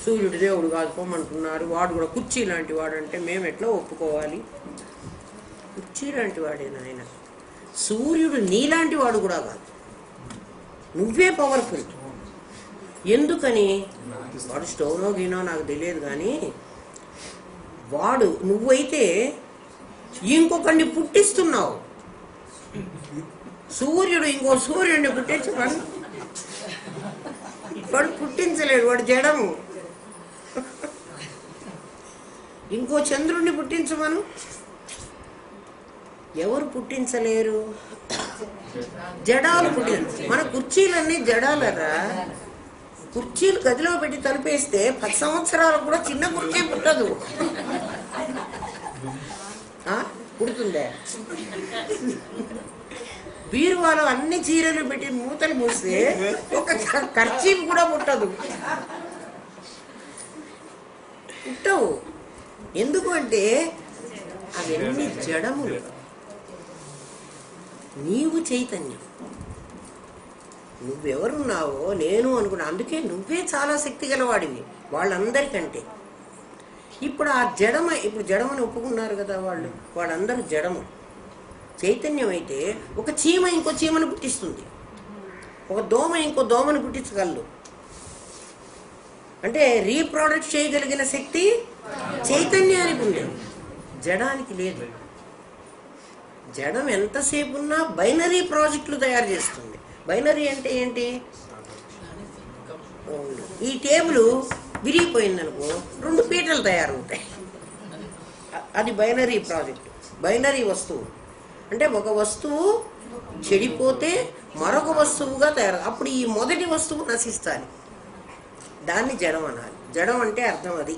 సూర్యుడి దేవుడు కాదుకోమంటున్నారు, వాడు కూడా కుర్చీ లాంటి వాడు అంటే మేము ఎట్లా ఒప్పుకోవాలి? కుర్చీ లాంటి వాడే నాయన. సూర్యుడు నీలాంటి వాడు కూడా కాదు, నువ్వే పవర్ఫుల్. ఎందుకని? వాడు స్టోనో గీనో నాకు తెలియదు, కానీ వాడు నువ్వైతే ఇంకొకరిని పుట్టిస్తున్నావు. సూర్యుడు ఇంకో సూర్యుడిని పుట్టించమని వాడు పుట్టించలేడు, వాడు జడము. ఇంకో చంద్రుడిని పుట్టించమను, ఎవరు పుట్టించలేరు? జడాలు మన కుర్చీలన్నీ జడాలరా. కుర్చీలు గదిలో పెట్టి తలిపేస్తే 10 సంవత్సరాలకు కూడా చిన్న కుర్చీ పుట్టదు. పుడుతుందే? బీరువాలో అన్ని చీరలు పెట్టి మూతలు మూస్తే ఒక ఖర్చీపు కూడా పుట్టదు, పుట్టవు. ఎందుకు అంటే అవన్నీ జడములు, నీవు చైతన్యం. నువ్వెవరున్నావో నేను అనుకున్నా. అందుకే నువ్వే చాలా శక్తి గలవాడివి వాళ్ళందరికంటే. ఇప్పుడు ఆ ఇప్పుడు జడమని ఒప్పుకున్నారు కదా వాళ్ళందరూ జడము. చైతన్యం అయితే ఒక చీమ ఇంకో చీమను పుట్టిస్తుంది, ఒక దోమ ఇంకో దోమను పుట్టించగలదు. అంటే రీప్రొడక్ట్ చేయగలిగిన శక్తి చైతన్యానికి ఉంది, జడానికి లేదు. జడం ఎంతసేపు ఉన్నా బైనరీ ప్రాజెక్టులు తయారు చేస్తుంది. బైనరీ అంటే ఏంటి? ఈ టేబుల్ విరిగిపోయిందనుకో 2 పీటలు తయారవుతాయి, అది బైనరీ ప్రాజెక్టు. బైనరీ వస్తువు అంటే ఒక వస్తువు చెడిపోతే మరొక వస్తువుగా తయారు, అప్పుడు ఈ మొదటి వస్తువు నశిస్తాలి, దాన్ని జడం అనాలి. జడం అంటే అర్థం అది.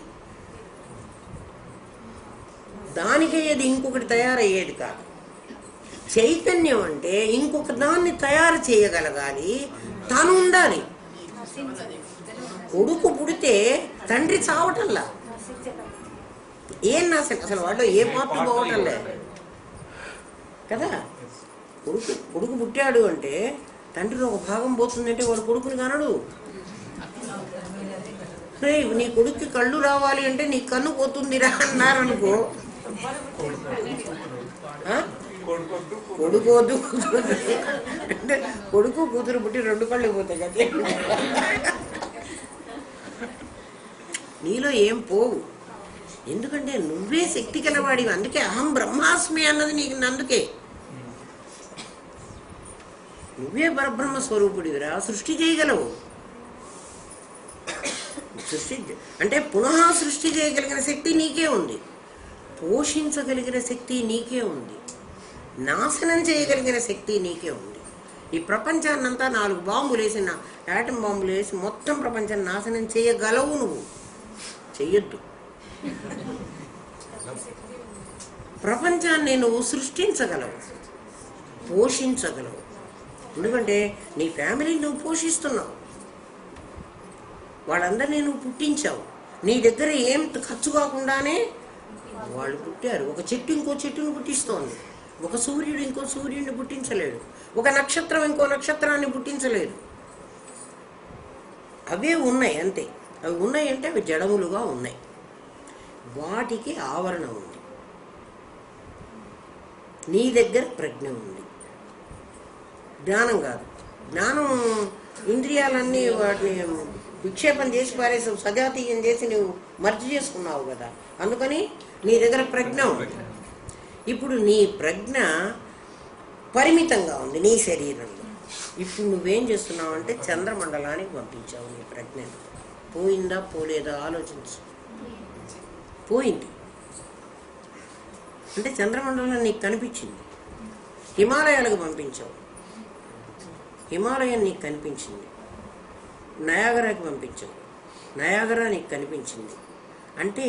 దానికయ్యేది ఇంకొకటి తయారయ్యేది కాదు. చైతన్యం అంటే ఇంకొక దాన్ని తయారు చేయగలగాలి, తాను ఉండాలి. కొడుకు పుడితే తండ్రి చావటల్లా, ఏం అసలు వాడు ఏ మార్పు పోవటంలే కదా. కొడుకు పుట్టాడు అంటే తండ్రిలో ఒక భాగం పోతుందంటే వాడు కొడుకుని కనడు. నీ కొడుక్కి కళ్ళు రావాలి అంటే నీ కన్ను పోతుందిరా అన్నారనుకో, కొడుకోదు అంటే కొడుకు కూతురు పుట్టి 2 కళ్ళు పోతాయి కదా. నీలో ఏం పోవు, ఎందుకంటే నువ్వే శక్తి కలవాడివి. అందుకే అహం బ్రహ్మాస్మి అన్నది నీకు. అందుకే నువ్వే పరబ్రహ్మ స్వరూపుడివిరా, సృష్టి చేయగలవు. సృష్టి అంటే పునః సృష్టి చేయగలిగిన శక్తి నీకే ఉంది, పోషించగలిగిన శక్తి నీకే ఉంది, నాశనం చేయగలిగిన శక్తి నీకే ఉంది. ఈ ప్రపంచాన్నంతా 4 బాంబులు వేసి, యాటం బాంబులు వేసి మొత్తం ప్రపంచాన్ని నాశనం చేయగలవు. నువ్వు చెయ్యొద్దు. ప్రపంచాన్ని నువ్వు సృష్టించగలవు, పోషించగలవు. ఎందుకంటే నీ ఫ్యామిలీని నువ్వు పోషిస్తున్నావు, వాళ్ళందరినీ నువ్వు పుట్టించావు. నీ దగ్గర ఏం ఖర్చు కాకుండానే వాళ్ళు పుట్టారు. ఒక చెట్టు ఇంకో చెట్టును పుట్టిస్తోంది, ఒక సూర్యుడు ఇంకో సూర్యుడిని పుట్టించలేడు, ఒక నక్షత్రం ఇంకో నక్షత్రాన్ని పుట్టించలేదు. అవే ఉన్నాయి అంతే. అవి ఉన్నాయి అంటే అవి జడములుగా ఉన్నాయి, వాటికి ఆవరణ ఉంది. నీ దగ్గర ప్రజ్ఞ ఉంది, జ్ఞానం కాదు. జ్ఞానం ఇంద్రియాలన్నీ వాటిని విక్షేపం చేసి పారేసావు, సజాతీయం చేసి నువ్వు మర్జి చేసుకున్నావు కదా. అందుకని నీ దగ్గర ప్రజ్ఞ ఉంది. ఇప్పుడు నీ ప్రజ్ఞ పరిమితంగా ఉంది నీ శరీరంలో. ఇప్పుడు నువ్వేం చేస్తున్నావు అంటే చంద్రమండలానికి పంపించావు నీ ప్రజ్ఞను. పోయిందా పోలేదా ఆలోచించు. పోయింది అంటే చంద్రమండలం నీకు కనిపించింది. హిమాలయాలకు పంపించావు, హిమాలయం నీకు కనిపించింది. నయాగరాకి పంపించావు, నయాగరా నీకు కనిపించింది. అంటే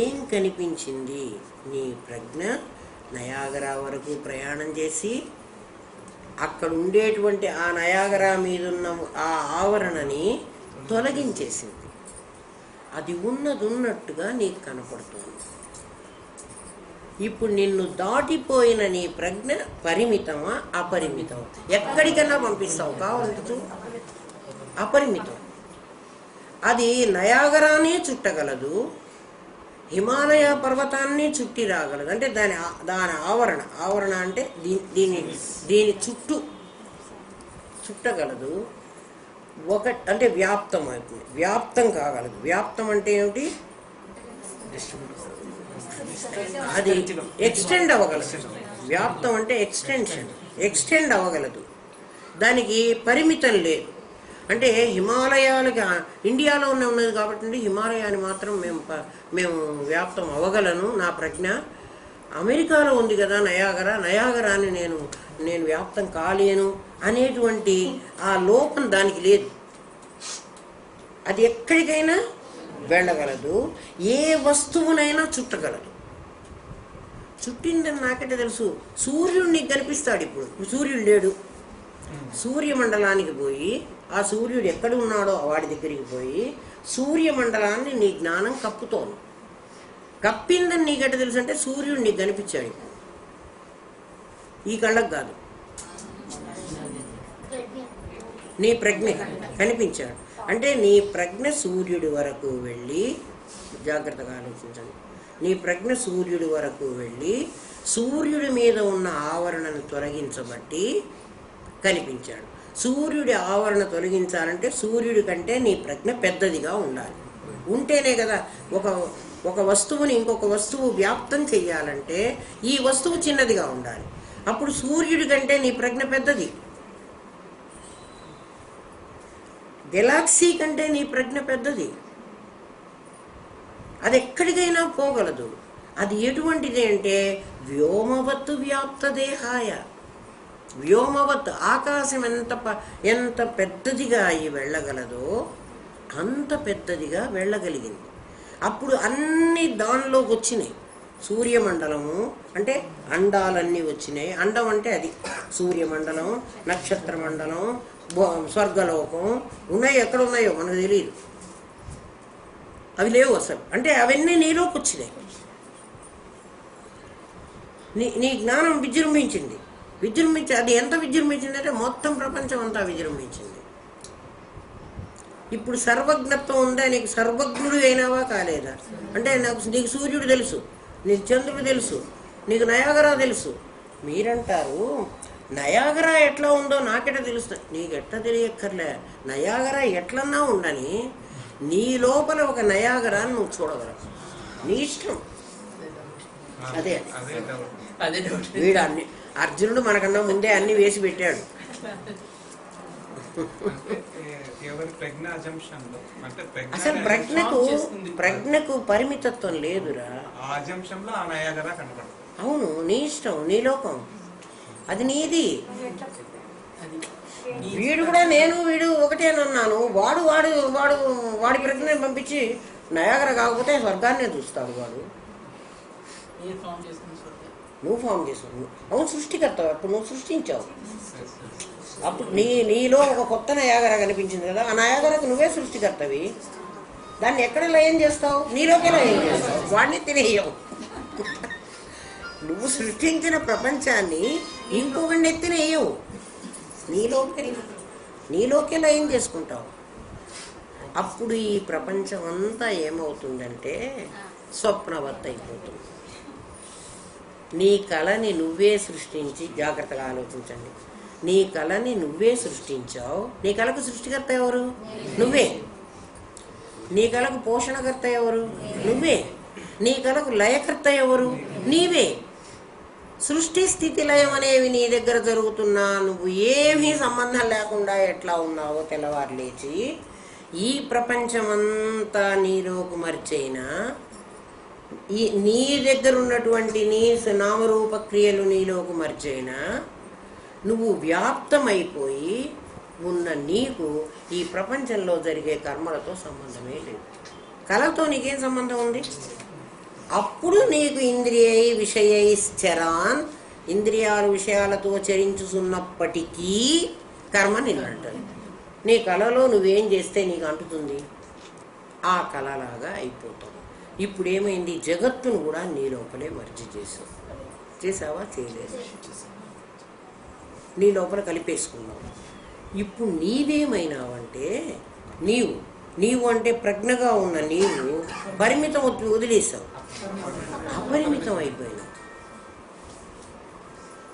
ఏం కనిపించింది? నీ ప్రజ్ఞ నయాగరా వరకు ప్రయాణం చేసి అక్కడ ఉండేటువంటి ఆ నయాగరా మీదున్న ఆ ఆవరణని తొలగించేసింది. అది ఉన్నట్టుగా నీకు కనపడుతుంది. ఇప్పుడు నిన్ను దాటిపోయిన నీ ప్రజ్ఞ పరిమితమా అపరిమితమా? ఎక్కడికైనా పంపిస్తావు కావాలంటే, అపరిమితం. అది నయాగరానే చుట్టగలదు, హిమాలయ పర్వతాన్ని చుట్టి రాగలదు. అంటే దాని ఆవరణ అంటే దీని చుట్టూ చుట్టగలదు. అంటే వ్యాప్తం అవుతుంది, వ్యాప్తం కాగలదు. వ్యాప్తం అంటే ఏమిటి? అది ఎక్స్టెండ్ అవ్వగలదు. వ్యాప్తం అంటే ఎక్స్టెండ్ అవ్వగలదు. దానికి పరిమితం లేదు. అంటే హిమాలయాలకి ఇండియాలో ఉన్నది కాబట్టి హిమాలయాన్ని మాత్రం మేము వ్యాప్తం అవ్వగలను నా ప్రజ్ఞ. అమెరికాలో ఉంది కదా నయాగరాని నేను వ్యాప్తం కాలేను అనేటువంటి ఆ లోపం దానికి లేదు. అది ఎక్కడికైనా వెళ్ళగలదు, ఏ వస్తువునైనా చుట్టగలదు. చుట్టిందని నాకంటే తెలుసు. సూర్యుడు నీకు కనిపిస్తాడు. ఇప్పుడు సూర్యుడు లేడు. సూర్యమండలానికి పోయి ఆ సూర్యుడు ఎక్కడ ఉన్నాడో వాడి దగ్గరికి పోయి సూర్యమండలాన్ని నీ జ్ఞానం కప్పుతోంది. కప్పిందని నీకెట్ట తెలుసు అంటే సూర్యుడు నీకు కనిపించాడు. ఈ కళ్ళకు కాదు, నీ ప్రజ్ఞ కనిపించాడు. అంటే నీ ప్రజ్ఞ సూర్యుడి వరకు వెళ్ళి, జాగ్రత్తగా ఆలోచించండి, నీ ప్రజ్ఞ సూర్యుడి వరకు వెళ్ళి సూర్యుడి మీద ఉన్న ఆవరణను తొలగించబట్టి కనిపించాడు. సూర్యుడి ఆవరణ తొలగించాలంటే సూర్యుడి కంటే నీ ప్రజ్ఞ పెద్దదిగా ఉండాలి. ఉంటేనే కదా ఒక వస్తువుని ఇంకొక వస్తువు వ్యాప్తం చెయ్యాలంటే ఈ వస్తువు చిన్నదిగా ఉండాలి. అప్పుడు సూర్యుడి కంటే నీ ప్రజ్ఞ పెద్దది. గెలాక్సీ కంటే నీ ప్రజ్ఞ పెద్దది. అది ఎక్కడికైనా పోగలదు. అది ఎటువంటిది అంటే వ్యోమవత్తు వ్యాప్త దేహాయ. వ్యోమవత్ ఆకాశం ఎంత పెద్దదిగా అయి వెళ్ళగలదో అంత పెద్దదిగా వెళ్ళగలిగింది. అప్పుడు అన్ని దానిలోకి వచ్చినాయి. సూర్యమండలము అంటే అండాలన్నీ వచ్చినాయి. అండం అంటే అది సూర్యమండలం, నక్షత్ర మండలం, స్వర్గలోకం ఉన్నాయి. ఎక్కడ ఉన్నాయో మనకు తెలియదు, అవి లేవు అసలు. అంటే అవన్నీ నీలోకి వచ్చినాయి. నీ జ్ఞానం విజృంభించింది. అది ఎంత విజృంభించిందంటే మొత్తం ప్రపంచం అంతా విజృంభించింది. ఇప్పుడు సర్వజ్ఞత్వం ఉందా? నీకు సర్వజ్ఞుడు అయినావా కాలేదా? అంటే నీకు సూర్యుడు తెలుసు, నీకు చంద్రుడు తెలుసు, నీకు నయాగరా తెలుసు. మీరంటారు నయాగరా ఎట్లా ఉందో నాకెట తెలుస్తుంది. నీకు ఎట్లా తెలియక్కర్లే. నయాగరా ఎట్లన్నా ఉండని నీ లోపల ఒక నయాగరాన్ని నువ్వు చూడగలవు. నీ ఇష్టం. అదే వీడు అర్జునుడు మనకన్నా ముందే అన్ని వేసి పెట్టాడు. అసలు ప్రజ్ఞకు పరిమితత్వం లేదురా. అవును, నీ ఇష్టం, నీ లోకం, అది నీది. వీడు కూడా వీడు ఒకటేనన్నాను. వాడి ప్రజ్ఞని పంపించి నయాగర కాకపోతే స్వర్గాన్నే చూస్తాడు వాడు. నువ్వు ఫామ్ చేసావు. అవును, సృష్టికర్త. అప్పుడు నువ్వు సృష్టించావు. అప్పుడు నీలో ఒక కొత్త నయాగర కనిపించింది కదా, ఆ నయాగరకు నువ్వే సృష్టికర్తవి. దాన్ని ఎక్కడ లయం చేస్తావు? నీలోకే లయం చేస్తావు. వాడిని తినేయవు. నువ్వు సృష్టించిన ప్రపంచాన్ని ఇంకొకడిని ఎత్తినేయవు. నీలోకే లయం చేసుకుంటావు. అప్పుడు ఈ ప్రపంచం అంతా ఏమవుతుందంటే స్వప్నవత్ అయిపోతుంది. నీ కళని నువ్వే సృష్టించి, జాగ్రత్తగా ఆలోచించండి, నీ కళని నువ్వే సృష్టించావు. నీ కళకు సృష్టికర్త ఎవరు? నువ్వే. నీ కళకు పోషణకర్త ఎవరు? నువ్వే. నీ కళకు లయకర్త ఎవరు? నీవే. సృష్టి స్థితి లయం అనేవి నీ దగ్గర జరుగుతున్నా నువ్వు ఏమీ సంబంధం లేకుండా ఎట్లా ఉన్నావో తెల్లవారు లేచి ఈ ప్రపంచమంతా నీలోకి మర్చైనా నీ దగ్గర ఉన్నటువంటి నీ నామరూప క్రియలు నీలోకి మర్చైనా నువ్వు వ్యాప్తమైపోయి ఉన్న నీకు ఈ ప్రపంచంలో జరిగే కర్మలతో సంబంధమే లేదు. కళతో నీకేం సంబంధం ఉంది? అప్పుడు నీకు ఇంద్రియై విషయై చరాన్, ఇంద్రియాలు విషయాలతో చరించుతున్నప్పటికీ కర్మ నిన్నంటుంది. నీ కళలో నువ్వేం చేస్తే నీకు అంటుతుంది? ఆ కళలాగా అయిపోతావు. ఇప్పుడు ఏమైంది? జగత్తును కూడా నీ లోపలే మర్జీ చేసావు. చేసావా? చేయలేదు. నీ లోపల కలిపేసుకున్నావు. ఇప్పుడు నీవేమైనావంటే నీవు అంటే ప్రజ్ఞగా ఉన్న నీవు పరిమితం వదిలేసావు, అపరిమితం అయిపోయినావు.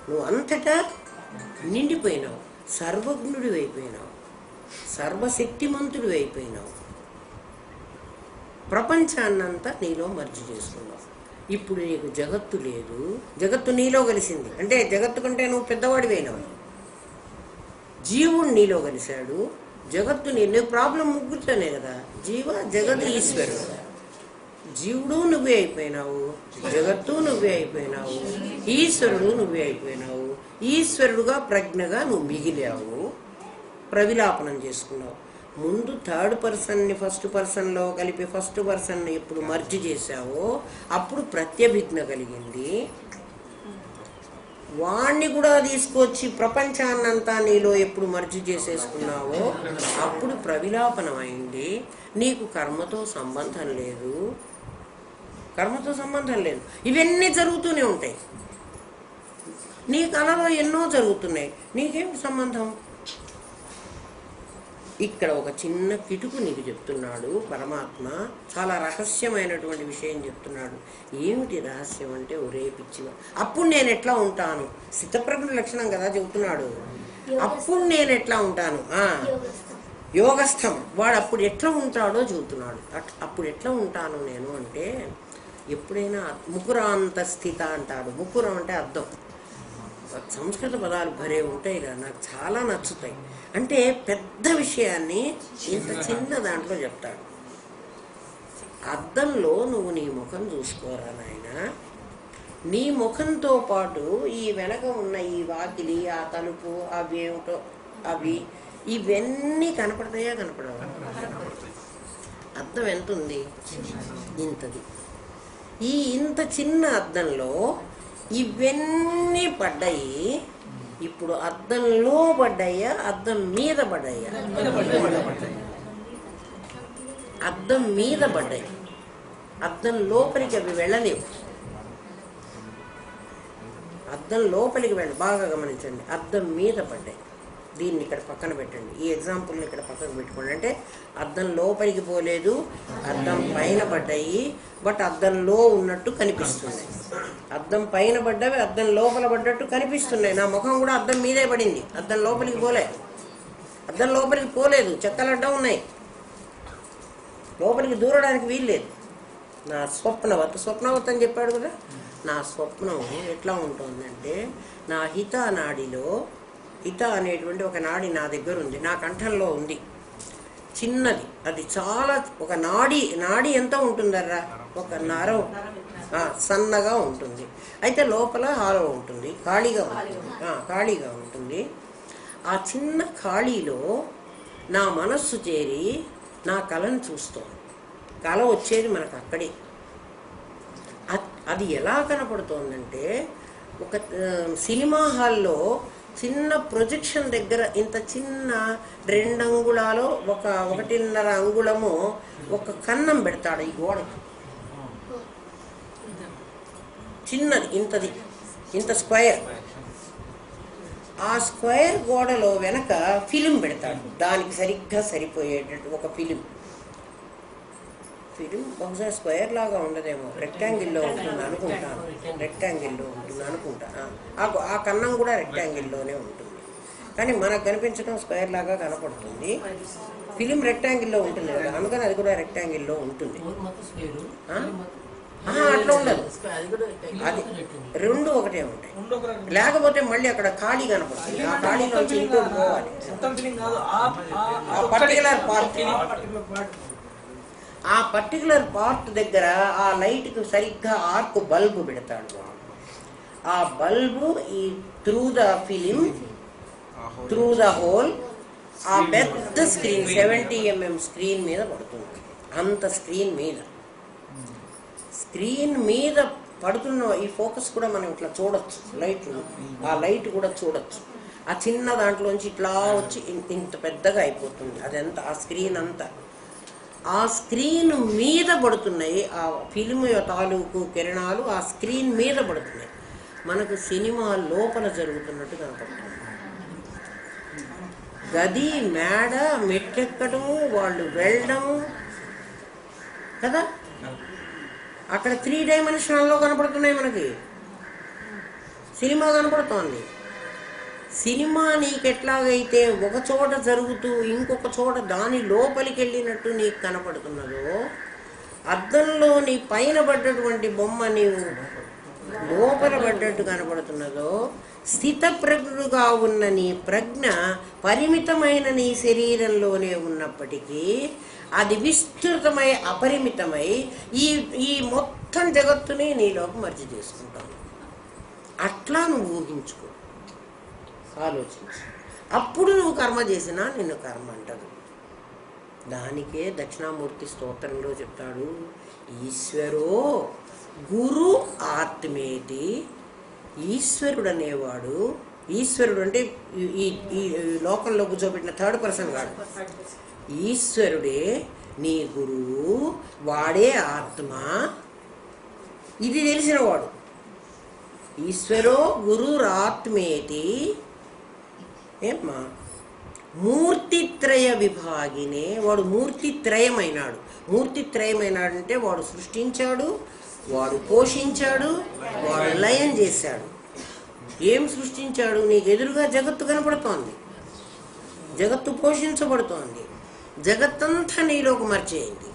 నువ్వు అంతటా నిండిపోయినావు, సర్వజ్ఞుడు అయిపోయినావు, సర్వశక్తిమంతుడు అయిపోయినావు. ప్రపంచాన్నంతా నీలో మర్జీ చేసుకున్నావు. ఇప్పుడు నీకు జగత్తు లేదు, జగత్తు నీలో కలిసింది. అంటే జగత్తు కంటే నువ్వు పెద్దవాడివైనావు. జీవుడు నీలో కలిశాడు, జగత్తు నీలో. ప్రాబ్లం ముగ్గురుతోనే కదా, జీవ జగత్ ఈశ్వరుడు. జీవుడు నువ్వే అయిపోయినావు, జగత్తు నువ్వే అయిపోయినావు, ఈశ్వరుడు నువ్వే అయిపోయినావు. ఈశ్వరుడుగా ప్రజ్ఞగా నువ్వు మిగిలావు, ప్రవిలాపనం చేసుకున్నావు. ముందు థర్డ్ పర్సన్ని ఫస్ట్ పర్సన్లో కలిపి ఫస్ట్ పర్సన్ని ఎప్పుడు మర్జీ చేశావో అప్పుడు ప్రత్యభిజ్ఞ కలిగింది. వాణ్ణి కూడా తీసుకొచ్చి ప్రపంచాన్నంతా నీలో ఎప్పుడు మర్జీ చేసేసుకున్నావో అప్పుడు ప్రవిలాపనం అయింది. నీకు కర్మతో సంబంధం లేదు, కర్మతో సంబంధం లేదు. ఇవన్నీ జరుగుతూనే ఉంటాయి. నీ కళలో ఎన్నో జరుగుతున్నాయి, నీకేమిటి సంబంధం? ఇక్కడ ఒక చిన్న కిటుకు నీకు చెప్తున్నాడు పరమాత్మ. చాలా రహస్యమైనటువంటి విషయం చెప్తున్నాడు. ఏమిటి రహస్యం అంటే, ఒరే పిచ్చిగా, అప్పుడు నేను ఎట్లా ఉంటాను? స్థితప్రజ్ఞ లక్షణం కదా చెబుతున్నాడు. అప్పుడు నేను ఎట్లా ఉంటాను? యోగస్థం. వాడు అప్పుడు ఎట్లా ఉంటాడో చెబుతున్నాడు. అప్పుడు ఎట్లా ఉంటాను నేను అంటే, ఎప్పుడైనా ముకురాంత స్థిత అంటాడు. ముకురం అంటే అద్దం. సంస్కృత పదాలు భలే ఉంటాయి కదా, నాకు చాలా నచ్చుతాయి. అంటే పెద్ద విషయాన్ని ఇంత చిన్న దాంట్లో చెప్తాడు. అద్దంలో నువ్వు నీ ముఖం చూసుకోరా నాయన. నీ ముఖంతో పాటు ఈ వెనక ఉన్న ఈ వాకిలి, ఆ తలుపు, అవి ఏమిటో అవి ఇవన్నీ కనపడతాయా? కనపడవా? అద్దం ఎంత ఉంది? ఇంతది. ఈ ఇంత చిన్న అద్దంలో ఇవన్నీ పడ్డాయి. ఇప్పుడు అద్దంలో పడ్డాయా, అద్దం మీద పడ్డాయా? అద్దం మీద పడ్డాయి. అద్దం లోపలికి అవి వెళ్ళలేవు. అద్దం లోపలికి బాగా గమనించండి. అద్దం మీద పడ్డాయి. దీన్ని ఇక్కడ పక్కన పెట్టండి. ఈ ఎగ్జాంపుల్ని ఇక్కడ పక్కన పెట్టుకోండి. అంటే అద్దం లోపలికి పోలేదు, అద్దం పైన పడ్డాయి. బట్ అద్దంలో ఉన్నట్టు కనిపిస్తుంది. అద్దం పైన పడ్డవి అద్దం లోపల పడ్డట్టు కనిపిస్తున్నాయి. నా ముఖం కూడా అద్దం మీదే పడింది, అద్దం లోపలికి పోలే. అద్దం లోపలికి పోలేదు, చెక్కలు అడ్డం ఉన్నాయి, లోపలికి దూరడానికి వీల్లేదు. నా స్వప్నవత్ అని చెప్పాడు కదా. నా స్వప్నం ఎట్లా ఉంటుందంటే, నా హిత నాడిలో, హిత అనేటువంటి ఒక నాడి నా దగ్గర ఉంది, నా కంఠంలో ఉంది. చిన్నది, అది చాలా ఒక నాడి ఎంత ఉంటుందర్రా, ఒక నరం సన్నగా ఉంటుంది. అయితే లోపల హాలో ఉంటుంది, ఖాళీగా ఉంటుంది. ఆ చిన్న ఖాళీలో నా మనస్సు చేరి నా కళను చూస్తోంది. కళ వచ్చేది మనకు అక్కడే. అది ఎలా కనపడుతోందంటే, ఒక సినిమా హాల్లో చిన్న ప్రొజెక్షన్ దగ్గర ఇంత చిన్న 2 అంగుళాలు 1.5 అంగుళము ఒక కన్నం పెడతాడు ఈ గోడకి. చిన్నది, ఇంత స్క్వేర్. ఆ స్క్వేర్ గోడలో వెనక ఫిలిం పెడతాడు, దానికి సరిగ్గా సరిపోయేటట్టు ఒక ఫిలిం బహుశా స్క్వేర్ లాగా ఉండదేమో, రెక్టాంగిల్లో ఉంటుంది అనుకుంటాను. ఆ కన్నం కూడా రెక్టాంగిల్లోనే ఉంటుంది. కానీ మనకు కనిపించడం స్క్వేర్ లాగా కనపడుతుంది. ఫిలిం రెక్టాంగిల్లో ఉంటుంది కదా, అందుకని అది కూడా రెక్టాంగిల్లో ఉంటుంది. అట్లా ఉండదు, అది రెండు ఒకటే ఉంటాయి. లేకపోతే మళ్ళీ అక్కడ ఖాళీ కనపడుతుంది, ఆ ఖాళీలోంచి ఇంకోటి పోవాలి. ఆ పర్టికులర్ పార్ట్ దగ్గర ఆ లైట్కి సరిగ్గా ఆర్క్ బల్బు పెడతాడు. ఆ బల్బు ఈ through the film, through the whole, ఆ పెద్ద స్క్రీన్ 70 mm స్క్రీన్ మీద పడుతుంది. అంత స్క్రీన్ మీద పడుతున్న ఈ ఫోకస్ కూడా మనం ఇట్లా చూడొచ్చు. లైట్, ఆ లైట్ కూడా చూడొచ్చు. ఆ చిన్న దాంట్లోంచి ఇట్లా వచ్చి ఇంత పెద్దగా అయిపోతుంది. అదంతా ఆ స్క్రీన్ అంతా, ఆ స్క్రీన్ మీద పడుతున్నాయి. ఆ ఫిల్మ్ తాలూకు కిరణాలు ఆ స్క్రీన్ మీద పడుతున్నాయి. మనకు సినిమా లోపల జరుగుతున్నట్టు కనపడుతుంది. గది, మేడ, మెట్లెక్కడం, వాళ్ళు వెళ్ళడం కదా, అక్కడ 3 డైమెన్షనల్లో కనపడుతున్నాయి. మనకి సినిమా కనపడుతోంది. సినిమా నీకెట్లాగైతే ఒక చోట జరుగుతూ ఇంకొక చోట దాని లోపలికి వెళ్ళినట్టు నీకు కనపడుతున్నదో, అద్దంలో నీ పైన పడ్డటువంటి బొమ్మ నీవు లోపల పడ్డట్టు కనపడుతున్నదో, స్థితప్రజ్ఞుడుగా ఉన్న నీ ప్రజ్ఞ పరిమితమైన నీ శరీరంలోనే ఉన్నప్పటికీ అది విస్తృతమై అపరిమితమై ఈ మొత్తం జగత్తుని నీలోకి మర్చి చేసుకుంటావు. అట్లా నువ్వు ఊహించుకో, ఆలోచించు. అప్పుడు నువ్వు కర్మ చేసినా నిన్ను కర్మ అంటదు. దానికే దక్షిణామూర్తి స్తోత్రంలో చెప్తాడు, ఈశ్వరో గురు ఆత్మేతి. ఈశ్వరుడు అనేవాడు, ఈశ్వరుడు అంటే ఈ లోకంలో కూర్చోబెట్టిన థర్డ్ పర్సన్ కాదు, ఈశ్వరుడే నీ గురువు, వాడే ఆత్మ. ఇది తెలిసినవాడు. ఈశ్వరో గురురాత్మేతి ఏమ్మా, మూర్తిత్రయ విభాగినే. వాడు మూర్తిత్రయమైనాడు. మూర్తిత్రయమైనాడంటే వాడు సృష్టించాడు, వాడు పోషించాడు, వాడు లయం చేశాడు. ఏం సృష్టించాడు? నీకు ఎదురుగా జగత్తు కనపడుతోంది, జగత్తు పోషించబడుతోంది, జగత్తంతా నీలోకి మర్చేయింది.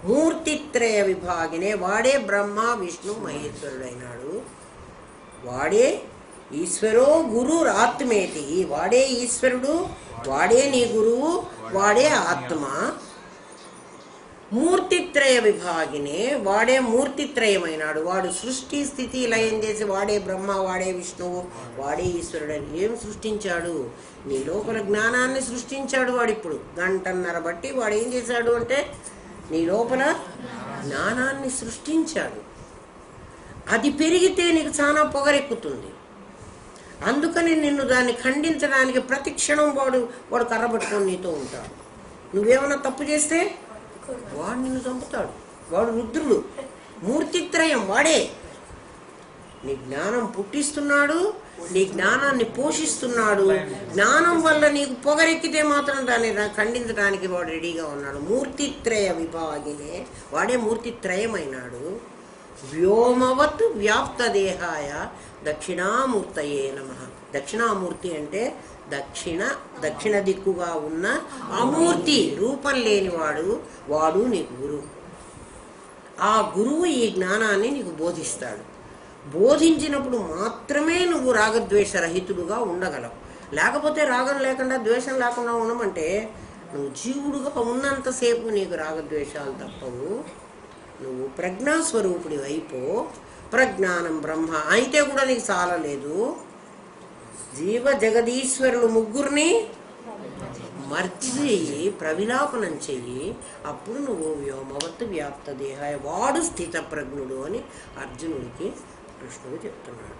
మూర్తిత్రయ విభాగినే. వాడే బ్రహ్మ విష్ణు మహేశ్వరుడైనాడు. వాడే ఈశ్వరో గురు ఆత్మేతి. వాడే ఈశ్వరుడు, వాడే నీ గురువు, వాడే ఆత్మ. మూర్తిత్రయ విభాగినే. వాడే మూర్తిత్రయమైనాడు. వాడు సృష్టి స్థితి లయం చేసి వాడే బ్రహ్మ, వాడే విష్ణువు, వాడే ఈశ్వరుడని ఏం సృష్టించాడు? నీ లోపల జ్ఞానాన్ని సృష్టించాడు. వాడు ఇప్పుడు 1.5 గంటలు బట్టి వాడు ఏం చేశాడు అంటే నీ లోపల జ్ఞానాన్ని సృష్టించాడు. అది పెరిగితే నీకు చాలా పొగరెక్కుతుంది. అందుకని నిన్ను దాన్ని ఖండించడానికి ప్రతి క్షణం వాడు కర్రబట్టుకొని నీతో ఉంటాడు. నువ్వేమన్నా తప్పు చేస్తే వాడు నిన్ను చంపుతాడు. వాడు రుద్రుడు, మూర్తిత్రయం. వాడే నీ జ్ఞానం పుట్టిస్తున్నాడు, నీ జ్ఞానాన్ని పోషిస్తున్నాడు. జ్ఞానం వల్ల నీకు పొగరెక్కితే మాత్రం దాన్ని ఖండించడానికి వాడు రెడీగా ఉన్నాడు. మూర్తిత్రయ విభాగినే. వాడే మూర్తిత్రయమైనాడు. వ్యోమవత్ వ్యాప్త దేహాయ దక్షిణామూర్తయే నమః. దక్షిణామూర్తి అంటే దక్షిణ దిక్కుగా ఉన్న అమూర్తి, రూపం లేనివాడు. వాడు నీకు గురువు. ఆ గురువు ఈ జ్ఞానాన్ని నీకు బోధిస్తాడు. బోధించినప్పుడు మాత్రమే నువ్వు రాగద్వేష రహితుడుగా ఉండగలవు. లేకపోతే రాగం లేకుండా ద్వేషం లేకుండా ఉండమంటే నువ్వు జీవుడుగా ఉన్నంతసేపు నీకు రాగద్వేషాలు తప్పవు. నువ్వు ప్రజ్ఞాస్వరూపుడి వైపు. ప్రజ్ఞానం బ్రహ్మ అయితే కూడా నీకు చాలలేదు. జీవ జగదీశ్వరులు ముగ్గురిని మర్చి చెయ్యి, ప్రవిలాపనం చెయ్యి. అప్పుడు నువ్వు వ్యోమవత్ వ్యాప్త దేహాయ. వాడు స్థితప్రజ్ఞుడు అని అర్జునుడికి కృష్ణుడు చెప్తున్నాడు.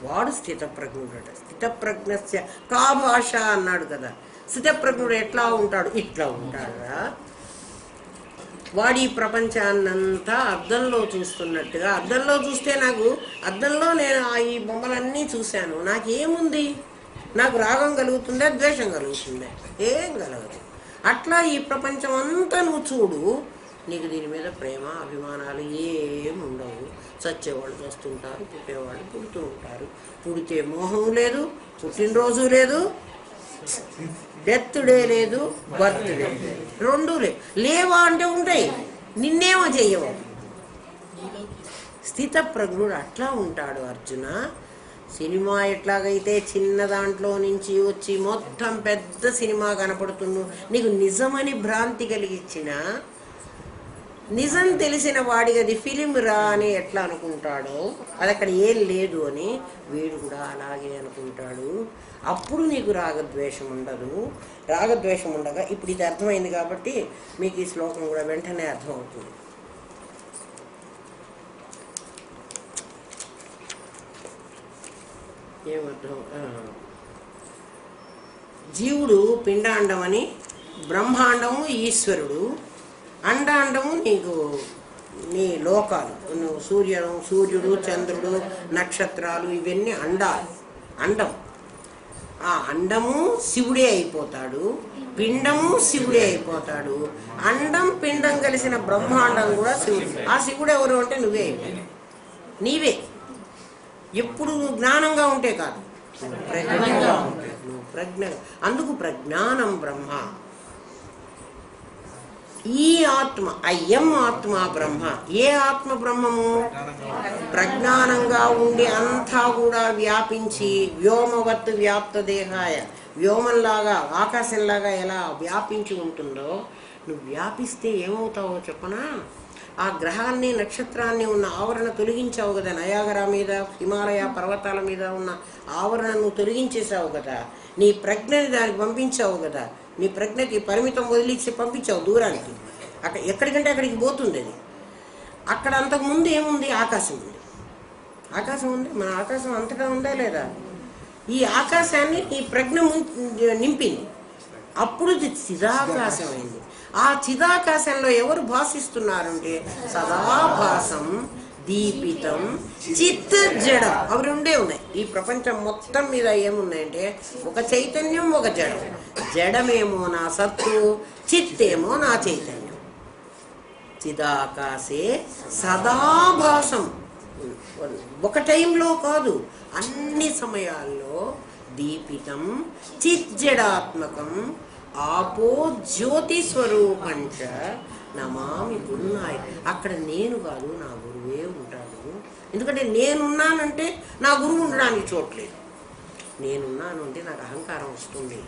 వాడు స్థితప్రజ్ఞుడట. స్థితప్రజ్ఞస్య కా భాష అన్నాడు కదా. స్థితప్రజ్ఞుడు ఎట్లా ఉంటాడు? ఇట్లా ఉంటాడురా. వాడి ప్రపంచాన్నంతా అద్దంలో చూస్తున్నట్టుగా. అద్దంలో చూస్తే నాకు అద్దంలో నేను ఈ బొమ్మలన్నీ చూశాను. నాకేముంది? నాకు రాగం కలుగుతుందా, ద్వేషం కలుగుతుందా? ఏం కలగదు. అట్లా ఈ ప్రపంచం అంతా నువ్వు చూడు. నీకు దీని మీద ప్రేమ అభిమానాలు ఏం ఉండవు. చచ్చేవాళ్ళు చస్తుంటారు, పుట్టేవాళ్ళు పుడుతూ ఉంటారు. పుడితే మోహం లేదు, పుట్టినరోజు లేదు, డెత్ డే లేదు, బర్త్ డే రెండూ లేవా అంటే ఉంటాయి, నిన్నేమో చెయ్యవు. స్థితప్రజ్ఞుడు అట్లా ఉంటాడు అర్జున. సినిమా ఎట్లాగైతే చిన్న దాంట్లో నుంచి వచ్చి మొత్తం పెద్ద సినిమా కనపడుతుందో నీకు నిజమని భ్రాంతి కలిగించిన, నిజం తెలిసిన వాడికి అది ఫిలిం రా అని ఎట్లా అనుకుంటాడో, అది అక్కడ ఏం లేదు అని వీడు కూడా అలాగే అనుకుంటాడు. అప్పుడు నీకు రాగద్వేషం ఉండదు. రాగద్వేషం ఉండగా ఇప్పుడు ఇది అర్థమైంది కాబట్టి మీకు ఈ శ్లోకం కూడా వెంటనే అర్థమవుతుంది. ఏమర్థం? జీవుడు పిండాండమని, బ్రహ్మాండము ఈశ్వరుడు, అండాండము నీకు నీ లోకాలు, నువ్వు సూర్యుడు, చంద్రుడు, నక్షత్రాలు, ఇవన్నీ అండాలు. అండం, ఆ అండము శివుడే అయిపోతాడు, పిండము శివుడే అయిపోతాడు. అండం పిండం కలిసిన బ్రహ్మాండం కూడా శివుడు. ఆ శివుడు ఎవరు అంటే నువ్వే అయిపోయావు, నీవే. ఎప్పుడు నువ్వు జ్ఞానంగా ఉంటే కాదు, ప్రజ్ఞగా ఉంటే. నువ్వు ప్రజ్ఞ, అందుకు ప్రజ్ఞానం బ్రహ్మ. ఈ ఆత్మ, అయం ఆత్మ బ్రహ్మ. ఏ ఆత్మ బ్రహ్మము? ప్రజ్ఞానంగా ఉండి అంతా కూడా వ్యాపించి, వ్యోమవత్ వ్యాప్త దేహాయ, వ్యోమంలాగా ఆకాశంలాగా ఎలా వ్యాపించి ఉంటుందో, నువ్వు వ్యాపిస్తే ఏమవుతావో చెప్పనా? ఆ గ్రహాన్ని, నక్షత్రాన్ని ఉన్న ఆవరణ తొలగించావు కదా, నయాగరా మీద, హిమాలయ పర్వతాల మీద ఉన్న ఆవరణను తొలగించేసావు కదా, నీ ప్రజ్ఞని దానికి పంపించావు కదా, నీ ప్రజ్ఞకి పరిమితం వదిలించి పంపించావు దూరానికి. అక్కడ ఎక్కడికంటే అక్కడికి పోతుంది అది. అక్కడ అంతకుముందు ఏముంది? ఆకాశం ఉంది. ఆకాశం ఉంది, మన ఆకాశం అంతటా ఉందా లేదా? ఈ ఆకాశాన్ని ఈ ప్రజ్ఞ నింపింది, అప్పుడు ఇది చిదాకాశం అయింది. ఆ చిదాకాశంలో ఎవరు భాషిస్తున్నారంటే సదాభాసం, దీపితం, చిత్, జడం. అవి రెండే ఉన్నాయి. ఈ ప్రపంచం మొత్తం మీద ఏమున్నాయంటే ఒక చైతన్యం, ఒక జడం. జడమేమో నా సత్తు, చిత్తేమో నా చైతన్యం. చిదాకాశే సదాభాసం, ఒక టైంలో కాదు, అన్ని సమయాల్లో. దీపితం చిజ్జడాత్మకం ఆపో జ్యోతి స్వరూపంచ నమామి గురునాయ. అక్కడ నేను కాదు, నా గురువే ఉంటాడు. ఎందుకంటే నేనున్నానంటే నా గురువు ఉండడానికి చూడలేదు. నేనున్నాను అంటే నాకు అహంకారం వస్తుంది.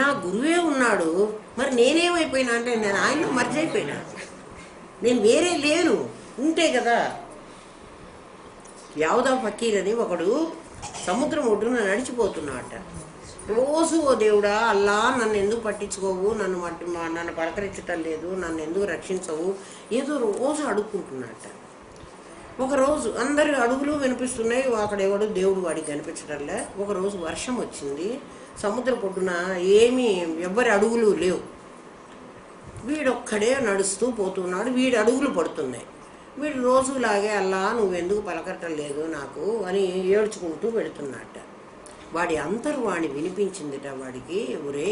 నా గురువే ఉన్నాడు, మరి నేనేమైపోయినా అంటే నేను ఆయనలో మర్జ్ అయిపోయినా, నేను వేరే లేను. ఉంటే కదా. యావదా ఫకీర్ అని ఒకడు సముద్రం ఒడ్డున నడిచిపోతున్నాట. రోజు ఓ దేవుడా, అల్లా నన్ను ఎందుకు పట్టించుకోవు, నన్ను పలకరించటం లేదు, నన్ను ఎందుకు రక్షించవు, ఏదో రోజు అడుక్కుంటున్నట్ట. ఒకరోజు అందరి అడుగులు వినిపిస్తున్నాయి, అక్కడ ఎవడు దేవుడు వాడికి కనిపించడంలే. ఒకరోజు వర్షం వచ్చింది, సముద్ర పొడ్డున ఏమీ ఎవ్వరి అడుగులు లేవు. వీడొక్కడే నడుస్తూ పోతున్నాడు, వీడి అడుగులు పడుతున్నాయి. వీడు రోజులాగే అల్లా నువ్వెందుకు పలకటం లేదు నాకు అని ఏడ్చుకుంటూ పెడుతున్నట్ట. వాడి అంతర్వాణి వినిపించిందిట వాడికి, ఒరే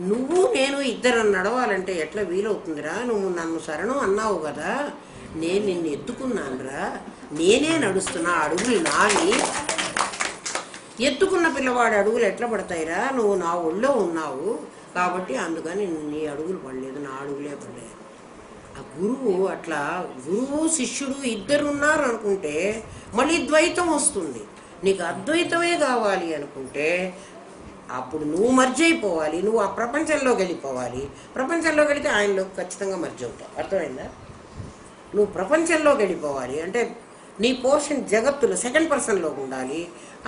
నువ్వు నేను ఇద్దరం నడవాలంటే ఎట్లా వీలవుతుందిరా, నువ్వు నన్ను శరణం అన్నావు కదా, నేను నిన్ను ఎత్తుకున్నానురా, నేనే నడుస్తున్నా, అడుగులు నావి. ఎత్తుకున్న పిల్లవాడి అడుగులు ఎట్లా పడతాయిరా, నువ్వు నా ఒళ్ళో ఉన్నావు కాబట్టి అందుకని నీ అడుగులు పడలేదు, నా అడుగులే పడలేదు. ఆ గురువు అట్లా, గురువు శిష్యుడు ఇద్దరున్నారు అనుకుంటే మళ్ళీ ద్వైతం వస్తుంది. నీకు అద్వైతమే కావాలి అనుకుంటే అప్పుడు నువ్వు మర్జ్ అయిపోవాలి, నువ్వు ఆ ప్రపంచంలోకి వెళ్ళిపోవాలి. ప్రపంచంలోకి వెళితే ఆయనలో ఖచ్చితంగా మర్జ్ అవుతావు. అర్థమైందా? నువ్వు ప్రపంచంలోకి వెళ్ళిపోవాలి అంటే నీ పోర్షన్ జగత్తులో సెకండ్ పర్సన్లోకి ఉండాలి,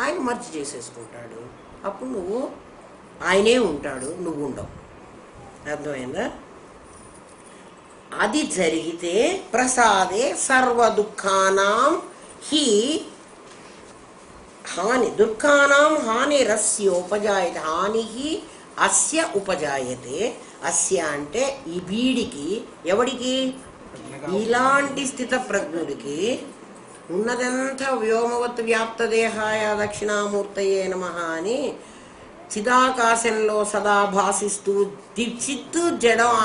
ఆయన మర్జ్ చేసేసుకుంటాడు. అప్పుడు నువ్వు ఆయనే ఉంటాడు, నువ్వు ఉండవు. అర్థమైందా? అది జరిగితే ప్రసాదే సర్వ దుఃఖానాం హి హాని, దుఃఖానాం హాని రస్యోపజాయతే, హాని అస్య ఉపజాయతే. అస్య అంటే ఈ వీడికి, ఎవడికి? ఇలాంటి స్థిత ప్రజ్ఞుడికి. ఉన్నదంతా వ్యోమవత్ వ్యాప్త దేహాయ దక్షిణామూర్తయే నమః అని చిదాకాశంలో సదా భాషిస్తూ చిత్తు జడం.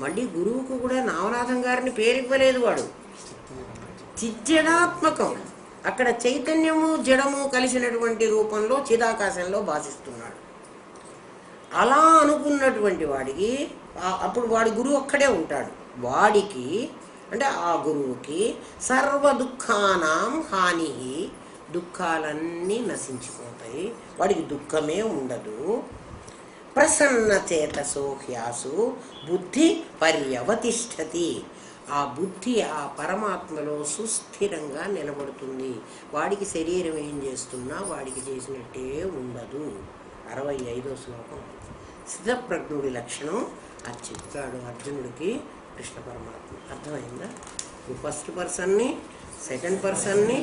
మళ్ళీ గురువుకు కూడా నామనాథం గారిని పేరివ్వలేదు వాడు. చిజ్జడాత్మకం, అక్కడ చైతన్యము జడము కలిసినటువంటి రూపంలో చిదాకాశంలో భాషిస్తున్నాడు. అలా అనుకున్నటువంటి వాడికి అప్పుడు వాడి గురువు ఒక్కడే ఉంటాడు. వాడికి అంటే ఆ గురువుకి సర్వ దుఃఖానాం హాని, దుఃఖాలన్నీ నశించిపోతాయి, వాడికి దుఃఖమే ఉండదు. ప్రసన్న చేతసో హ్యాసు బుద్ధి పర్యవతిష్ఠతి, ఆ బుద్ధి ఆ పరమాత్మలో సుస్థిరంగా నిలబడుతుంది. వాడికి శరీరం ఏం చేస్తున్నా వాడికి చేసినట్టే ఉండదు. 65వ శ్లోకం. స్థితప్రజ్ఞుడి లక్షణం అది చెప్తాడు అర్జునుడికి కృష్ణ పరమాత్మ. అర్థమైందా? ఫస్ట్ పర్సన్ని, సెకండ్ పర్సన్ని,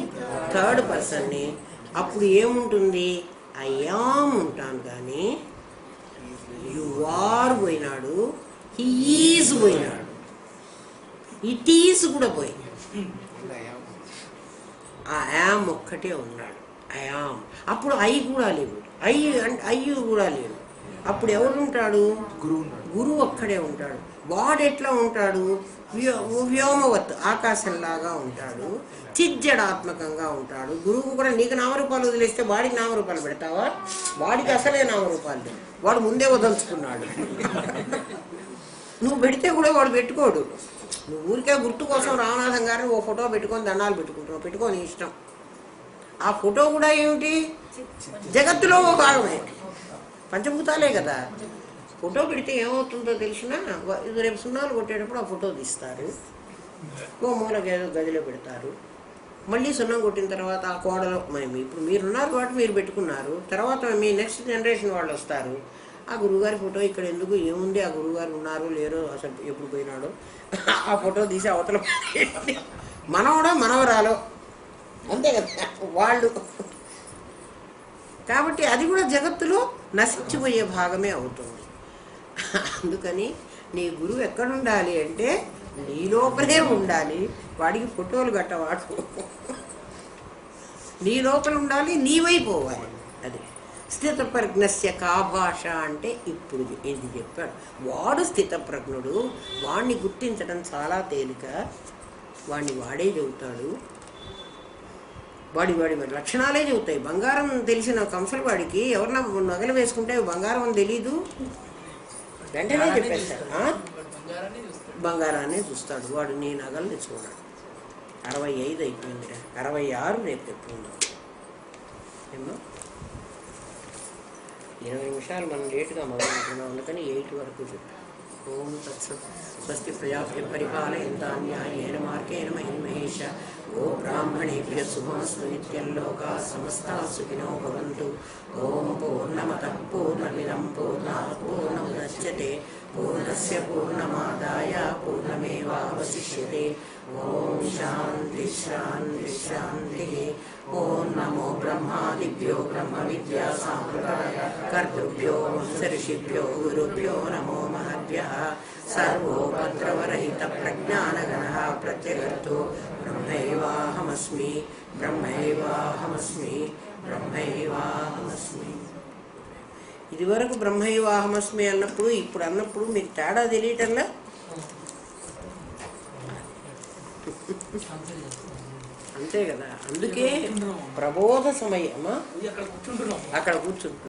థర్డ్ పర్సన్ని. అప్పుడు ఏముంటుంది? అయాం ఉంటాను, కానీ యు ఆర్ పోయినాడు, హీ ఈజ్ పోయినాడు, ఇట్ ఈజ్ కూడా పోయింది. ఆ యామ్ ఒక్కటే ఉన్నాడు, అయామ్. అప్పుడు ఐ కూడా లేవు, అయ్యు కూడా లేవు. అప్పుడు ఎవరుంటాడు? గురువు ఒక్కడే ఉంటాడు. వాడు ఎట్లా ఉంటాడు? వ్యోమవత్, ఆకాశంలాగా ఉంటాడు, చిజ్జడాత్మకంగా ఉంటాడు. గురువు కూడా నీకు నామరూపాలు వదిలేస్తే వాడికి నామరూపాలు పెడతావా? వాడికి అసలే నామరూపాలు లేవు, వాడు ముందే వదలుచుకున్నాడు. నువ్వు పెడితే కూడా వాడు పెట్టుకోడు. నువ్వు ఊరికే గుర్తు కోసం రామనాథం గారిని ఓ ఫోటో పెట్టుకొని దండాలు పెట్టుకుంటున్నావు, పెట్టుకొని ఇష్టం. ఆ ఫోటో కూడా ఏమిటి? జగత్తులో ఓ భాగమే, పంచభూతాలే కదా. ఫోటో పెడితే ఏమవుతుందో తెలిసినా రేపు సున్నాలు కొట్టేటప్పుడు ఆ ఫోటో తీస్తారు, ఓ మూలకి ఏదో గదిలో పెడతారు. మళ్ళీ సున్నం కొట్టిన తర్వాత ఆ కోడలో ఇప్పుడు మీరున్నారు కాబట్టి మీరు పెట్టుకున్నారు, తర్వాత మీ నెక్స్ట్ జనరేషన్ వాళ్ళు వస్తారు. ఆ గురువుగారి ఫోటో ఇక్కడ ఎందుకు, ఏముంది, ఆ గురువుగారు ఉన్నారు లేరో, అసలు ఎప్పుడు పోయినాడో, ఆ ఫోటో తీసి అవతల మనవడో మనవరాలో, అంతే కదా వాళ్ళు. కాబట్టి అది కూడా జగత్తులో నశించిపోయే భాగమే అవుతుంది. అందుకని నీ గురువు ఎక్కడుండాలి అంటే నీ లోపలే ఉండాలి, వాడికి ఫోటోలు గట్టవాడు. నీ లోపల ఉండాలి, నీవైపోవాలి. అది స్థితప్రజ్ఞస్య కా భాష అంటే ఇప్పుడు ఇది చెప్పాడు. వాడు స్థితప్రజ్ఞుడు, వాడిని గుర్తించడం చాలా తేలిక, వాడిని వాడే చెబుతాడు. వాడి లక్షణాలే చెబుతాయి. బంగారం తెలిసిన కంసలు వాడికి ఎవరన్నా నగలు వేసుకుంటే బంగారం అని తెలీదు, వెంటనే చెప్పేస్తాడు. బంగారాన్ని చూస్తాడు వాడు. నీ నగలు తెచ్చుకున్నాడు. 65 అయిపోయింది, 66 రేపు చెప్పుకుందాం. ఏమో 20 నిమిషాలు మనం లేటుగా మొదలుపెట్టుకున్నాం, అందుకని 8 వరకు చెప్పాం. ఓం తత్సత్. స్వస్తి ప్రజాభ్య పరిపాలయంతాం న్యాయేన మార్గేణ మహిం మహేష. గో బ్రాహ్మణేభ్య శుభమస్తు నిత్యం. లోకా సమస్తా సుఖినో భవంతు. ఓం పూర్ణమతః పూర్ణమిదం పూర్ణాత్ పూర్ణముదచ్యతే పూర్ణస్య పూర్ణమాదాయ పూర్ణమేవావశిష్యతే. ఓం శాంతి శాంతి శాంతి. ఓం నమో బ్రహ్మాదిభ్యో బ్రహ్మ విద్యా సాంప్రదాయ కర్తృభ్యో వంశర్షిభ్యో గురుభ్యో నమో మహద్భ్యః. సర్వోపద్రవరహిత ప్రజ్ఞానగణః ప్రత్యగర్తో బ్రహ్మైవాహమస్మి బ్రహ్మైవాహమస్మి బ్రహ్మైవాహమస్మి. ఇదివరకు బ్రహ్మైవాహమస్మి అన్నప్పుడు ఇప్పుడు అన్నప్పుడు మీకు తేడా తెలియటంలా? అంతే కదా. అందుకే ప్రబోధ సమయమా అక్కడ కూర్చుంటున్నాం.